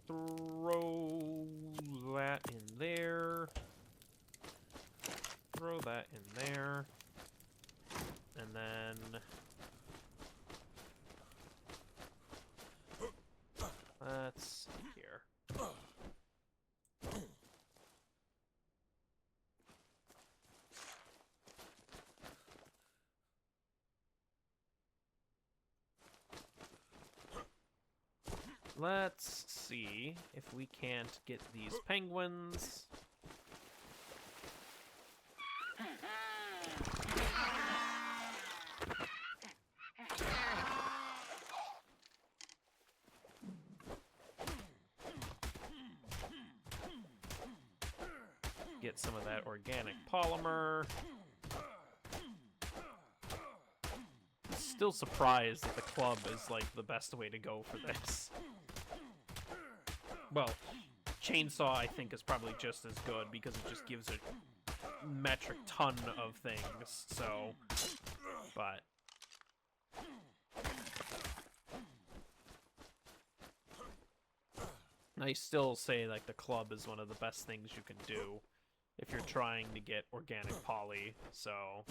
Throw that in there. Throw that in there. And then... let's see here. let's see if we can't get these penguins. Get some of that organic polymer. Still surprised that the club is like the best way to go for this. Well, chainsaw I think is probably just as good because it just gives a metric ton of things, so, but... I still say like the club is one of the best things you can do if you're trying to get organic poly, so...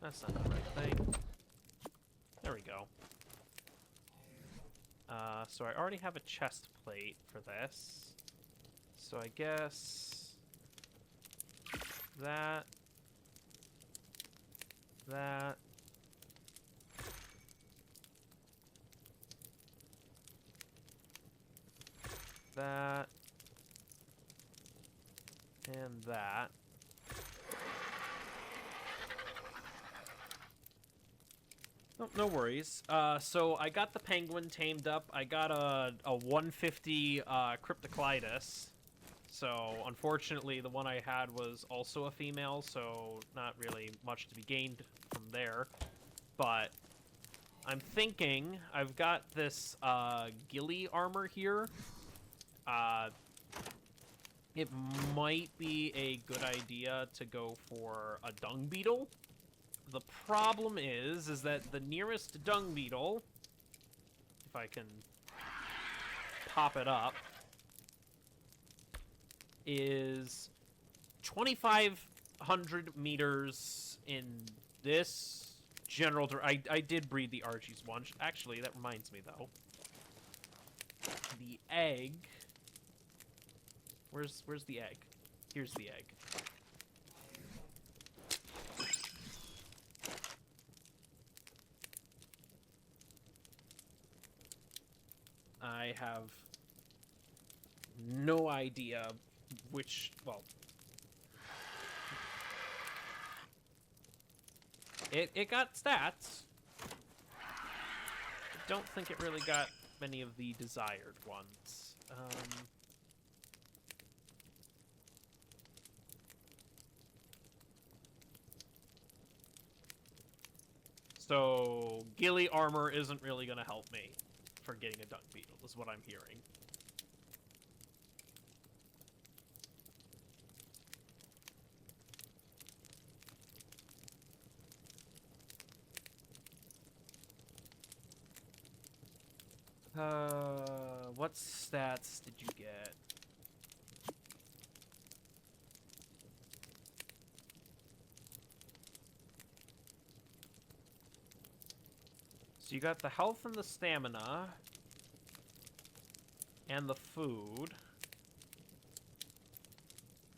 That's not the right thing. There we go. So I already have a chest plate for this. So I guess... That... That... That... And that. Oh, no worries. So I got the penguin tamed up. I got a 150 Cryptocleidos. So unfortunately, the one I had was also a female, so not really much to be gained from there. But I'm thinking I've got this ghillie armor here. It might be a good idea to go for a dung beetle. The problem is that the nearest dung beetle, if I can pop it up, is 2,500 meters in this general direction. I did breed the Archies once. Actually, that reminds me, though. The egg... Where's the egg? Here's the egg. I have no idea which, well, it got stats. I don't think it really got many of the desired ones. So, ghillie armor isn't really going to help me for getting a dung beetle, is what I'm hearing. What stats did you get? So you got the health and the stamina, and the food.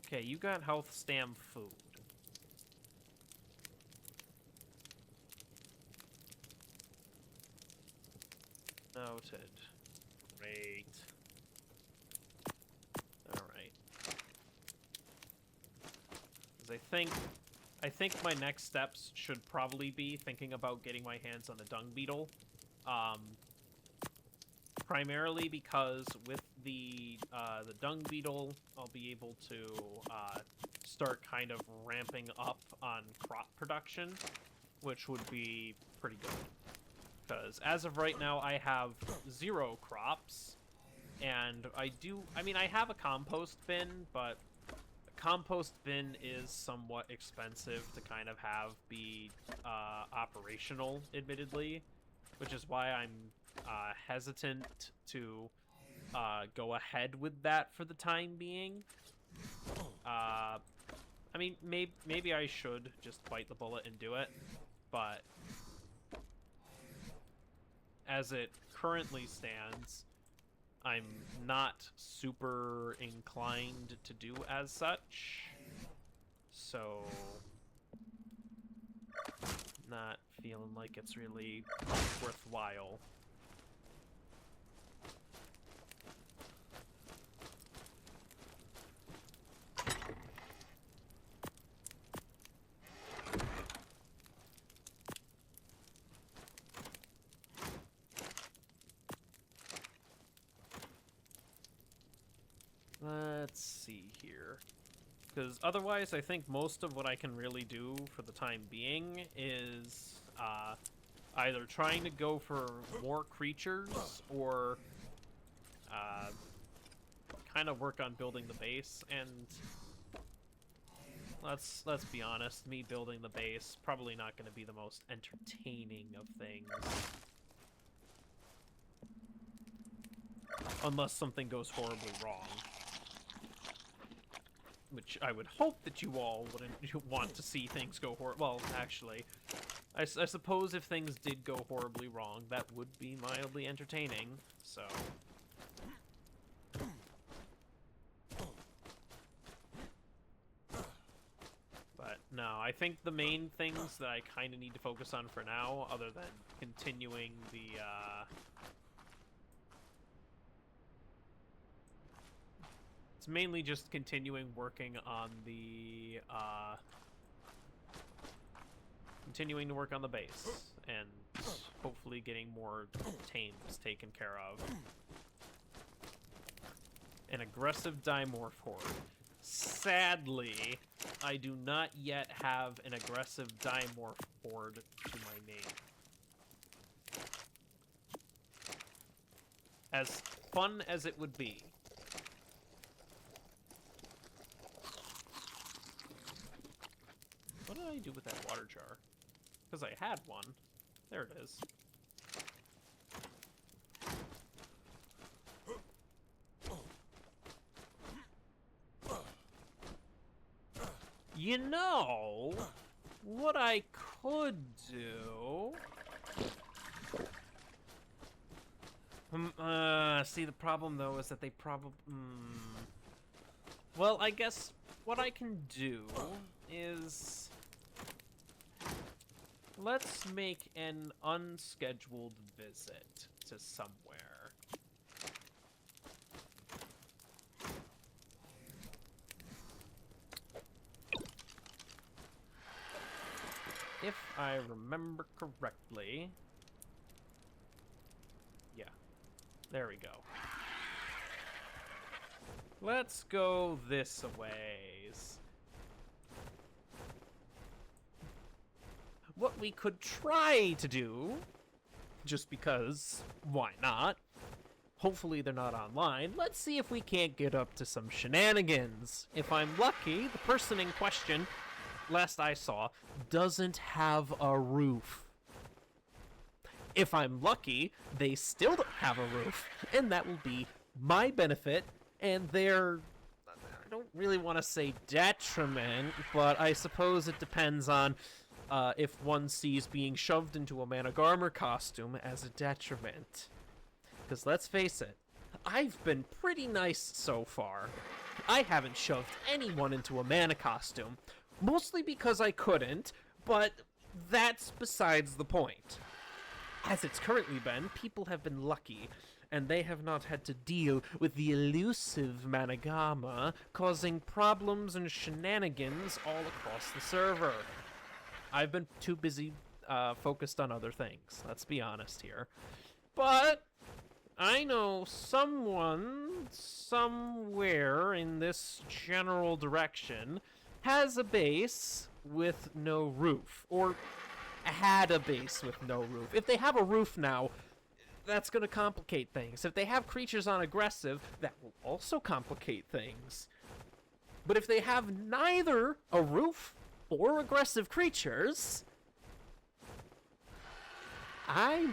Okay, you got health, stam, food. Noted. Great. Alright. I think my next steps should probably be thinking about getting my hands on the dung beetle. Primarily because with the dung beetle, I'll be able to start kind of ramping up on crop production, which would be pretty good. Because as of right now, I have 0 crops, and I have a compost bin, but a compost bin is somewhat expensive to kind of have be operational, admittedly, which is why I'm hesitant to go ahead with that for the time being. I mean, maybe I should just bite the bullet and do it, but as it currently stands, I'm not super inclined to do as such. So, not feeling like it's really worthwhile. Let's see here. Because otherwise, I think most of what I can really do for the time being is either trying to go for more creatures or kind of work on building the base. And let's be honest, me building the base probably not going to be the most entertaining of things. Unless something goes horribly wrong. Which I would hope that you all wouldn't want to see things go well, actually, I suppose if things did go horribly wrong, that would be mildly entertaining, so... But, no, I think the main things that I kind of need to focus on for now, other than continuing the, it's mainly just continuing working on the, continuing to work on the base, and hopefully getting more tames taken care of. An aggressive dimorph horde. Sadly, I do not yet have an aggressive dimorph horde to my name. As fun as it would be. What did I do with that water jar? Because I had one. There it is. You know, what I could do... see, the problem, though, is that they probably... Well, I guess what I can do is... Let's make an unscheduled visit to somewhere. If I remember correctly... Yeah. There we go. Let's go this a ways. What we could try to do, just because, why not? Hopefully they're not online. Let's see if we can't get up to some shenanigans. If I'm lucky, the person in question, last I saw, doesn't have a roof. If I'm lucky, they still don't have a roof, and that will be my benefit, and their, I don't really want to say detriment, but I suppose it depends on if one sees being shoved into a man of armor costume as a detriment. Because let's face it, I've been pretty nice so far. I haven't shoved anyone into a mana costume, mostly because I couldn't, but that's besides the point. As it's currently been, people have been lucky, and they have not had to deal with the elusive Managama causing problems and shenanigans all across the server. I've been too busy focused on other things, let's be honest here. But I know someone somewhere in this general direction has a base with no roof, or had a base with no roof. If they have a roof now, that's going to complicate things. If they have creatures on aggressive, that will also complicate things. But if they have neither a roof or aggressive creatures, I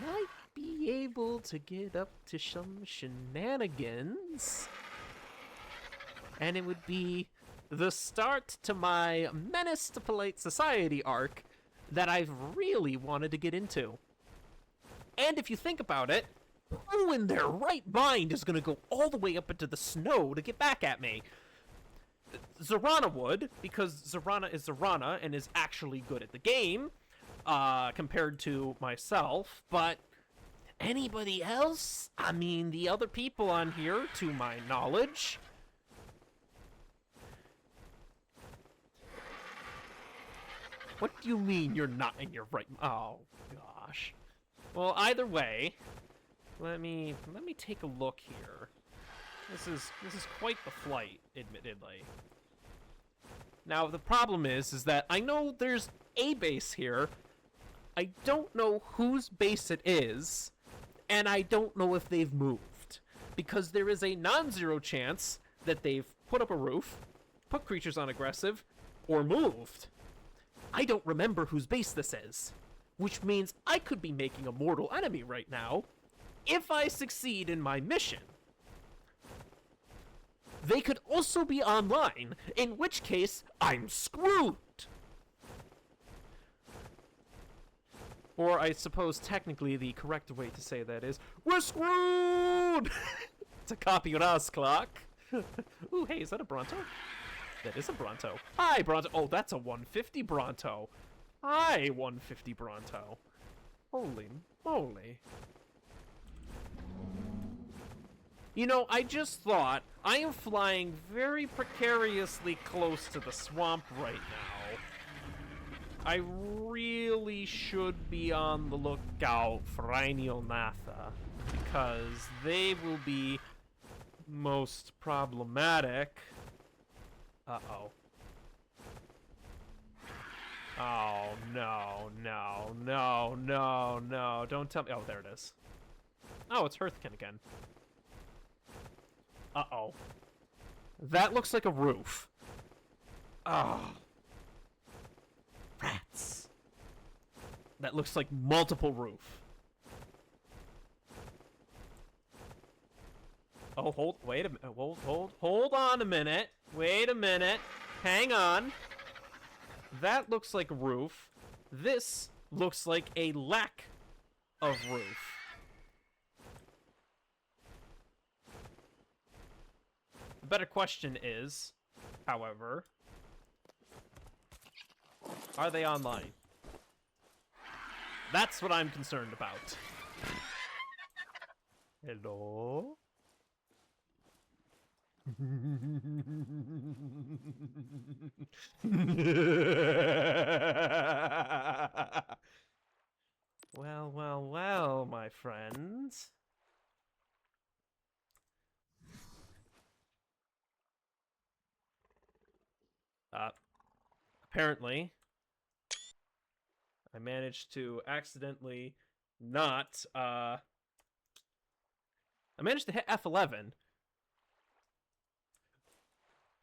might be able to get up to some shenanigans. And it would be the start to my Menace to Polite Society arc that I've really wanted to get into. And if you think about it, who in their right mind is going to go all the way up into the snow to get back at me? Zorana would, because Zorana is Zorana and is actually good at the game, compared to myself, but anybody else? I mean, the other people on here, to my knowledge... What do you mean you're not in your right... Oh, gosh. Well, either way, let me take a look here. This is quite the flight, admittedly. Now, the problem is that I know there's a base here. I don't know whose base it is, and I don't know if they've moved. Because there is a non-zero chance that they've put up a roof, put creatures on aggressive, or moved. I don't remember whose base this is, which means I could be making a mortal enemy right now if I succeed in my mission. They could also be online, in which case I'm screwed. Or I suppose technically the correct way to say that is, we're screwed! To copy us, clock. Ooh, hey, is that a Bronto? That is a Bronto. Hi, Bronto. Oh, that's a 150 Bronto. Hi, 150 Bronto. Holy moly. You know, I just thought I am flying very precariously close to the swamp right now. I really should be on the lookout for Rhiniolnatha, because they will be most problematic. Uh-oh. Oh, no, no, no, no, no. Don't tell me. Oh, there it is. Oh, it's Hearthkin again. Uh-oh. That looks like a roof. Oh. Rats. That looks like multiple roof. Oh, wait a minute. Hold on a minute. Wait a minute. Hang on. That looks like a roof. This looks like a lack of roof. The better question is, however, are they online? That's what I'm concerned about. Hello? Well, well, well, my friends. Apparently, I managed to accidentally not, I managed to hit F11.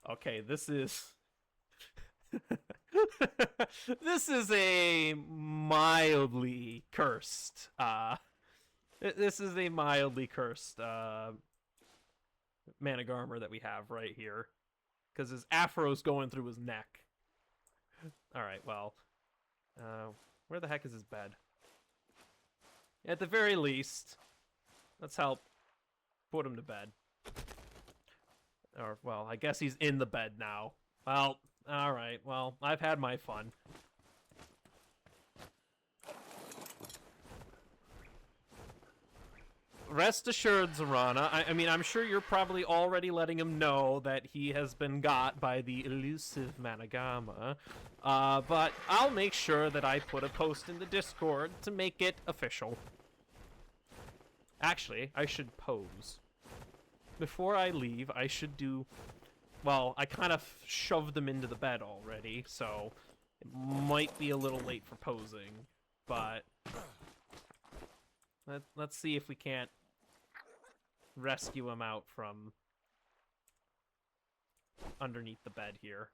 Okay, this is... this is a mildly cursed, this is a mildly cursed, Man of Armor that we have right here. Because his afro's going through his neck. Alright, well. Where the heck is his bed? At the very least, let's help put him to bed. Or, well, I guess he's in the bed now. Well, alright, well, I've had my fun. Rest assured, Zorana, I mean, I'm sure you're probably already letting him know that he has been got by the elusive Managama, but I'll make sure that I put a post in the Discord to make it official. Actually, I should pose. Before I leave, I should do... Well, I kind of shoved them into the bed already, so it might be a little late for posing, but... Let's see if we can't rescue him out from underneath the bed here.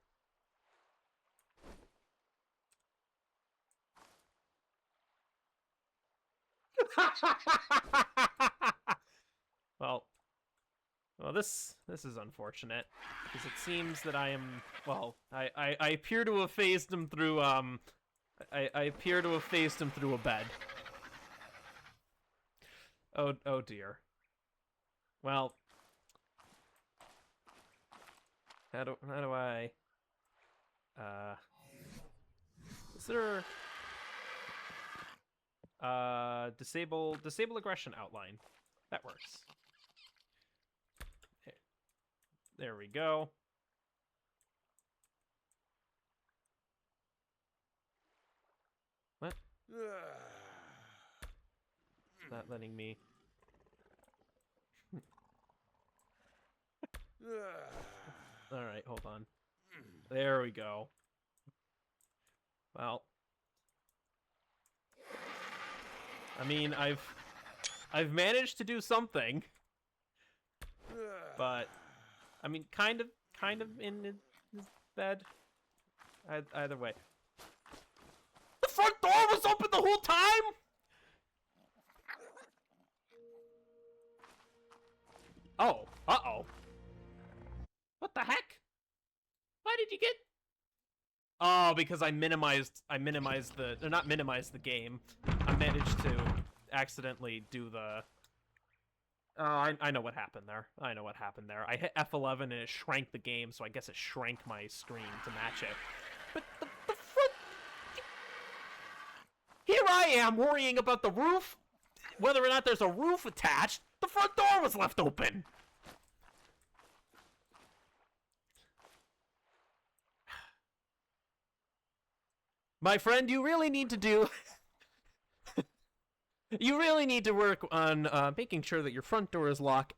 Well, this is unfortunate, because it seems that I am, well, I appear to have phased him through, I appear to have phased him through a bed. Oh dear. Well, how do I is there disable aggression outline? That works. There we go. What? It's not letting me. All right, hold on. There we go. Well, I mean, I've managed to do something, but I mean, kind of in his bed. Either way, the front door was open the whole time. Oh, uh-oh. What the heck? Why did you get? Oh, because I minimized the, or not minimized the game. I managed to accidentally do the. Oh, I know what happened there. I know what happened there. I hit F11 and it shrank the game, so I guess it shrank my screen to match it. But the front. Here I am worrying about the roof, whether or not there's a roof attached. The front door was left open. My friend, you really need to do... you really need to work on making sure that your front door is locked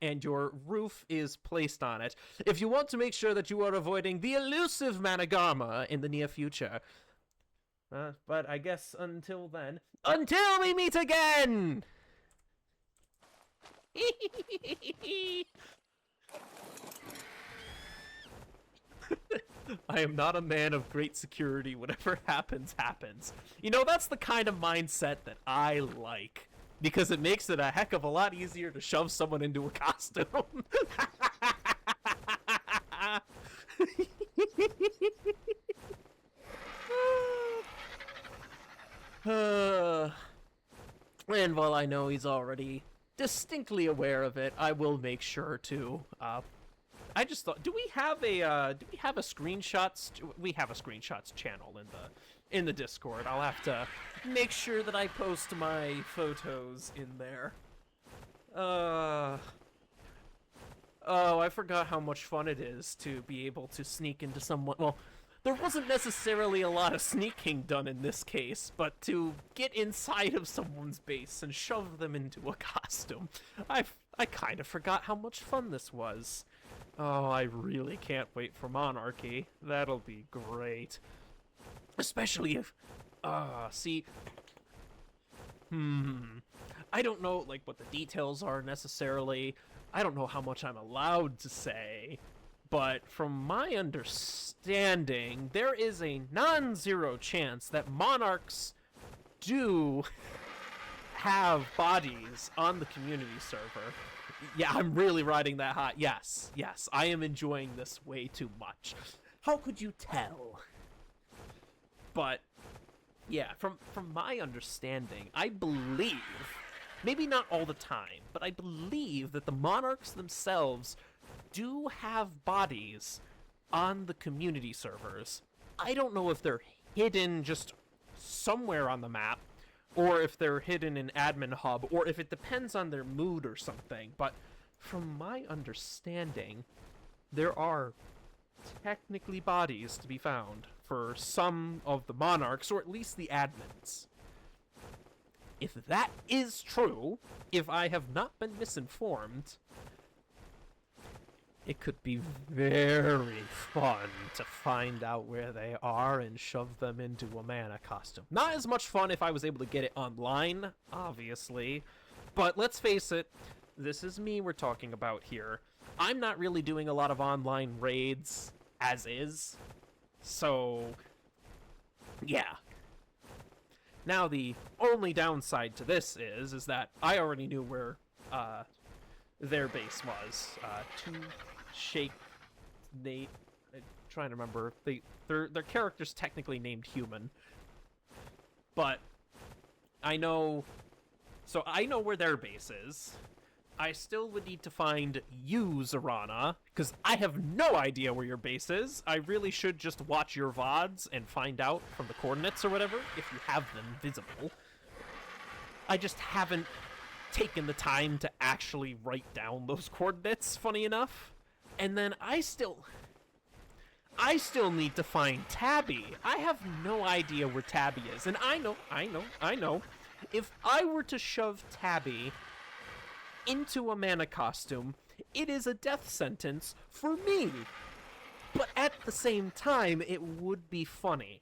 and your roof is placed on it, if you want to make sure that you are avoiding the elusive Managama in the near future. But I guess until then... Until we meet again! I am not a man of great security. Whatever happens, happens. You know, that's the kind of mindset that I like. Because it makes it a heck of a lot easier to shove someone into a costume. And while I know he's already distinctly aware of it, I will make sure to, I just thought, do we have a screenshots? We have a screenshots channel in the Discord. I'll have to make sure that I post my photos in there. Oh, I forgot how much fun it is to be able to sneak into someone. Well, there wasn't necessarily a lot of sneaking done in this case, but to get inside of someone's base and shove them into a costume. I kind of forgot how much fun this was. Oh, I really can't wait for Monarchy. That'll be great. Especially if... see... I don't know, like, what the details are necessarily. I don't know how much I'm allowed to say. But from my understanding, there is a non-zero chance that monarchs do have bodies on the community server. Yeah, I'm really riding that hot. Yes, I am enjoying this way too much. How could you tell? But, yeah, from my understanding, I believe, maybe not all the time, but I believe that the monarchs themselves do have bodies on the community servers. I don't know if they're hidden just somewhere on the map, or if they're hidden in admin hub, or if it depends on their mood or something, but from my understanding, there are technically bodies to be found for some of the monarchs, or at least the admins. If that is true, if I have not been misinformed, it could be very fun to find out where they are and shove them into a mana costume. Not as much fun if I was able to get it online, obviously, but let's face it, this is me we're talking about here. I'm not really doing a lot of online raids as is, so yeah. Now the only downside to this is that I already knew where their base was. Shake Nate. I'm trying to remember. Their character's technically named Human, but I know So I know where their base is. I still would need to find you, Zarana, because I have no idea where your base is. I really should just watch your VODs and find out from the coordinates or whatever, if you have them visible. I just haven't taken the time to actually write down those coordinates, funny enough. And then I still need to find Tabby. I have no idea where Tabby is. And I know. If I were to shove Tabby into a mana costume, it is a death sentence for me. But at the same time, it would be funny.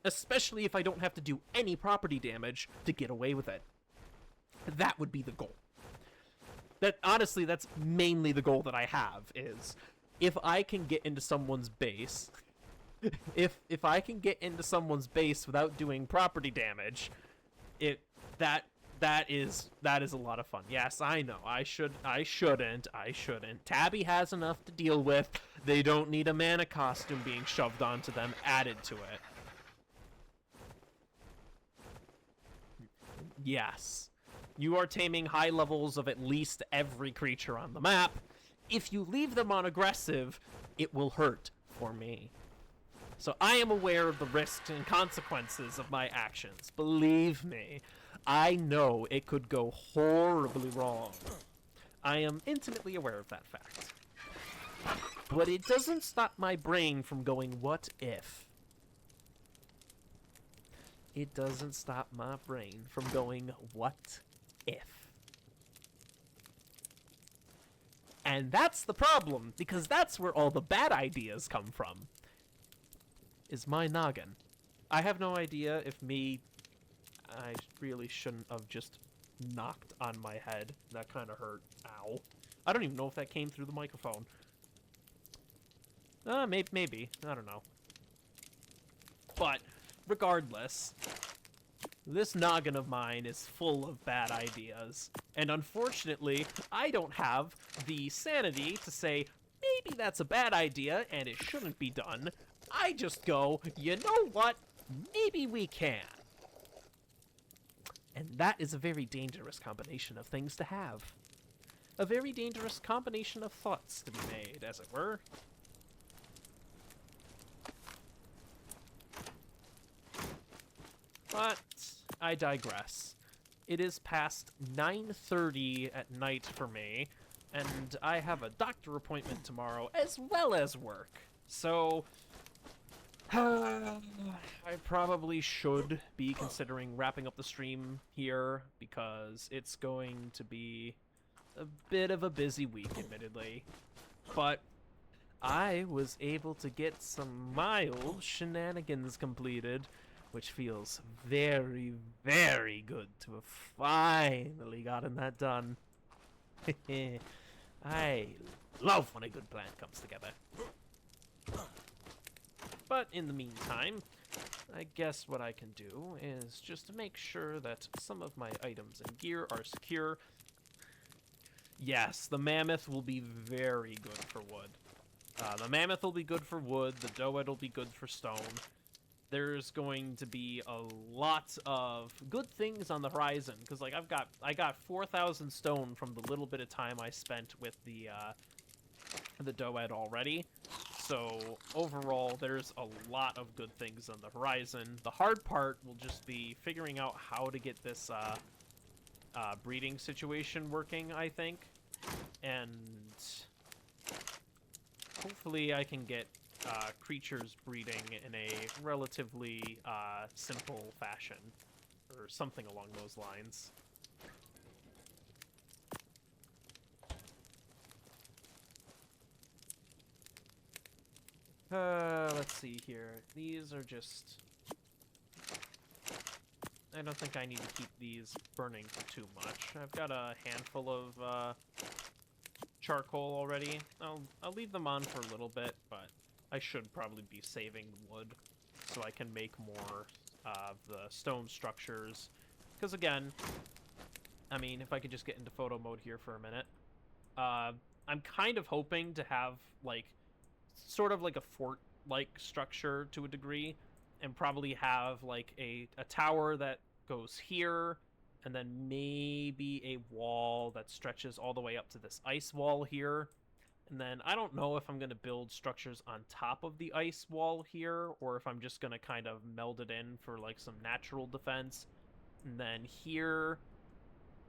Especially if I don't have to do any property damage to get away with it. That would be the goal. Honestly, that's mainly the goal that I have, is if I can get into someone's base, if I can get into someone's base without doing property damage, that is a lot of fun. Yes, I know. I shouldn't. Tabby has enough to deal with. They don't need a mana costume being shoved onto them, added to it. Yes. You are taming high levels of at least every creature on the map. If you leave them on aggressive, it will hurt for me. So I am aware of the risks and consequences of my actions. Believe me, I know it could go horribly wrong. I am intimately aware of that fact. But it doesn't stop my brain from going, what if? It doesn't stop my brain from going, what if? And that's the problem, because that's where all the bad ideas come from. Is my noggin. I have no idea if I really shouldn't have just knocked on my head. That kind of hurt. Ow. I don't even know if that came through the microphone. Maybe. I don't know. But, regardless, this noggin of mine is full of bad ideas. And unfortunately, I don't have the sanity to say, maybe that's a bad idea and it shouldn't be done. I just go, you know what? Maybe we can. And that is a very dangerous combination of things to have. A very dangerous combination of thoughts to be made, as it were. But I digress. It is past 9:30 at night for me, and I have a doctor appointment tomorrow as well as work. So I probably should be considering wrapping up the stream here, because it's going to be a bit of a busy week, admittedly. But I was able to get some mild shenanigans completed, which feels very, very good to have finally gotten that done. I love when a good plan comes together. But in the meantime, I guess what I can do is just to make sure that some of my items and gear are secure. Yes, the mammoth will be very good for wood. The mammoth will be good for wood, the doed will be good for stone. There's going to be a lot of good things on the horizon, because like I got 4,000 stone from the little bit of time I spent with the doed already. So overall, there's a lot of good things on the horizon. The hard part will just be figuring out how to get this breeding situation working, I think, and hopefully I can get creatures breeding in a relatively simple fashion, or something along those lines. Let's see here. These are just... I don't think I need to keep these burning for too much. I've got a handful of charcoal already. I'll leave them on for a little bit, but I should probably be saving the wood so I can make more of the stone structures. Because again, I mean, if I could just get into photo mode here for a minute. I'm kind of hoping to have, like, sort of like a fort-like structure to a degree, and probably have, like, a tower that goes here, and then maybe a wall that stretches all the way up to this ice wall here. And then I don't know if I'm going to build structures on top of the ice wall here, or if I'm just going to kind of meld it in for like some natural defense. And then here,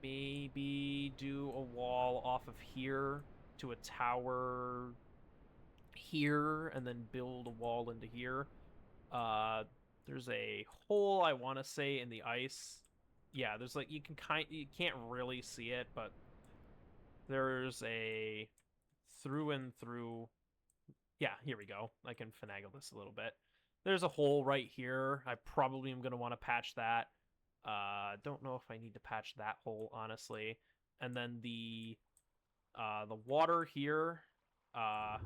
maybe do a wall off of here to a tower here, and then build a wall into here. There's a hole, I want to say, in the ice. Yeah, there's like, you can't really see it, but there's a through and through. Yeah, here we go. I can finagle this a little bit. There's a hole right here. I probably am going to want to patch that. Don't know if I need to patch that hole, honestly. And then the water here. Let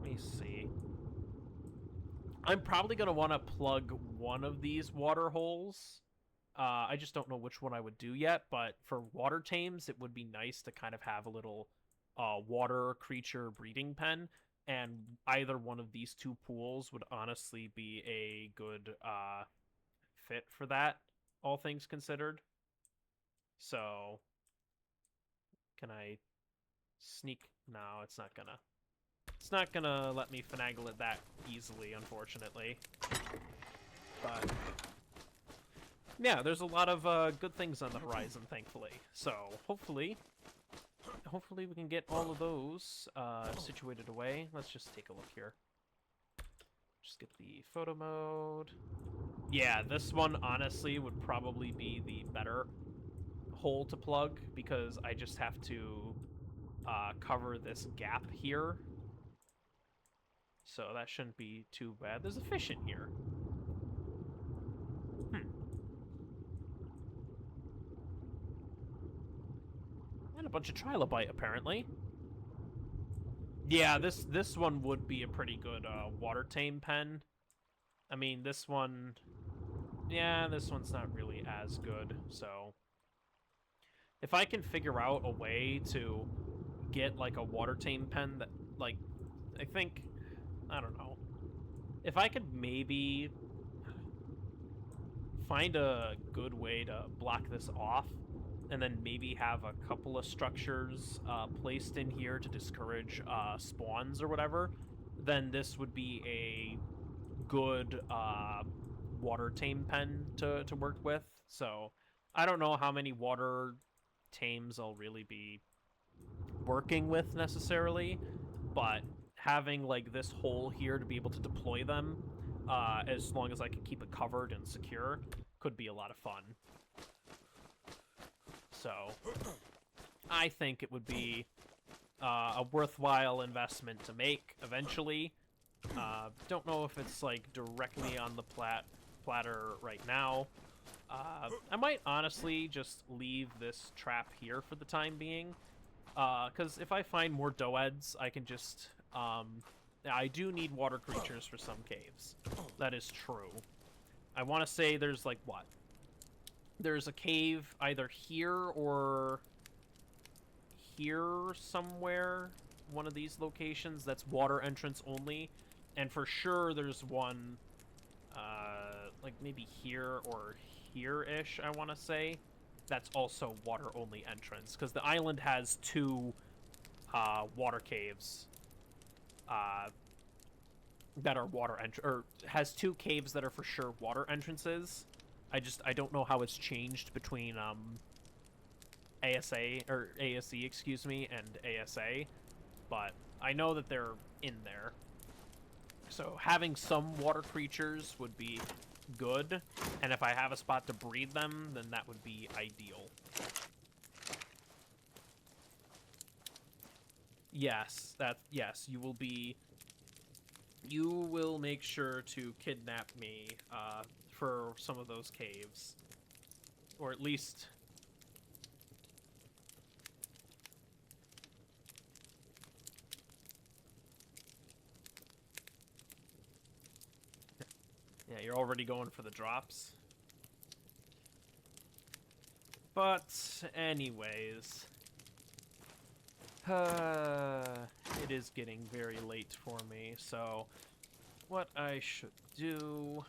me see. I'm probably going to want to plug one of these water holes. I just don't know which one I would do yet, but for water tames, it would be nice to kind of have a little water creature breeding pen, and either one of these two pools would honestly be a good fit for that, all things considered. So, can I sneak? No, it's not gonna. It's not gonna let me finagle it that easily, unfortunately. But yeah, there's a lot of good things on the horizon, thankfully. So hopefully we can get all of those situated away. Let's just take a look here. Just get the photo mode. Yeah, this one honestly would probably be the better hole to plug, because I just have to cover this gap here. So that shouldn't be too bad. There's a fish in here. And a bunch of trilobite, apparently. Yeah, this one would be a pretty good water tame pen. I mean, this one... Yeah, this one's not really as good, so... If I can figure out a way to get, like, a water tame pen that, like... I think... I don't know. If I could maybe find a good way to block this off, and then maybe have a couple of structures placed in here to discourage spawns or whatever, then this would be a good water tame pen to work with. So I don't know how many water tames I'll really be working with necessarily, but having like this hole here to be able to deploy them, as long as I can keep it covered and secure, could be a lot of fun. So I think it would be a worthwhile investment to make eventually. Don't know if it's like directly on the platter right now. I might honestly just leave this trap here for the time being, because if I find more doeds, I can just... I do need water creatures for some caves. That is true. I want to say there's like, what? There's a cave either here or here somewhere, one of these locations that's water entrance only, and for sure there's one like maybe here or here-ish, I want to say, that's also water only entrance, because the island has two water caves that are water or has two caves that are for sure water entrances. I don't know how it's changed between ASA or ASE, excuse me, and ASA, but I know that they're in there. So having some water creatures would be good, and if I have a spot to breed them, then that would be ideal. Yes, yes, you will make sure to kidnap me for some of those caves, or at least yeah, you're already going for the drops. But anyways, it is getting very late for me, so what I should do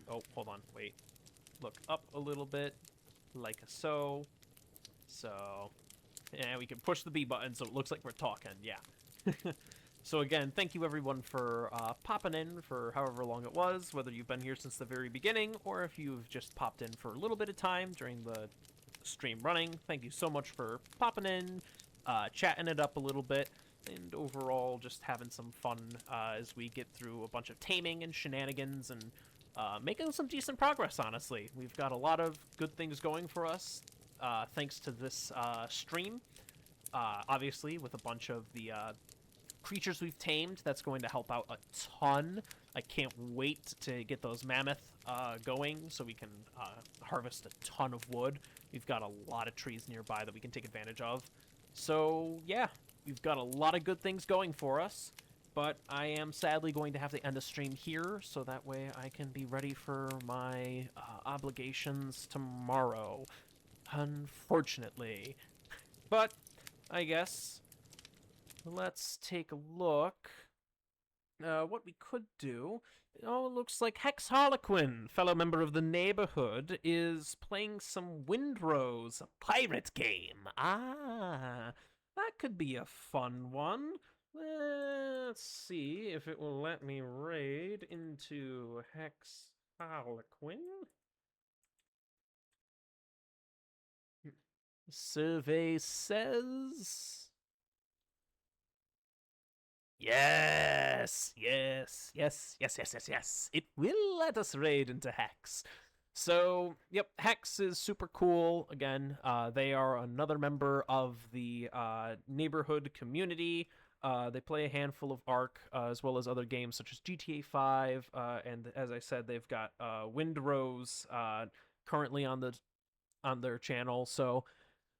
Oh, hold on, wait. Look up a little bit, like so. So, yeah, we can push the B button so it looks like we're talking, yeah. So again, thank you everyone for popping in for however long it was, whether you've been here since the very beginning, or if you've just popped in for a little bit of time during the stream running. Thank you so much for popping in, chatting it up a little bit, and overall just having some fun as we get through a bunch of taming and shenanigans and making some decent progress, honestly. We've got a lot of good things going for us thanks to this stream. Obviously, with a bunch of the creatures we've tamed, that's going to help out a ton. I can't wait to get those mammoth going so we can harvest a ton of wood. We've got a lot of trees nearby that we can take advantage of. So, yeah, we've got a lot of good things going for us, but I am sadly going to have to end the stream here so that way I can be ready for my obligations tomorrow, unfortunately. But, I guess, let's take a look. What we could do... Oh, it looks like Hex Harlequin, fellow member of the neighborhood, is playing some Windrose, a pirate game. Ah, that could be a fun one. Let's see if it will let me raid into Hex Harlequin. Survey says... Yes. It will let us raid into Hex. So, yep, Hex is super cool. Again, they are another member of the neighborhood community. They play a handful of ARK, as well as other games such as GTA 5, and as I said, they've got Windrose currently on their channel, so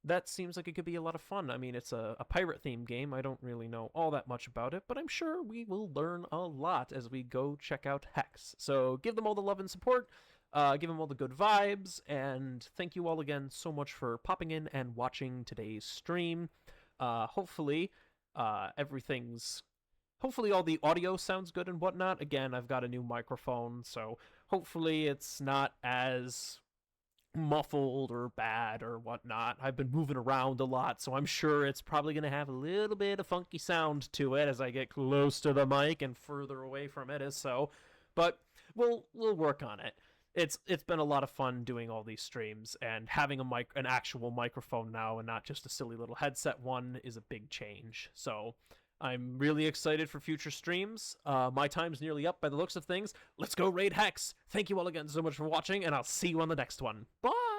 that seems like it could be a lot of fun. I mean, it's a pirate-themed game. I don't really know all that much about it, but I'm sure we will learn a lot as we go check out Hex. So give them all the love and support, give them all the good vibes, and thank you all again so much for popping in and watching today's stream. Hopefully all the audio sounds good and whatnot. Again, I've got a new microphone, so hopefully it's not as muffled or bad or whatnot. I've been moving around a lot, so I'm sure it's probably going to have a little bit of funky sound to it as I get close to the mic and further away from it as so. But we'll work on it. It's been a lot of fun doing all these streams, and having an actual microphone now and not just a silly little headset one is a big change. So I'm really excited for future streams. My time's nearly up by the looks of things. Let's go raid Hex. Thank you all again so much for watching, and I'll see you on the next one. Bye!